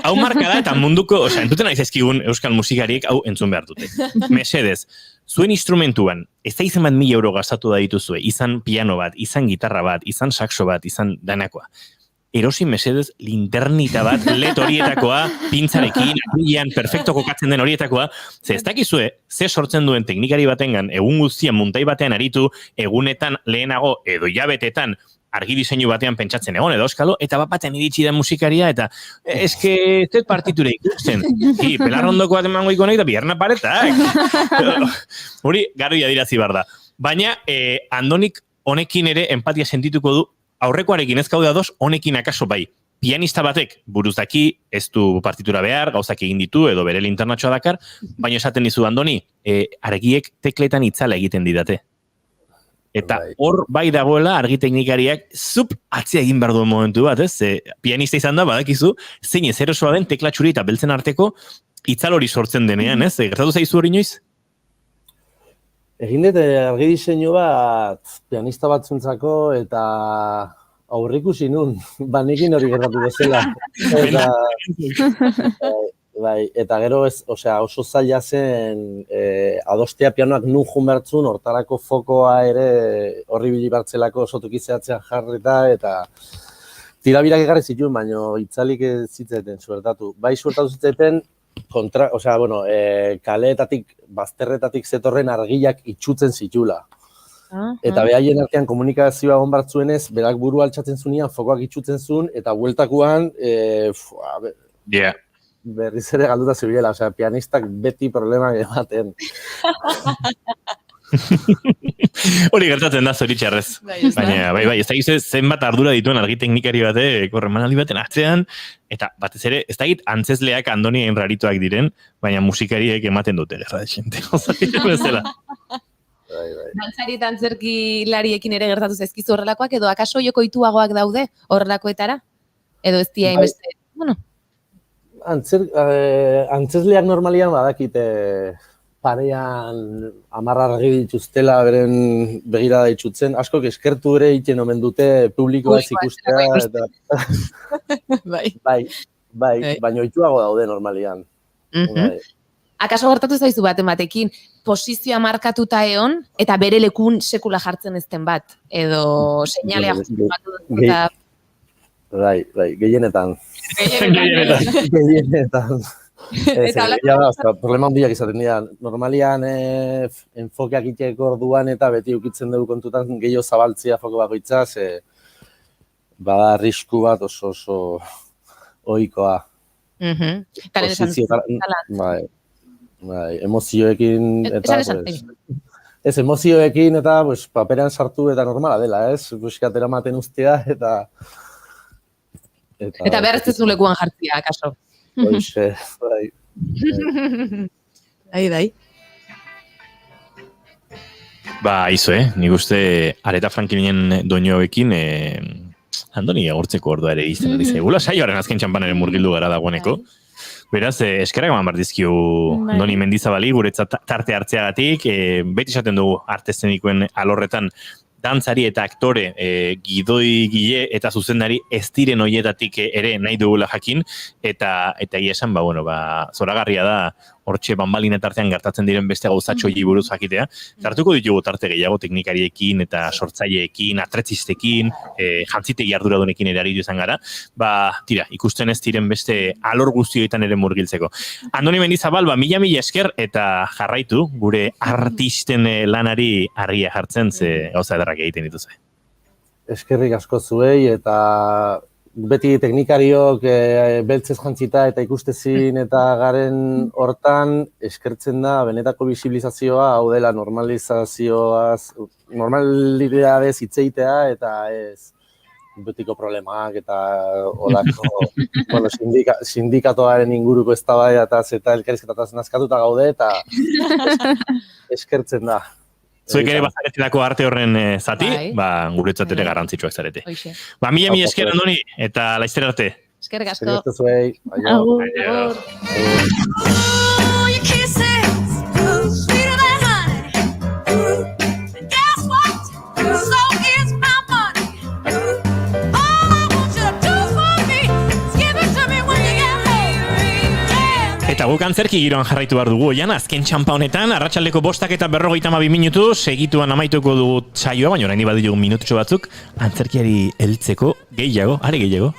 Hau marka da eta munduko, entuten naiz ezkigun euskal musikariek hau entzun behar dute. Mesedez, zuen instrumentuan, ez da izan bat 1.000 euro gastatu da dituzue, izan piano bat, izan gitarra bat, izan saxo bat, izan danakoa. Erosi mesedez linternita bat, LED horietakoa, pintzarekin, apilean, perfecto kokatzen den horietakoa, ze ez dakizue, ze sortzen duen teknikari batengan, egun guztian muntai batean aritu, egunetan lehenago edo hilabetetan argi diseinu batean pentsatzen egon edo euskalo, eta bapatean iritsi da musikaria, eta eske ez partitura ikusten. Pelarrondoko bat emango ikonek eta bierna paretak. Hori, garria dirazi bar da. Baina, Andonik honekin ere empatia sentituko du, aurrekoarekin ez gaude ados, honekin akaso bai. Pianista batek buruz daki, ez du partitura behar, gauzak egin ditu, edo bere linternatxoa dakar, baina esaten dizu, Andoni, argiek tekletan itzala egiten didate. Eta hor bai dagoela argi teknikariak zup atzea egin behar duen momentu bat, ez? Pianista izan da, badakizu, zein ez erosoa den teklatxuri eta beltzen arteko itzal hori sortzen denean, ez? Gertatu zaizu hori inoiz? Egin dut argi diseinu bat pianista batzuntzako eta aurrikusi nun, nekin hori gertatu bezala. Eta gero oso zaila zen adostea pianoak nun jun bertzun, hortarako fokoa ere horri bili bartzelako oso tokizeatzean jarrita eta tirabirak egarri zituen, baina itzalik ez zitzeten suertatu. Bai suertatu zitzeten, kaleetatik, bazterretatik zetorren argiak itxutzen zitula. Eta behaien artean komunikazioa egon bartzuenez, berak buru altxatzen zunean, fokoak itxutzen zuen, eta bueltakuan, berriz ere galduta zibilela, pianistak beti problemak ematen. Hori gertatzen da zoritxarrez. Baina, bai, ez da zenbat ardura dituen argi teknikari batek horremanaldi baten atzean, eta batez ere, ez da antzezleak Andoni hain rarituak diren, baina musikariek ematen dute gerra de xente. Dantzari eta antzerkilariekin ere gertatu zaizkizu horrelakoak, edo akaso jokoituagoak daude horrelakoetara? Edo ez dira inbeste, bueno. Antzesleak normalian badakite parean amarra argi dituztela beren begirada itxutzen, askok eskertu ere egiten omen dute publikoa ez ikustea, eta... Bai, baina ohituago daude normalian. Akaso gertatu zaizu baten batekin, posizioa markatuta egon, eta bere lekun sekula jartzen ezten bat, edo seinalea justu eta... Bai, gehienetan. Gehienetan. Problema handiak izaten dira. Normalian enfokeak iteko orduan eta beti ukitzen dugu kontutan gehiago zabaltzia foko bakoitza, bada arrisku bat oso ohikoa. Bai, emozioekin eta paperean sartu eta normala dela, ez? Buskat eramaten ustea eta behar ez duzu lekuan jartzia, akaso. Hoxe, bai. Bai. Ba, izo, nik uste Aretha Franklinen doinoekin Andoni agurtzeko ordua ere izan ari zaigula, saioaren azken txampanaren murgildu gara dagoeneko. Beraz, eskerrak eman bardizkiu Andoni Mendizabali guretzat tarte hartzeagatik, beti esaten dugu arte eszenikoen alorretan dantzari eta aktore, gidoi eta zuzendari ez diren hoietatik ere nahi dugula jakin, eta egia esan, zoragarria da, hortxe banbalin artean gertatzen diren beste gauzatxo buruz jakitea. Tartuko ditugu tarte gehiago teknikariekin eta sortzaileekin, atretzistekin, jantzitegi arduradunekin ere aritu izan gara. Tira, ikusten ez diren beste alor guztioetan ere murgiltzeko. Andoni Mendizabal, mila esker eta jarraitu gure artisten lanari argia jartzen, ze gauza edarrak egiten dituzu. Eskerrik asko zuei eta beti teknikariok beltzez jantzita eta ikustezin eta garen hortan eskertzen da benetako bisibilizazioa, hau dela normalidadez hitzeitea eta ez betiko problemak eta olako sindikatoaren inguruko eztabaidataz eta elkarrizketataz nazkatuta gaude eta eskertzen da. Zuek ere bazaretetako arte horren zati, guretzat ere garrantzitsuak zarete. Mila esker Andoni, eta laizter arte. Eskerrik asko. Agur. Eta guk antzerki giroan jarraitu behar dugu, oian, azken txampa honetan, arratsaldeko 5:52 minutu, segituan amaituko dugu saioa, baina orain baditu minututxo batzuk, antzerkiari heltzeko gehiago, are gehiago.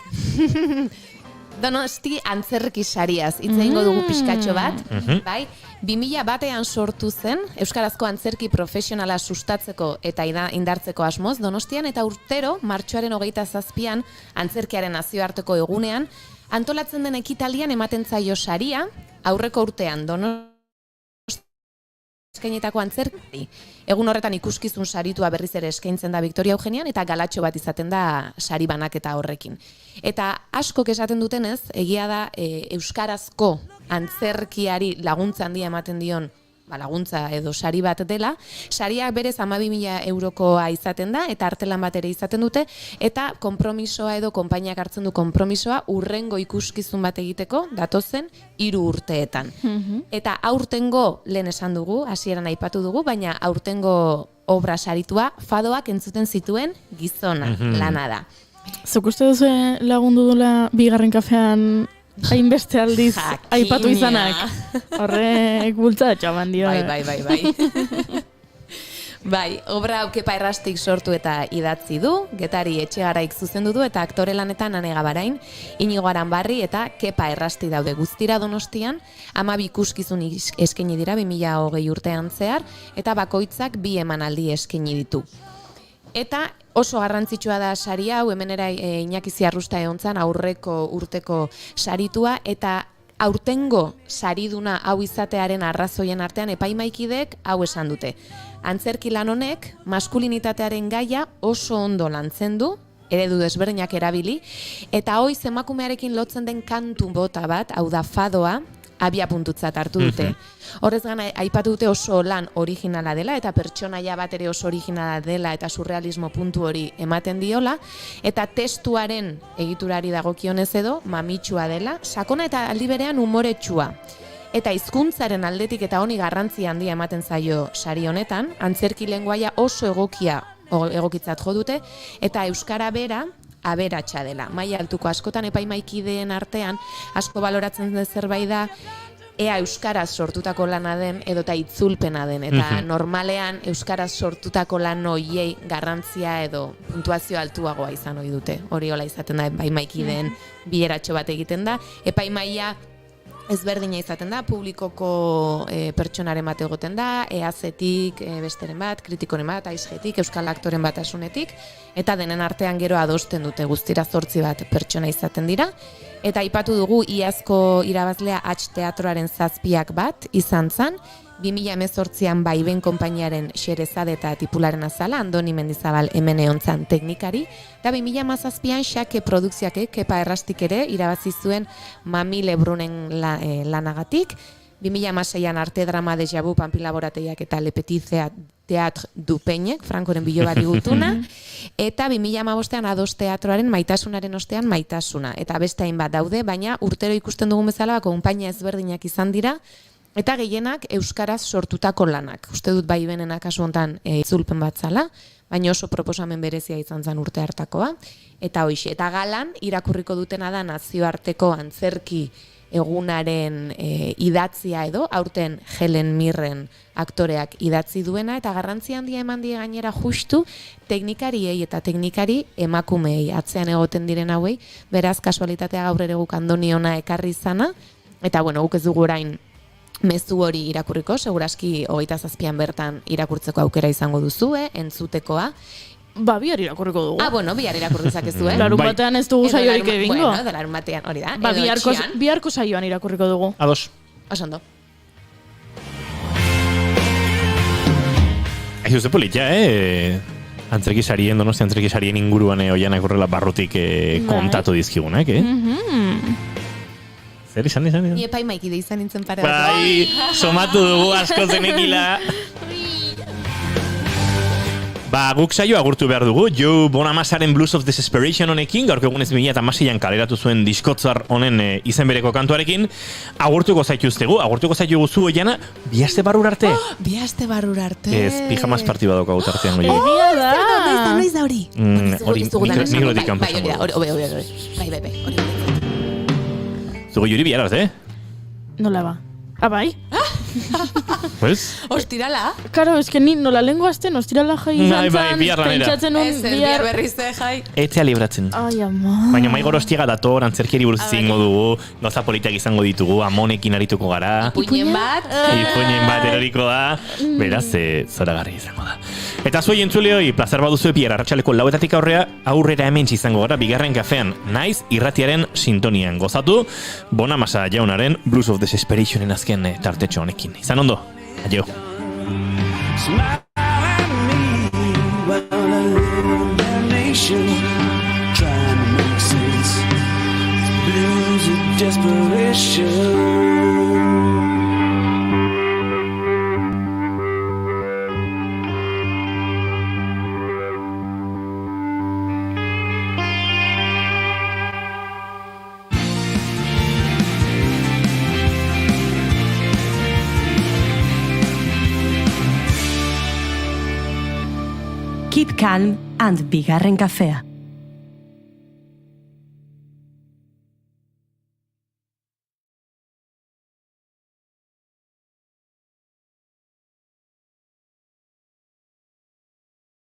Donosti antzerki sariaz, hitz egingo dugu pixkatxo bat, bai? 2001 sortu zen, Euskarazko antzerki profesionala sustatzeko eta indartzeko asmoz, Donostian, eta urtero, martxoaren 27an, antzerkiaren nazioarteko egunean, antolatzen den ekitaldian ematen zaio saria, aurreko urtean Donosti eskainetako antzerki. Egun horretan ikuskizun saritua berriz ere eskaintzen da Victoria Eugenian eta galatxo bat izaten da sari banaketa horrekin. Eta askok esaten dutenez, egia da euskarazko antzerkiari laguntza handia ematen dion laguntza edo sari bat dela, sariak berez 12.000 eurokoa izaten da, eta artelan bat ere izaten dute, eta konpromisoa edo konpainiak hartzen du konpromisoa urrengo ikuskizun bat egiteko, datozen 3 urteetan. Eta aurtengo, lehen esan dugu, hasieran aipatu dugu, baina aurtengo obra saritua fadoak entzuten zituen gizona lana da. Zuk uste duzu lagundu dula bigarren kafean hainbeste aldiz aipatu izanak? Horrek bultzatxo eman dio. Bai. Bai, obra hau Kepa Errastik sortu eta idatzi du, Getari Etxegaraik zuzendu du eta aktore lanetan Ane Gabarain, Inigo Aranbarri eta Kepa Errasti daude guztira Donostian, 12 ikuskizun eskaini dira 2020 urtean zehar, eta bakoitzak 2 emanaldi eskaini ditu. Eta oso garrantzitsua da sari hau, hemenera Iñaki Ziarrusta egontzan aurreko urteko saritua, eta aurtengo sariduna hau izatearen arrazoien artean epaimaikidek hau esan dute. Antzerki lan honek maskulinitatearen gaia oso ondo lantzen du, eredu desberdinak erabili, eta hoiz emakumearekin lotzen den kantu bota bat, hau da fadoa, abia puntutzat hartu dute. Horrez gana, aipatu dute oso lan originala dela, eta pertsonaia bat ere oso originala dela, eta surrealismo puntu hori ematen diola, eta testuaren egiturari dagokionez edo, mamitsua dela, sakona eta aldi berean umoretsua. Eta hizkuntzaren aldetik eta honi garrantzi handia ematen zaio sari honetan, antzerki lengoaia oso egokitzat jo dute, eta euskara bera aberatsa dela. Maila altuko askotan epaimaikideen artean asko baloratzen den zerbait da ea euskaraz sortutako lana den edota itzulpena den, eta normalean euskaraz sortutako lan hoiei garrantzia edo puntuazio altuagoa izan ohi dute. Hori hola izaten da epaimaikideen bileratxo bat egiten da. Epaimaia ezberdina izaten da, publikoko pertsonaren bat egoten da, EAZ-etik besteren bat, kritikoren bat, AISG-etik, euskal aktoren bat asunetik, eta denen artean gero adosten dute guztira 8 bat pertsona izaten dira. Eta aipatu dugu iazko irabazlea H Teatroaren 7 bat izan zan, 2018an Baiben konpainiaren Xerezade eta Tipularen azala, Andoni Mendizabal hemen egontzan teknikari, eta 2017an Xake Produkziake Kepa Errastik ere irabazi zuen Mami Lebrunen lanagatik, 2016an Arte Drama de Jabu Panpilaborateiak eta Le Petit Teatre du Peinek, Frankoren bilobari gutuna, eta 2015an Ados Teatroaren Maitasunaren ostean Maitasuna, eta beste hainbat daude, baina urtero ikusten dugun bezala konpainia ezberdinak izan dira, eta gehienak euskaraz sortutako lanak. Uste dut Baibenen kasu hontan itzulpen bat zala, baina oso proposamen berezia izan zen urte hartakoa. Eta hoixe, eta galan irakurriko dutena da nazioarteko antzerki egunaren idatzia edo, aurten Helen Mirren aktoreak idatzi duena, eta garrantzi handia eman die gainera justu teknikariei eta teknikari emakumeei atzean egoten diren hauei, beraz kasualitatea gaur ere guk Andoni ona ekarri izana, eta bueno, guk ez dugu orain mezu hori irakurriko, seguraski 27an bertan irakurtzeko aukera izango duzue, entzutekoa. Bihar irakurriko dugu. Bueno, bihar irakurri zakezu, Larun batean ez dugu saiorik egingo. Bueno, larun batean, hori da. Biharko saioan irakurriko dugu. Ados. Osondo. Aizu ze politia, antzerkisarien, Donostia antzerkisarien inguruan oianak horrela barrutik kontatu dizkigunak, Zer izan? Ni epaimaikide izan nintzen para. Bai, somatu dugu asko zenekila. Guk saio agurtu behar dugu, Joe Bonamasaren Blues of Desperation honekin, gaurko egunez 2016an kaleratu zuen diskotzar honen izen bereko kantuarekin, agurtuko zaituztegu, zu oiana, bi aste barrur arte. Bi aste barrur arte. Ez, pijamaz partiba dauka gutartean. Egia da. Noiz da hori? Hori, mikrotik kanpo. Bai, hori. Zugo juri bihar arte, Nola ba? Bai? Pues? Ostirala? Karo, eske ni nola lengo azten, ostirala jai izan zan, pentsatzen un bihar berrizte jai. Etzea libratzen. Ai, ama. Baina mai gorostiaga dator, antzerkiari buruz zingo dugu, goza politak izango ditugu, amonekin arituko gara. Ipuinen bat eroriko da. Beraz, zoragarri izango da. Eta zuei entzuleoi, plazar baduzu bihar arratsaleko 4etatik aurrera hementsi izango gara, bigarren kafean, naiz irratiaren sintonian gozatu, Bonamassa jaunaren Blues of Desperationen azken tartetxo honekin. Izan ondo, adio. Smile at me while I live in damnation, trying to make sense. Blues of desperation. Keep calm and bigarren kafea.